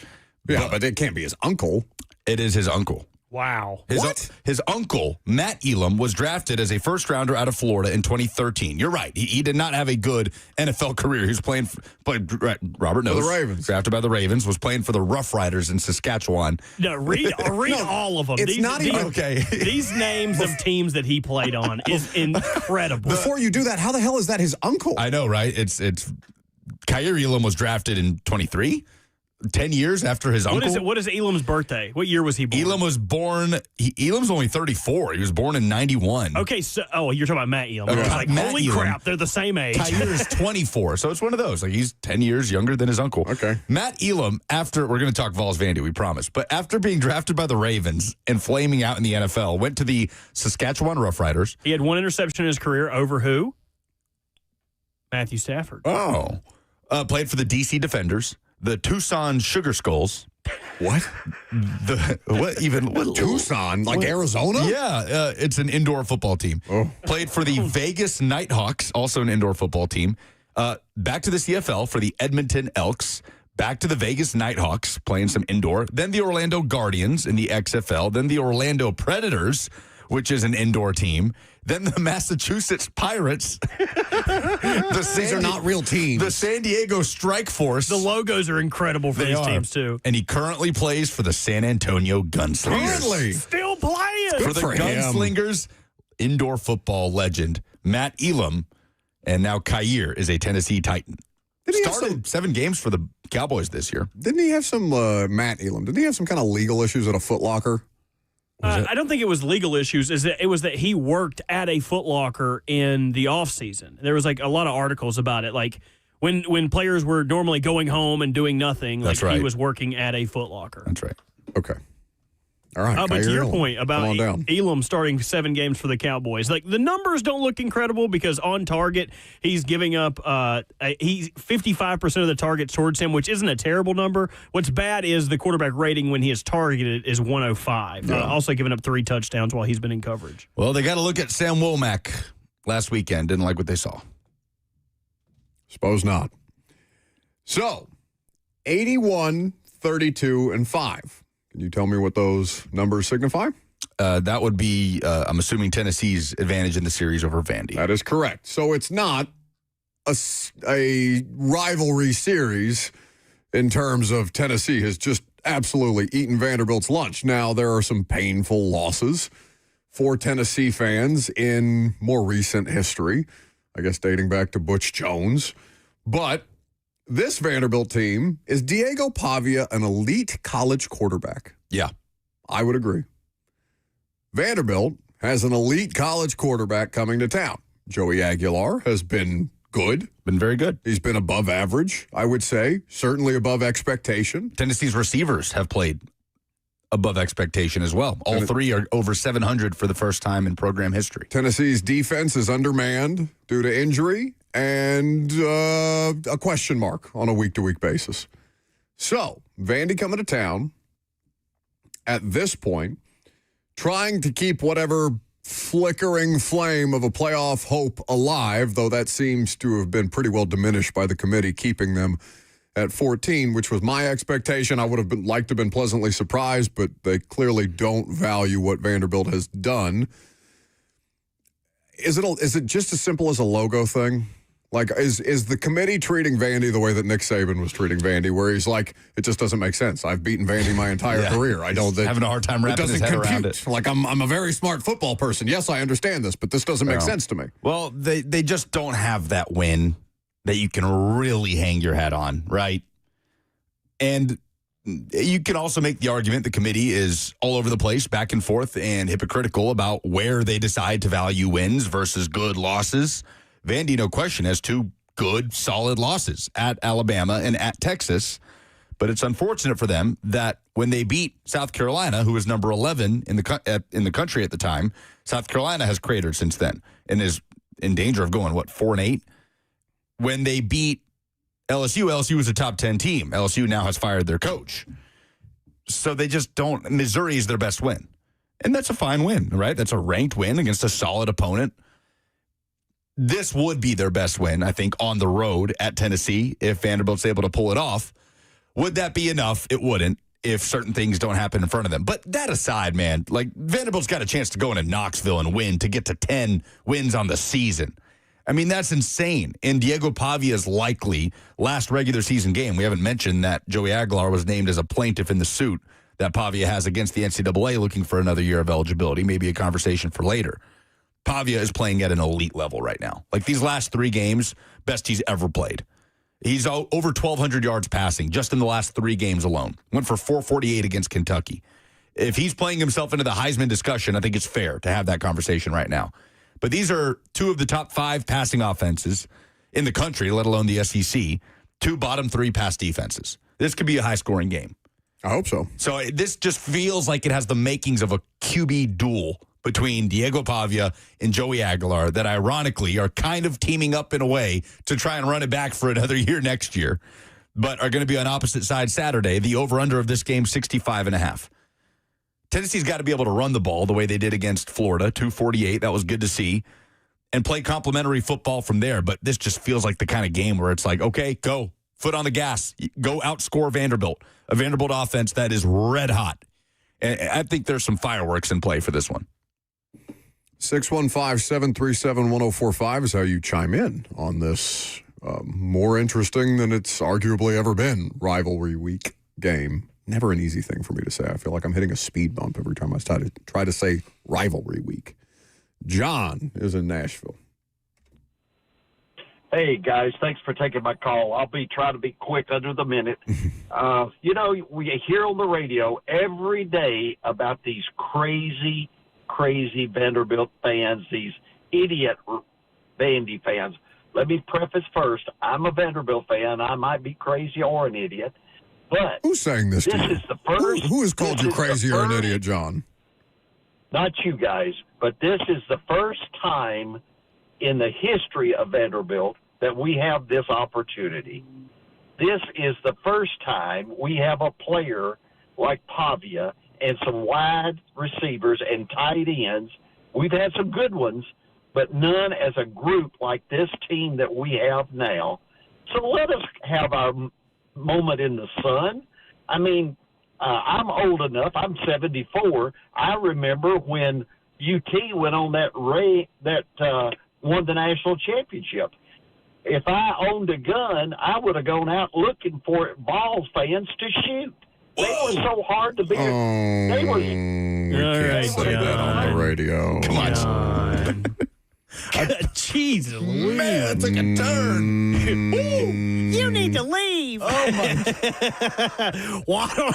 Yeah, but it can't be his uncle. It is his uncle. Wow. His uncle, Matt Elam, was drafted as a first-rounder out of Florida in 2013. You're right. He did not have a good NFL career. He was played Robert knows. The Ravens. Drafted by the Ravens, was playing for the Rough Riders in Saskatchewan. No, read all of them. It's not even okay. These names of teams that he played on is incredible. Before you do that, how the hell is that his uncle? I know, right? It's Kaiir Elam was drafted in 23. 10 years after his uncle. What is Elam's birthday? What year was he born? Elam's only 34. He was born in 91. Okay, so you're talking about Matt Elam. Okay. I was like, holy crap, they're the same age. Kaiir is 24, so it's one of those. Like, he's 10 years younger than his uncle. Okay. Matt Elam, we're going to talk Vols Vandy, we promise, but after being drafted by the Ravens and flaming out in the NFL, went to the Saskatchewan Roughriders. He had 1 interception in his career over who? Matthew Stafford. Oh. Played for the DC Defenders, the Tucson Sugar Skulls, What? Tucson, like Arizona? Yeah, it's an indoor football team. Played for the Vegas Nighthawks, also an indoor football team. Back to the CFL for the Edmonton Elks. Back to the Vegas Nighthawks, playing some indoor. Then the Orlando Guardians in the XFL. Then the Orlando Predators, which is an indoor team. Then the Massachusetts Pirates. These are not real teams. The San Diego Strike Force. The logos are incredible for these teams, too. And he currently plays for the San Antonio Gunslingers. Currently? Still playing. For the Gunslingers, indoor football legend Matt Elam, and now Kyer is a Tennessee Titan. Started 7 games for the Cowboys this year. Didn't he have some, Matt Elam, didn't he have some kind of legal issues at a Foot Locker? I don't think it was legal issues. It was that he worked at a Foot Locker in the offseason. There was like a lot of articles about it. Like when players were normally going home and doing nothing, like he was working at a Foot Locker. That's right. Okay. All right. But to your point about Elam starting 7 games for the Cowboys, like the numbers don't look incredible because on target he's giving up he's 55% of the targets towards him, which isn't a terrible number. What's bad is the quarterback rating when he is targeted is 105. Also giving up 3 touchdowns while he's been in coverage. Well, they got to look at Sam Womack last weekend. Didn't like what they saw. Suppose not. So, 81, 32, and 5. Can you tell me what those numbers signify? That would be, I'm assuming, Tennessee's advantage in the series over Vandy. That is correct. So it's not a rivalry series in terms of Tennessee has just absolutely eaten Vanderbilt's lunch. Now, there are some painful losses for Tennessee fans in more recent history, I guess dating back to Butch Jones. But this Vanderbilt team, is Diego Pavia an elite college quarterback? Yeah. I would agree. Vanderbilt has an elite college quarterback coming to town. Joey Aguilar has been good. Been very good. He's been above average, I would say. Certainly above expectation. Tennessee's receivers have played above expectation as well. All 3 are over 700 for the first time in program history. Tennessee's defense is undermanned due to injury and a question mark on a week-to-week basis. So, Vandy coming to town at this point, trying to keep whatever flickering flame of a playoff hope alive, though that seems to have been pretty well diminished by the committee keeping them at 14, which was my expectation. I would have liked to have been pleasantly surprised, but they clearly don't value what Vanderbilt has done. Is it just as simple as a logo thing? Like, is the committee treating Vandy the way that Nick Saban was treating Vandy, where he's like, it just doesn't make sense. I've beaten Vandy my entire career. I don't. Having a hard time wrapping his head around it. Like, I'm a very smart football person. Yes, I understand this, but this doesn't make sense to me. Well, they just don't have that win that you can really hang your hat on, right? And you can also make the argument the committee is all over the place, back and forth, and hypocritical about where they decide to value wins versus good losses. Vandy, no question, has 2 good, solid losses at Alabama and at Texas. But it's unfortunate for them that when they beat South Carolina, who was number 11 in the country at the time, South Carolina has cratered since then and is in danger of going, 4-8? When they beat LSU was a top 10 team. LSU now has fired their coach. So they just don't. Missouri is their best win. And that's a fine win, right? That's a ranked win against a solid opponent. This would be their best win, I think, on the road at Tennessee if Vanderbilt's able to pull it off. Would that be enough? It wouldn't if certain things don't happen in front of them. But that aside, man, like Vanderbilt's got a chance to go into Knoxville and win to get to 10 wins on the season. I mean, that's insane. And Diego Pavia's likely last regular season game. We haven't mentioned that Joey Aguilar was named as a plaintiff in the suit that Pavia has against the NCAA looking for another year of eligibility. Maybe a conversation for later. Pavia is playing at an elite level right now. Like these last 3 games, best he's ever played. He's over 1,200 yards passing just in the last 3 games alone. Went for 448 against Kentucky. If he's playing himself into the Heisman discussion, I think it's fair to have that conversation right now. But these are 2 of the top 5 passing offenses in the country, let alone the SEC. 2 bottom 3 pass defenses. This could be a high-scoring game. I hope so. So this just feels like it has the makings of a QB duel between Diego Pavia and Joey Aguilar that ironically are kind of teaming up in a way to try and run it back for another year next year. but are going to be on opposite sides Saturday. The over-under of this game, 65.5. Tennessee's got to be able to run the ball the way they did against Florida, 248. That was good to see. And play complementary football from there. But this just feels like the kind of game where it's like, okay, go. Foot on the gas. Go outscore Vanderbilt. A Vanderbilt offense that is red hot. And I think there's some fireworks in play for this one. 615-737-1045 is how you chime in on this more interesting than it's arguably ever been rivalry week game. Never an easy thing for me to say. I feel like I'm hitting a speed bump every time I try to say rivalry week. John is in Nashville. Hey, guys. Thanks for taking my call. I'll try to be quick, under the minute. We hear on the radio every day about these crazy Vanderbilt fans, these idiot Vandy fans. Let me preface first, I'm a Vanderbilt fan. I might be crazy or an idiot. But who's saying this to you? Is the first, who has called you crazy or an idiot, John? Not you guys, but this is the first time in the history of Vanderbilt that we have this opportunity. This is the first time we have a player like Pavia and some wide receivers and tight ends. We've had some good ones, but none as a group like this team that we have now. So let us have our moment in the sun. I mean, I'm old enough. I'm 74. I remember when UT went on that won the national championship. If I owned a gun, I would have gone out looking for Vols fans to shoot. They were so hard to beat. They were. We can't say that on the radio. Come on. Jeez, man, that took a turn. You need to leave. Oh my! Why?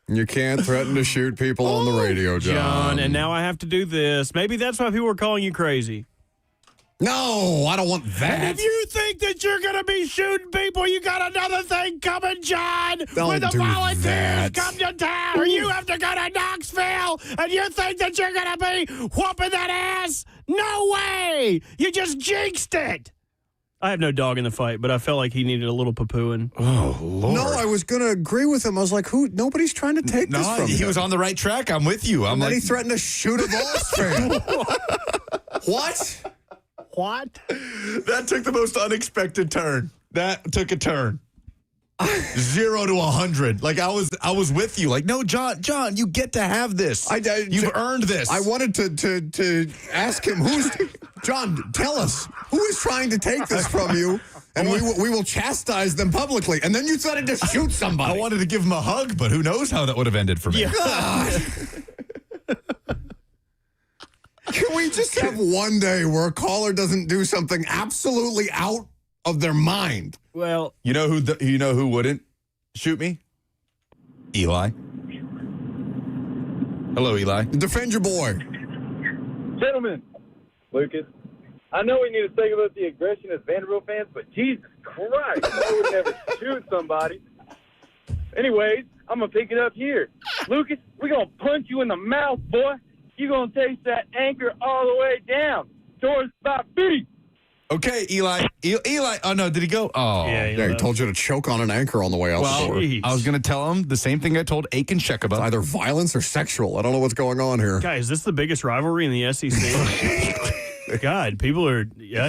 You can't threaten to shoot people on the radio, John. And now I have to do this. Maybe that's why people are calling you crazy. No, I don't want that. And if you think that you're going to be shooting people, you got another thing coming, John. Don't when the do volunteers that. come to town, or you have to go to Knoxville, and you think that you're going to be whooping that ass? No way. You just jinxed it. I have no dog in the fight, but I felt like he needed a little poo-pooing. Oh, Lord. No, I was going to agree with him. I was like, nobody's trying to take this from him. He was on the right track. I'm with you. And then he threatened to shoot a Vols fan. What? What? That took the most unexpected turn. That took a turn. 0 to 100. Like I was with you. Like, no, John, you get to have this. You've earned this. I wanted to ask him John, tell us who is trying to take this from you, and we will chastise them publicly. And then you started to shoot somebody. I wanted to give him a hug, but who knows how that would have ended for me. Yeah. God. Can we just have one day where a caller doesn't do something absolutely out of their mind? Well, you know who wouldn't shoot me? Eli. Hello, Eli. Defend your boy. Gentlemen, Lucas, I know we need to think about the aggression as Vanderbilt fans, but Jesus Christ, I would never shoot somebody. Anyways, I'm going to pick it up here. Lucas, we're going to punch you in the mouth, boy. You're going to taste that anchor all the way down towards about 50. Okay, Eli. Oh, no, did he go? Oh. Yeah, he told you to choke on an anchor on the way out the door. I was going to tell him the same thing I told Aiken Shekaba. It's either violence or sexual. I don't know what's going on here. Guys, is this the biggest rivalry in the SEC? God, people I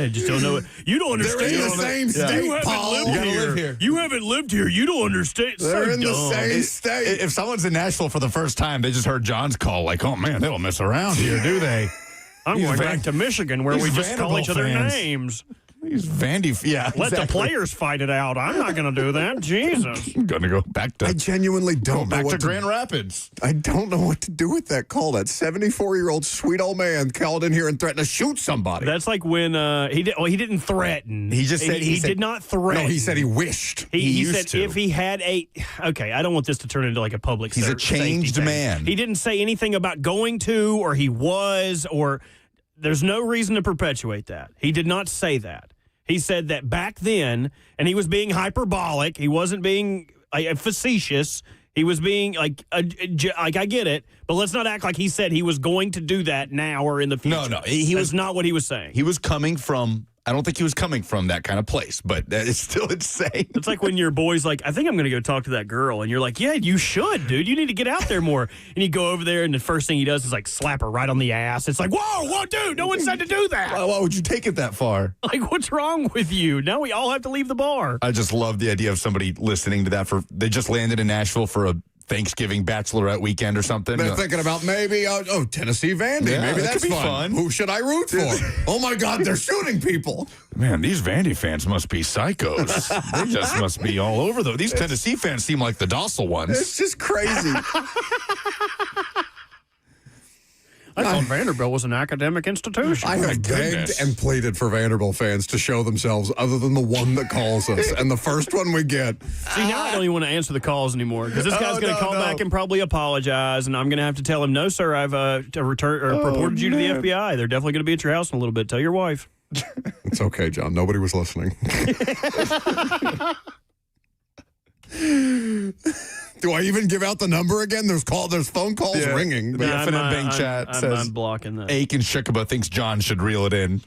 just don't know it. You don't understand. They're in the same state, Paul. You gotta live here. You haven't lived here. You don't understand. They're in the same state. If someone's in Nashville for the first time, they just heard John's call, like, oh, man, they don't mess around here, do they? I'm going back to Michigan where we just call each other names. He's Vandy. Yeah, Let the players fight it out. I'm not going to do that. Jesus. I'm going to go back to. I genuinely don't know back what to Grand Rapids. I don't know what to do with that call. That 74-year-old sweet old man called in here and threatened to shoot somebody. That's like when he didn't threaten. He just said he did not threaten. No, he said he wished. He said if he had okay, I don't want this to turn into like a public. He's a changed man. He didn't say anything about going to, or he was, or there's no reason to perpetuate that. He did not say that. He said that back then, and he was being hyperbolic. He wasn't being facetious. He was being like I get it, but let's not act like he said he was going to do that now or in the future. No, That's not what he was saying. He was coming from I don't think he was coming from that kind of place, but that is still insane. It's like when your boy's like, I think I'm going to go talk to that girl. And you're like, yeah, you should, dude. You need to get out there more. And you go over there, and the first thing he does is like slap her right on the ass. It's like, whoa, dude, no one said to do that. Why would you take it that far? Like, what's wrong with you? Now we all have to leave the bar. I just love the idea of somebody listening to that. They just landed in Nashville for a Thanksgiving bachelorette weekend or something. They're thinking about maybe, Tennessee Vandy. Yeah, maybe that that's could be fun. fun. Who should I root for? Oh, my God, they're shooting people. Man, these Vandy fans must be psychos. They just must be all over, though. These Tennessee fans seem like the docile ones. It's just crazy. I thought Vanderbilt was an academic institution. I have begged and pleaded for Vanderbilt fans to show themselves other than the one that calls us. And the first one we get. See, now I don't even want to answer the calls anymore because this guy's going to call back and probably apologize. And I'm going to have to tell him, no, sir, I've reported you to the FBI. They're definitely going to be at your house in a little bit. Tell your wife. It's okay, John. Nobody was listening. Do I even give out the number again? There's phone calls ringing. The FNM Bank chat says I'm blocking that. Aiken Shikaba thinks John should reel it in.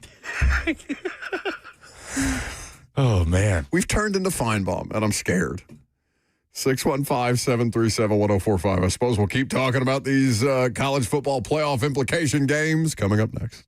Oh, man. We've turned into Feinbaum, and I'm scared. 615-737-1045. I suppose we'll keep talking about these college football playoff implication games coming up next.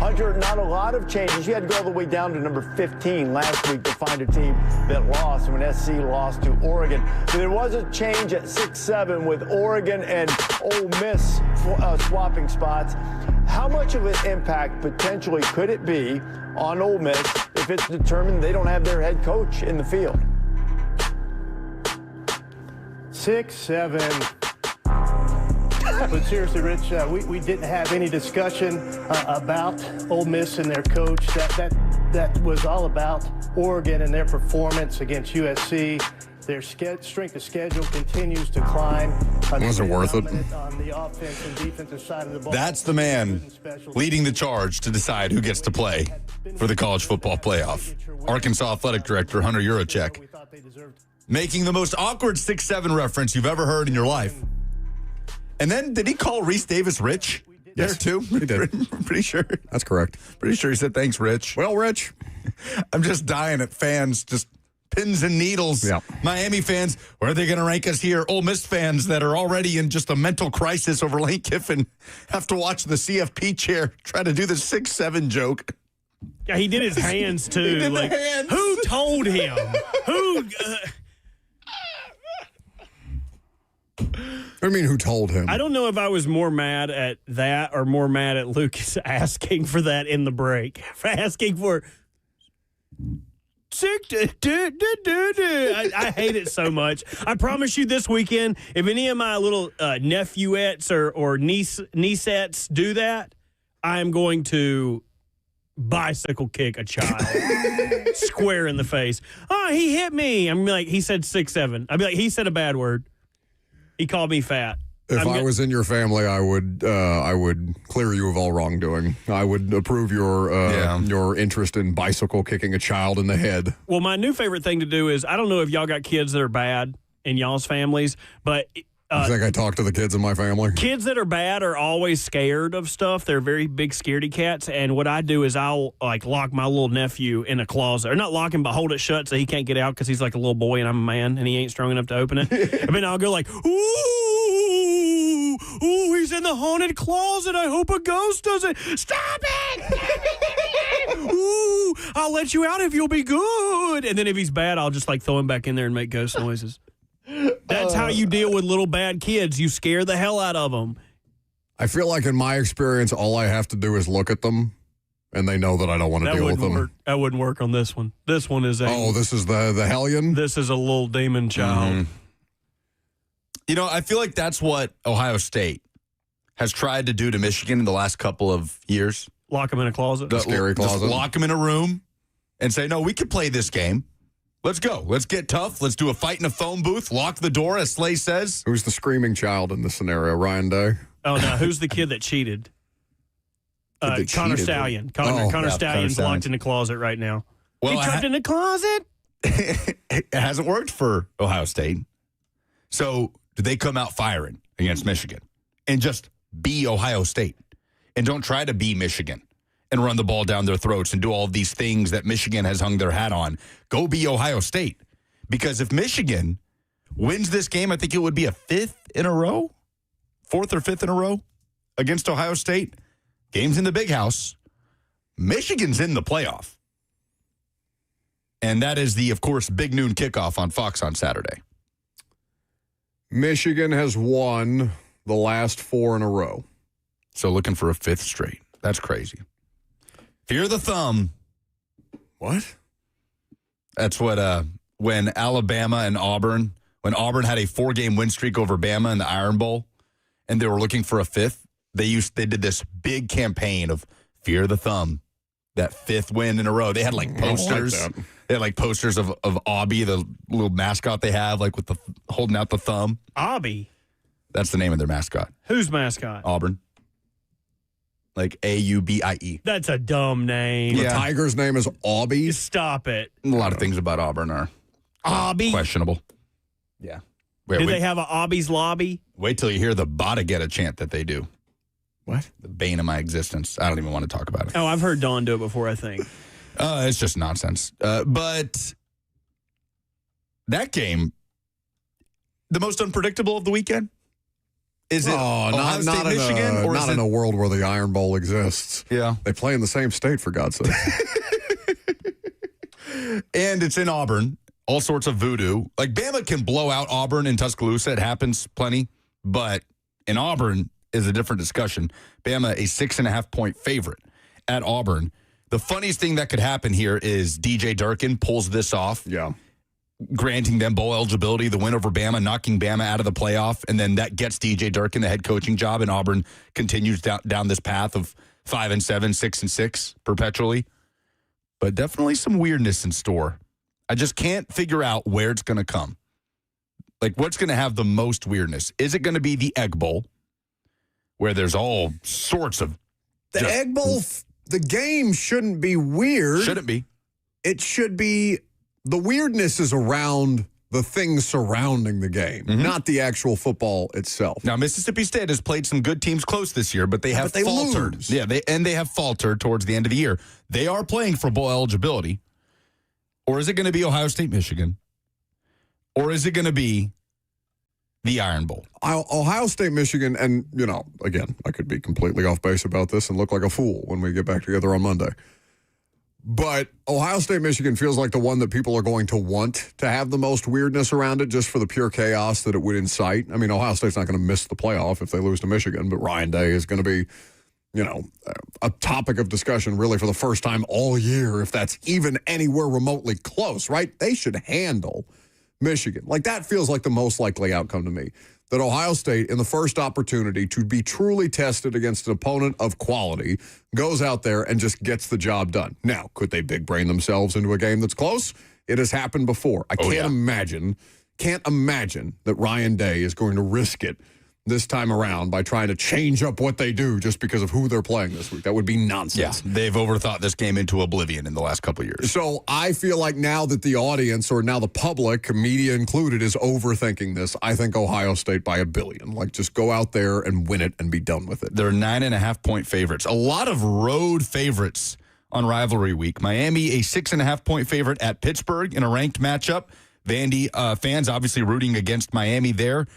Hunter, not a lot of changes. You had to go all the way down to number 15 last week to find a team that lost when SC lost to Oregon. But there was a change at 6-7 with Oregon and Ole Miss swapping spots. How much of an impact potentially could it be on Ole Miss if it's determined they don't have their head coach in the field? 6-7. But seriously, Rich, we didn't have any discussion about Ole Miss and their coach. That was all about Oregon and their performance against USC. Their strength of schedule continues to climb. Wasn't worth it. On the offense and defensive side of the ball. That's the man leading the charge to decide who gets to play for the college football playoff. Arkansas Athletic Director Hunter Yurachek making the most awkward 6-7 reference you've ever heard in your life. And then, did he call Reese Davis Rich there, too? He did. Pretty sure. That's correct. Pretty sure he said, thanks, Rich. Well, Rich. I'm just dying at fans, just pins and needles. Yeah. Miami fans, where are they going to rank us here? Ole Miss fans that are already in just a mental crisis over Lane Kiffin have to watch the CFP chair try to do the 6-7 joke. Yeah, he did his hands, too. He did the hands. Who told him? Who... I mean, who told him? I don't know if I was more mad at that or more mad at Lucas asking for that in the break. Asking for... I hate it so much. I promise you this weekend, if any of my little nephewettes or niecettes do that, I'm going to bicycle kick a child square in the face. Oh, he hit me. I'm like, he said 6-7. I'd be like, he said a bad word. He called me fat. If I was in your family, I would clear you of all wrongdoing. I would approve your interest in bicycle kicking a child in the head. Well, my new favorite thing to do is, I don't know if y'all got kids that are bad in y'all's families, but you think I talk to the kids in my family? Kids that are bad are always scared of stuff. They're very big scaredy cats. And what I do is I'll lock my little nephew in a closet, or not lock him, but hold it shut so he can't get out because he's like a little boy and I'm a man and he ain't strong enough to open it. And then I'll go like, ooh, he's in the haunted closet. I hope a ghost doesn't. Stop it! Ooh, I'll let you out if you'll be good. And then if he's bad, I'll just throw him back in there and make ghost noises. That's how you deal with little bad kids. You scare the hell out of them. I feel like in my experience, all I have to do is look at them, and they know that I don't want to deal with them. That wouldn't work on this one. This one is this is the hellion? This is a little demon child. Mm-hmm. You know, I feel like that's what Ohio State has tried to do to Michigan in the last couple of years. Lock them in a closet. The scary closet. Just lock them in a room and say, no, we can play this game. Let's go. Let's get tough. Let's do a fight in a phone booth. Lock the door, as Slay says. Who's the screaming child in this scenario? Ryan Day? Oh, no. Who's the kid that cheated? Connor Stallion. Connor Stallion's locked in the closet right now. Well, he trapped in the closet? It hasn't worked for Ohio State. So do they come out firing against Michigan and just be Ohio State and don't try to be Michigan and run the ball down their throats and do all of these things that Michigan has hung their hat on? Go be Ohio State. Because if Michigan wins this game, I think it would be a fourth or fifth in a row against Ohio State. Game's in the big house. Michigan's in the playoff. And that is the, of course, big noon kickoff on Fox on Saturday. Michigan has won the last 4 in a row. So looking for a 5th straight. That's crazy. Fear the thumb. What? That's what, when Alabama and Auburn, when Auburn had a 4-game win streak over Bama in the Iron Bowl, and they were looking for a 5th, they did this big campaign of fear the thumb, that 5th win in a row. They had posters. They had posters of Aubie, the little mascot they have, with the holding out the thumb. Aubie? That's the name of their mascot. Whose mascot? Auburn. Aubie. That's a dumb name. The Tiger's name is Aubie? Stop it. A lot of things about Auburn are Aubie? Questionable. Yeah. Do they have an Aubie's lobby? Wait till you hear the Bada Get a chant that they do. What? The bane of my existence. I don't even want to talk about it. Oh, I've heard Dawn do it before, I think. It's just nonsense. But that game, the most unpredictable of the weekend, Is it Ohio State, Michigan? Or not in a world where the Iron Bowl exists. Yeah. They play in the same state, for God's sake. And it's in Auburn. All sorts of voodoo. Like, Bama can blow out Auburn in Tuscaloosa. It happens plenty. But in Auburn is a different discussion. Bama, a 6.5-point favorite at Auburn. The funniest thing that could happen here is DJ Durkin pulls this off. Yeah. Granting them bowl eligibility, the win over Bama, knocking Bama out of the playoff, and then that gets DJ Durkin the head coaching job, and Auburn continues down this path of 5-7, 6-6 perpetually. But definitely some weirdness in store. I just can't figure out where it's going to come. Like, what's going to have the most weirdness? Is it going to be the Egg Bowl, where there's all sorts of... The Egg Bowl, the game shouldn't be weird. Shouldn't be. It should be... The weirdness is around the things surrounding the game, not the actual football itself. Now, Mississippi State has played some good teams close this year, but they have faltered. Lose. Yeah, they have faltered towards the end of the year. They are playing for bowl eligibility. Or is it going to be Ohio State, Michigan? Or is it going to be the Iron Bowl? Ohio State, Michigan, and, again, I could be completely off base about this and look like a fool when we get back together on Monday. But Ohio State, Michigan feels like the one that people are going to want to have the most weirdness around it just for the pure chaos that it would incite. I mean, Ohio State's not going to miss the playoff if they lose to Michigan, but Ryan Day is going to be, a topic of discussion really for the first time all year, if that's even anywhere remotely close, right? They should handle Michigan. Like, that feels like the most likely outcome to me. That Ohio State, in the first opportunity to be truly tested against an opponent of quality, goes out there and just gets the job done. Now, could they big brain themselves into a game that's close? It has happened before. I can't imagine that Ryan Day is going to risk it this time around by trying to change up what they do just because of who they're playing this week. That would be nonsense. Yeah, they've overthought this game into oblivion in the last couple of years. So I feel like now that the audience, or now the public, media included, is overthinking this, I think Ohio State by 1 billion. Like, just go out there and win it and be done with it. They're 9.5-point favorites. A lot of road favorites on rivalry week. Miami, a 6.5-point favorite at Pittsburgh in a ranked matchup. Vandy fans obviously rooting against Miami there.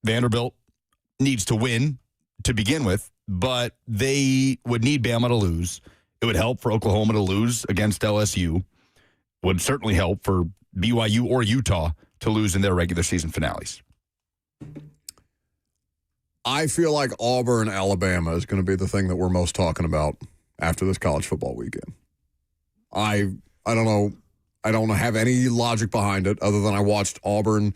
Vanderbilt needs to win to begin with, but they would need Bama to lose. It would help for Oklahoma to lose against LSU. Would certainly help for BYU or Utah to lose in their regular season finales. I feel like Auburn, Alabama is going to be the thing that we're most talking about after this college football weekend. I don't know. I don't have any logic behind it other than I watched Auburn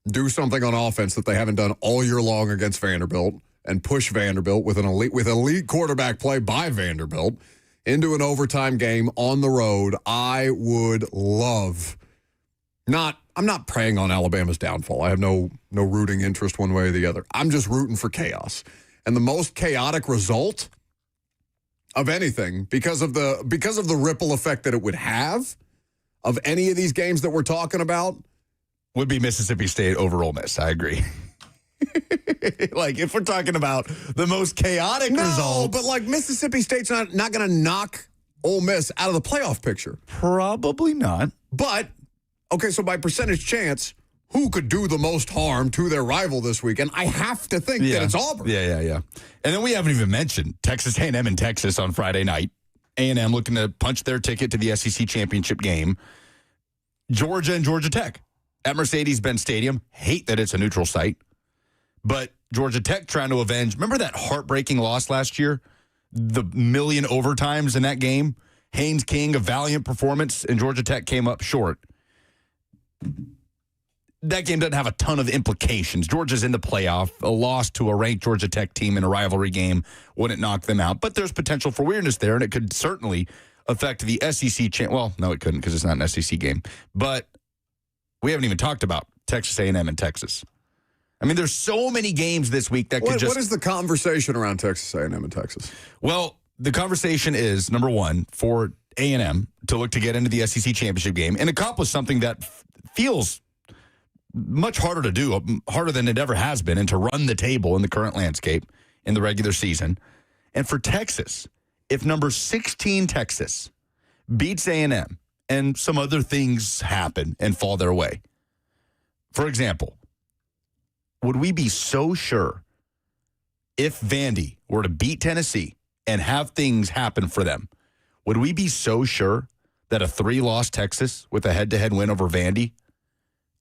do something on offense that they haven't done all year long against Vanderbilt and push Vanderbilt with elite quarterback play by Vanderbilt into an overtime game on the road. I would love I'm not preying on Alabama's downfall. I have no rooting interest one way or the other. I'm just rooting for chaos. And the most chaotic result of anything, because of the ripple effect that it would have of any of these games that we're talking about, would be Mississippi State over Ole Miss. I agree. Like, if we're talking about the most chaotic result. No, but like Mississippi State's not going to knock Ole Miss out of the playoff picture. Probably not. But, okay, so by percentage chance, who could do the most harm to their rival this weekend? I have to think that it's Auburn. Yeah. And then we haven't even mentioned Texas A&M in Texas on Friday night. A&M looking to punch their ticket to the SEC championship game. Georgia and Georgia Tech at Mercedes-Benz Stadium. Hate that it's a neutral site. But Georgia Tech trying to avenge. Remember that heartbreaking loss last year? The million overtimes in that game? Haynes King, a valiant performance, and Georgia Tech came up short. That game doesn't have a ton of implications. Georgia's in the playoff. A loss to a ranked Georgia Tech team in a rivalry game wouldn't knock them out. But there's potential for weirdness there, and it could certainly affect the SEC. Well, no, it couldn't because it's not an SEC game. But we haven't even talked about Texas A&M and Texas. I mean, there's so many games this week that could just... What is the conversation around Texas A&M and Texas? Well, the conversation is, number one, for A&M to look to get into the SEC championship game and accomplish something that feels much harder to do, harder than it ever has been, and to run the table in the current landscape in the regular season. And for Texas, if number 16 Texas beats A&M and some other things happen and fall their way, for example, would we be so sure if Vandy were to beat Tennessee and have things happen for them, would we be so sure that a 3-loss Texas with a head-to-head win over Vandy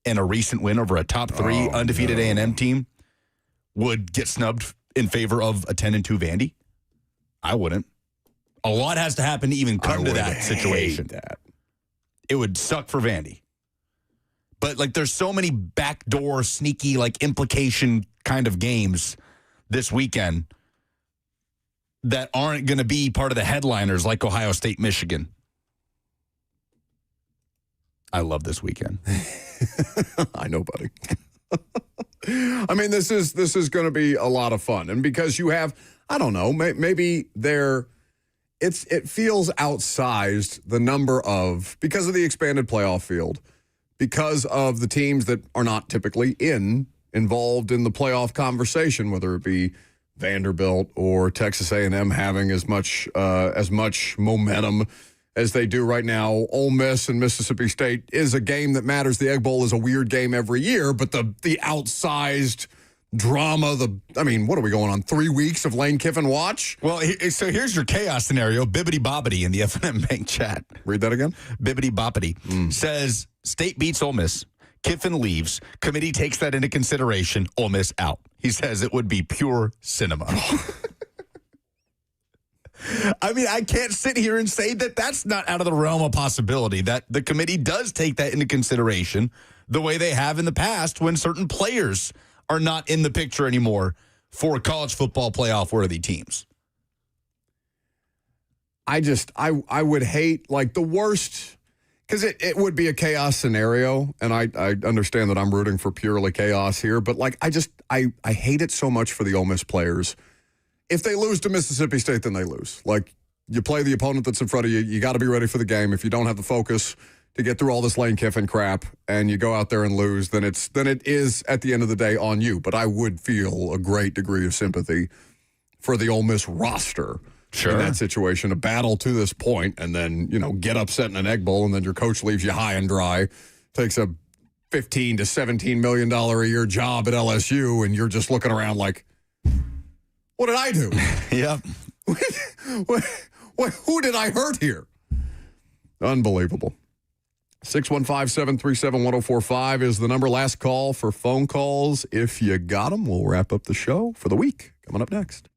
and a recent win over a top 3 undefeated A&M team would get snubbed in favor of a 10-2 Vandy? I wouldn't. A lot has to happen to even come to that situation. It would suck for Vandy. But, like, there's so many backdoor, sneaky, like, implication kind of games this weekend that aren't going to be part of the headliners like Ohio State, Michigan. I love this weekend. I know, buddy. I mean, this is going to be a lot of fun. And because you have, I don't know, maybe it feels outsized, the number of, because of the expanded playoff field, because of the teams that are not typically involved in the playoff conversation, whether it be Vanderbilt or Texas A&M having as much momentum as they do right now. Ole Miss and Mississippi State is a game that matters. The Egg Bowl is a weird game every year, but the outsized drama, what are we going on, 3 weeks of Lane Kiffin watch? Well, so here's your chaos scenario. Bibbity Bobbity in the FNM Bank chat. Read that again. Bibbity Boppity says, State beats Ole Miss. Kiffin leaves. Committee takes that into consideration. Ole Miss out. He says it would be pure cinema. I mean, I can't sit here and say that that's not out of the realm of possibility, that the committee does take that into consideration the way they have in the past when certain players are not in the picture anymore for college football playoff worthy teams. I would hate, like, the worst, because it would be a chaos scenario, and I understand that I'm rooting for purely chaos here, but, like, I hate it so much for the Ole Miss players. If they lose to Mississippi State, then they lose. Like, you play the opponent that's in front of you. You got to be ready for the game. If you don't have the focus to get through all this Lane Kiffin crap and you go out there and lose, then it is, at the end of the day, on you. But I would feel a great degree of sympathy for the Ole Miss roster in that situation, a battle to this point, and then, get upset in an Egg Bowl, and then your coach leaves you high and dry, takes a $15 to $17 million a year job at LSU, and you're just looking around like, what did I do? Yep. Who did I hurt here? Unbelievable. 615-737-1045 is the number. Last call for phone calls. If you got them, we'll wrap up the show for the week. Coming up next.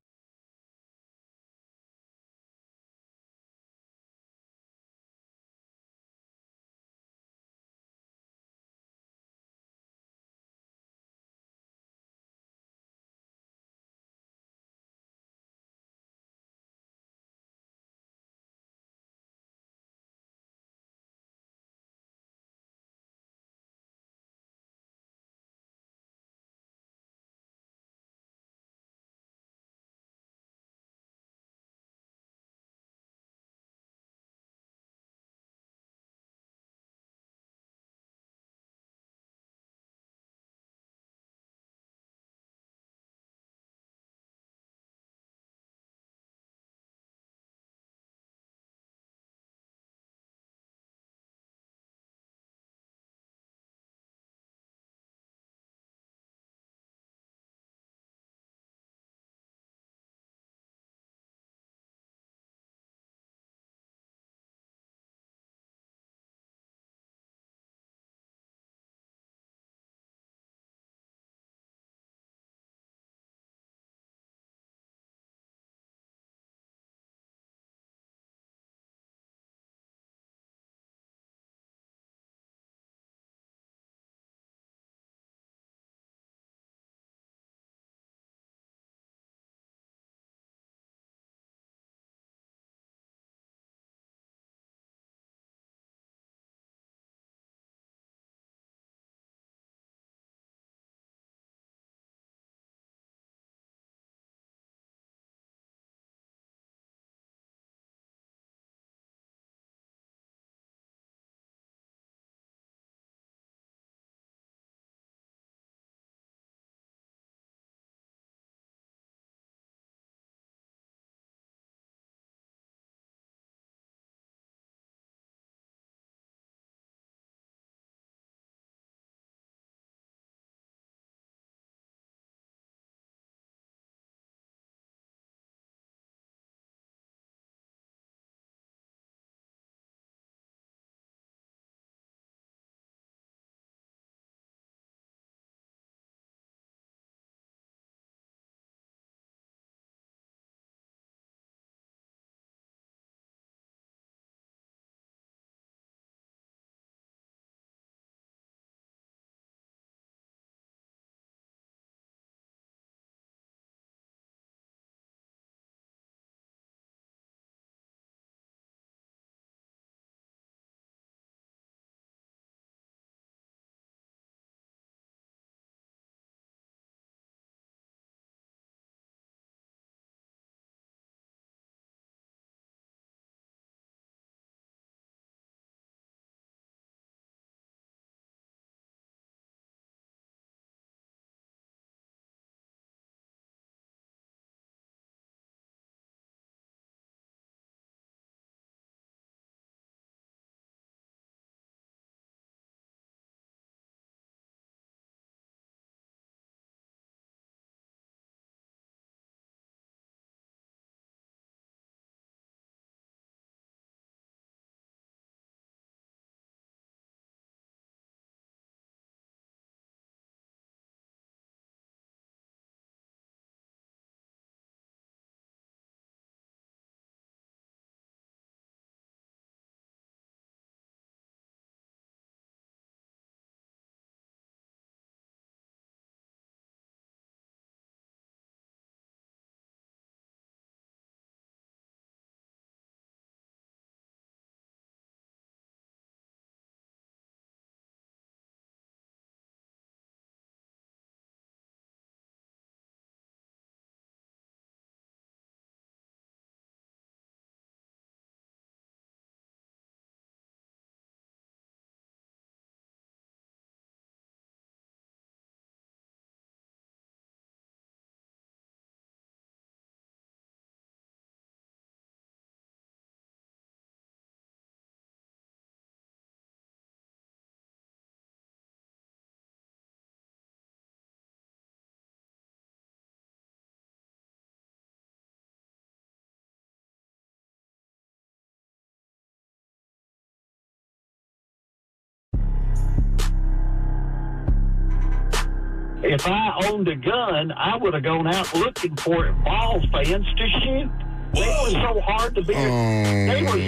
If I owned a gun, I would have gone out looking for it, Vols fans to shoot. It was so hard to be. They were.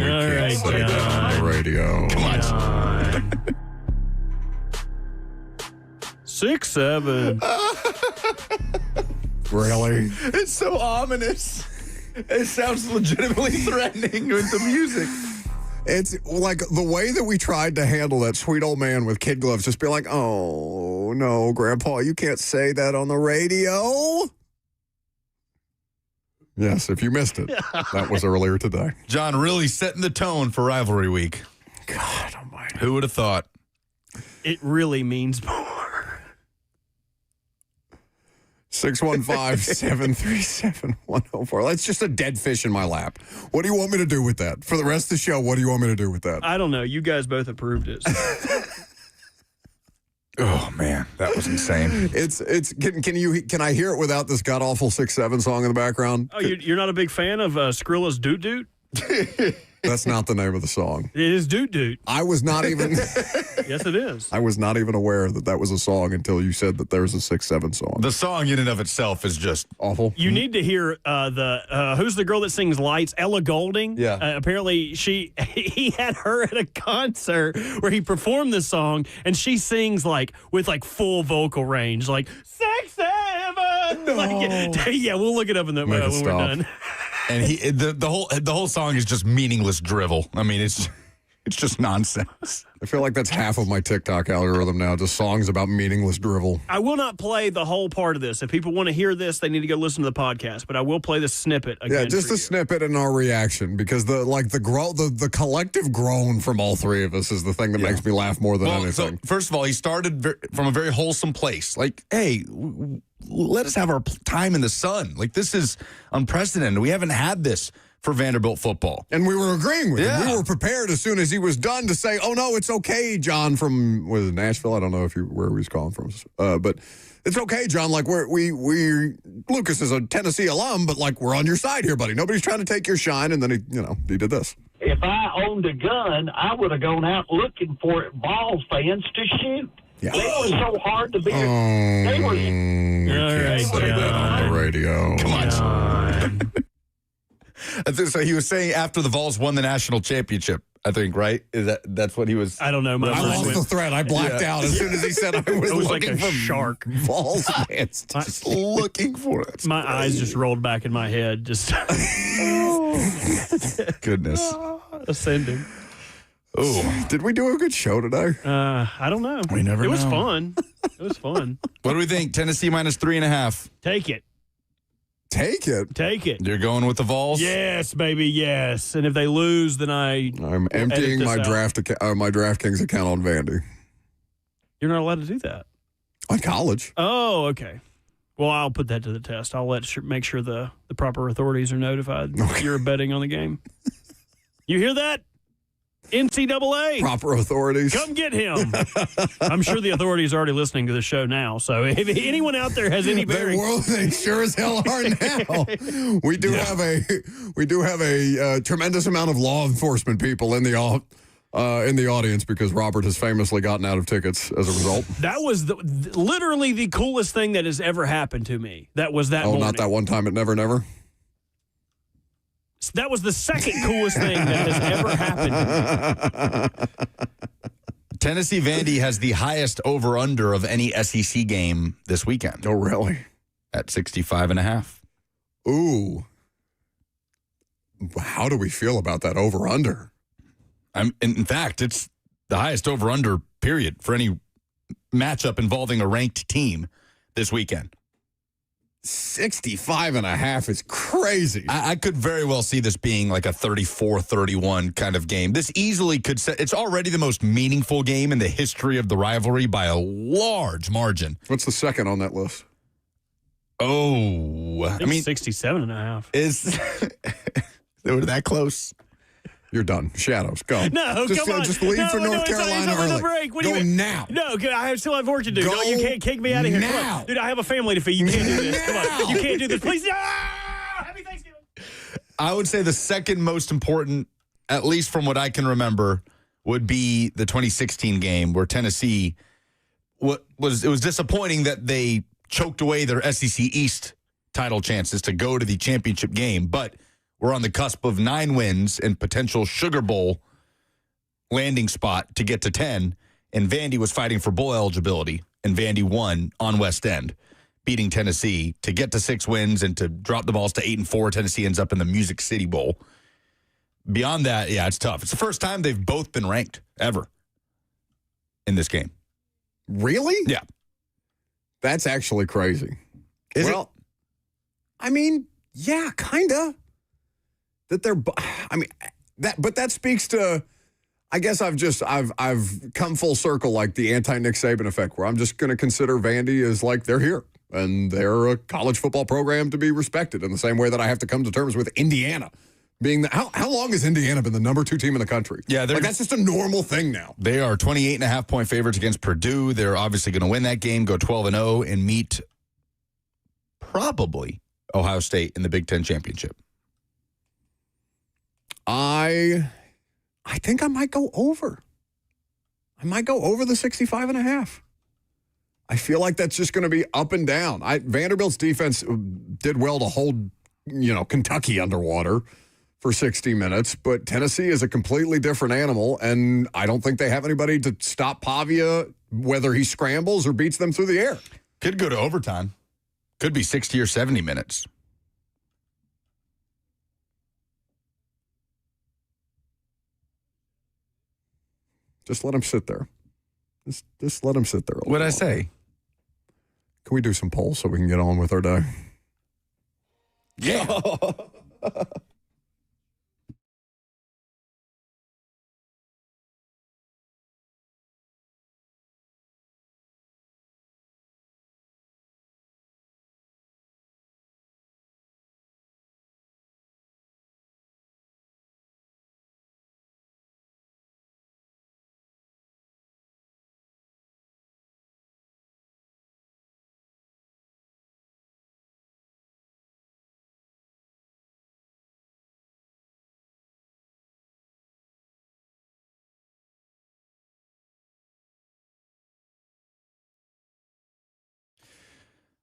All right, say that on the radio. Come on. 6-7. Really? It's so ominous. It sounds legitimately threatening with the music. It's like the way that we tried to handle that sweet old man with kid gloves, just be like, oh, no, Grandpa, you can't say that on the radio. Yes, if you missed it, that was earlier today. John really setting the tone for Rivalry Week. God almighty. Who would have thought? It really means more. 615-737-104. That's just a dead fish in my lap. What do you want me to do with that? For the rest of the show, what do you want me to do with that? I don't know. You guys both approved it. Oh, man. That was insane. Can I hear it without this god-awful 6-7 song in the background? Oh, you're not a big fan of Skrilla's Doot Doot? That's not the name of the song. It is Doot Doot. I was not even... Yes, it is. I was not even aware that that was a song until you said that there's a 6-7 song. The song in and of itself is just awful. You need to hear who's the girl that sings Lights? Ella Golding. Yeah. Apparently, he had her at a concert where he performed this song, and she sings with full vocal range, like 6-7. No. Yeah, we'll look it up when we're done. And the whole song is just meaningless drivel. I mean, it's just nonsense. I feel like that's half of my TikTok algorithm now, just songs about meaningless drivel. I will not play the whole part of this. If people want to hear this, they need to go listen to the podcast. But I will play the snippet again. Yeah, just a snippet in our reaction, because the collective groan from all three of us is the thing that makes me laugh more than anything. So first of all, he started from a very wholesome place. Like, hey, let us have our time in the sun. Like, this is unprecedented. We haven't had this for Vanderbilt football. And we were agreeing with him. We were prepared as soon as he was done to say, oh, no, it's okay, John, from was it Nashville? I don't know where he was calling from. But it's okay, John. Like, Lucas is a Tennessee alum, but we're on your side here, buddy. Nobody's trying to take your shine. And then he did this. If I owned a gun, I would have gone out looking for it, Vols fans to shoot. Yeah. They were so hard to be. They were. Say that on the radio. Come on. So he was saying after the Vols won the national championship, I think, right? That's what he was? I don't know. I lost the thread. I blacked out as soon as he said I was looking like a for shark. Vols fans. Just looking for it. My eyes just rolled back in my head. Just goodness. Ascending. Oh, did we do a good show today? I don't know. We never know. It was fun. It was fun. What do we think? Tennessee minus 3.5. Take it. Take it. Take it. You're going with the Vols? Yes, baby, yes. And if they lose, then I'm emptying my DraftKings account on Vandy. You're not allowed to do that. On college. Oh, okay. Well, I'll put that to the test. I'll make sure the proper authorities are notified. Okay. You're betting on the game. You hear that? NCAA. Proper authorities. Come get him. I'm sure the authorities are already listening to the show now. So if anyone out there has any bearing. They sure as hell are now. We do have a tremendous amount of law enforcement people in the audience because Robert has famously gotten out of tickets as a result. That was literally the coolest thing that has ever happened to me. That was that morning. Not that one time at Never. That was the second coolest thing that has ever happened to me. Tennessee Vandy has the highest over-under of any SEC game this weekend. Oh, really? At 65.5. Ooh. How do we feel about that over-under? In fact, it's the highest over-under, period, for any matchup involving a ranked team this weekend. 65.5 is crazy. I could very well see this being like a 34-31 kind of game. This easily could set. It's already the most meaningful game in the history of the rivalry by a large margin. What's the second on that list? Oh, I mean 67.5. Is they were that close? You're done. Shadows, go. No, just, come on. Just leave for North Carolina early. Break. What go do you mean? now. No, I still have work to do. Go no, you can't kick me out of here. now. Dude, I have a family to feed. You can't do this. Come on. You can't do this. Please. Happy Thanksgiving. I would say the second most important, at least from what I can remember, would be the 2016 game where Tennessee it was disappointing that they choked away their SEC East title chances to go to the championship game, but we're on the cusp of 9 wins and potential Sugar Bowl landing spot to get to 10, and Vandy was fighting for bowl eligibility, and Vandy won on West End, beating Tennessee to get to 6 wins and to drop the balls to 8-4. Tennessee ends up in the Music City Bowl. Beyond that, yeah, it's tough. It's the first time they've both been ranked ever in this game. Really? Yeah. That's actually crazy. Is it? I mean, yeah, kind of. But that speaks to, I guess I've come full circle, like the anti-Nick Saban effect, where I'm just going to consider Vandy as like they're here and they're a college football program to be respected in the same way that I have to come to terms with Indiana being how long has Indiana been the number 2 team in the country? Yeah, that's just a normal thing now. They are 28.5-point favorites against Purdue. They're obviously going to win that game, go 12-0, and meet probably Ohio State in the Big Ten championship. I think I might go over. I might go over the 65.5. I feel like that's just going to be up and down. Vanderbilt's defense did well to hold, Kentucky underwater for 60 minutes, but Tennessee is a completely different animal, and I don't think they have anybody to stop Pavia, whether he scrambles or beats them through the air. Could go to overtime. Could be 60 or 70 minutes. Just let him sit there. Just let him sit there. What'd I say? Can we do some polls so we can get on with our day? Yeah.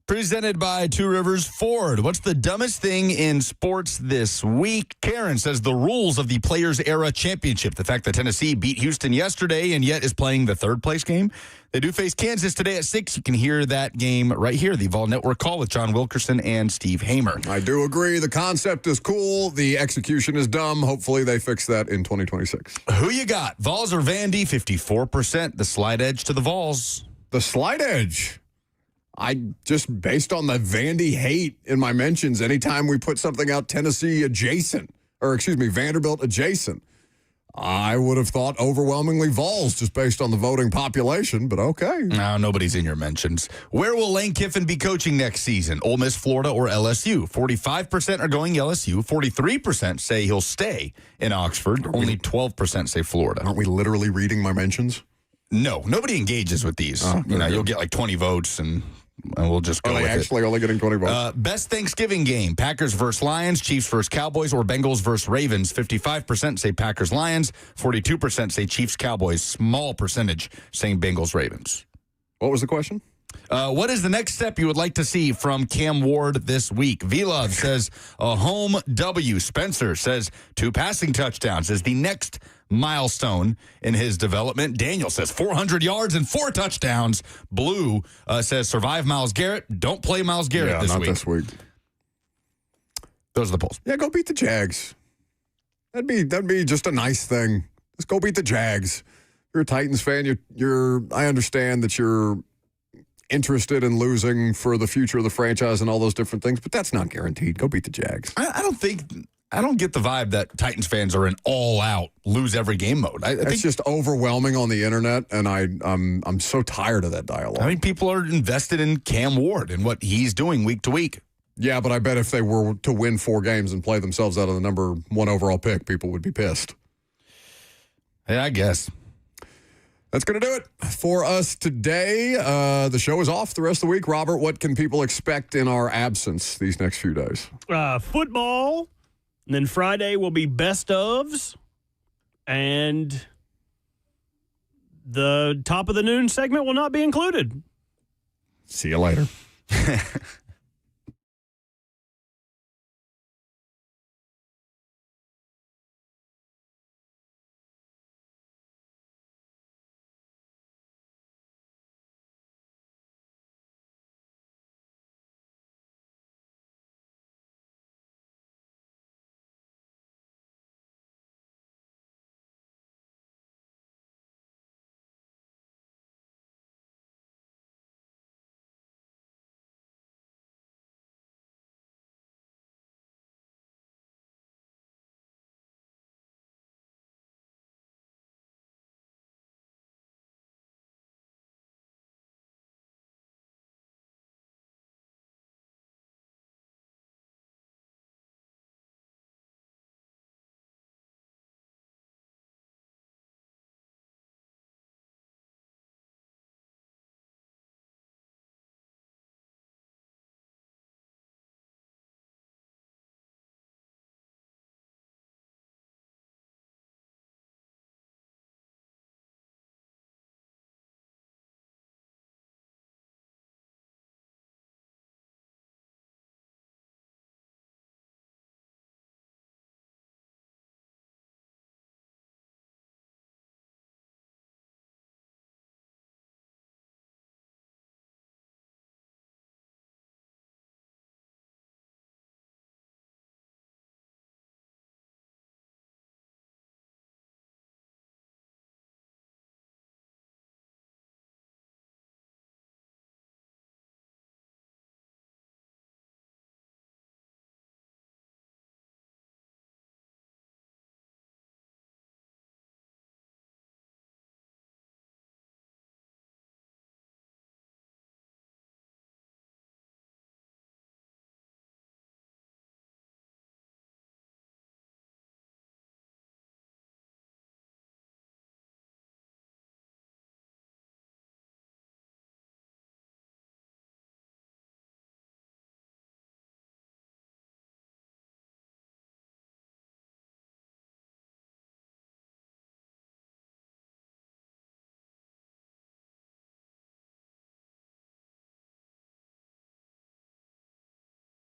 Presented by Two Rivers Ford. What's the dumbest thing in sports this week? Karen says the rules of the Players Era Championship. The fact that Tennessee beat Houston yesterday and yet is playing the third-place game. They do face Kansas today at 6. You can hear that game right here, the Vol Network Call with John Wilkerson and Steve Hamer. I do agree. The concept is cool. The execution is dumb. Hopefully they fix that in 2026. Who you got? Vols or Vandy? 54%. The slight edge to the Vols. The slight edge. Just based on the Vandy hate in my mentions, anytime we put something out Tennessee adjacent, Vanderbilt adjacent, I would have thought overwhelmingly Vols just based on the voting population, but okay. No, nobody's in your mentions. Where will Lane Kiffin be coaching next season? Ole Miss, Florida, or LSU? 45% are going LSU. 43% say he'll stay in Oxford. Only 12% say Florida. Aren't we literally reading my mentions? No, nobody engages with these. You'll get like 20 votes and we'll just go with it. Are they actually only getting 20 votes? Best Thanksgiving game, Packers versus Lions, Chiefs versus Cowboys, or Bengals versus Ravens. 55% say Packers-Lions, 42% say Chiefs-Cowboys. Small percentage saying Bengals-Ravens. What was the question? What is the next step you would like to see from Cam Ward this week? V-Love says a home W. Spencer says 2 passing touchdowns is the next milestone in his development. Daniel says 400 yards and 4 touchdowns. Blue says survive Myles Garrett. Don't play Myles Garrett this week. This week. Those are the polls. Yeah, go beat the Jags. That'd be just a nice thing. Let's go beat the Jags. You're a Titans fan. I understand that you're interested in losing for the future of the franchise and all those different things, but that's not guaranteed. Go beat the Jags. I don't get the vibe that Titans fans are in all-out, lose-every-game mode. I think it's just overwhelming on the internet, and I'm so tired of that dialogue. I think people are invested in Cam Ward and what he's doing week to week. Yeah, but I bet if they were to win 4 games and play themselves out of the number 1 overall pick, people would be pissed. Yeah, I guess. That's going to do it for us today. The show is off the rest of the week. Robert, what can people expect in our absence these next few days? Football. And then Friday will be best ofs. And the top of the noon segment will not be included. See you later.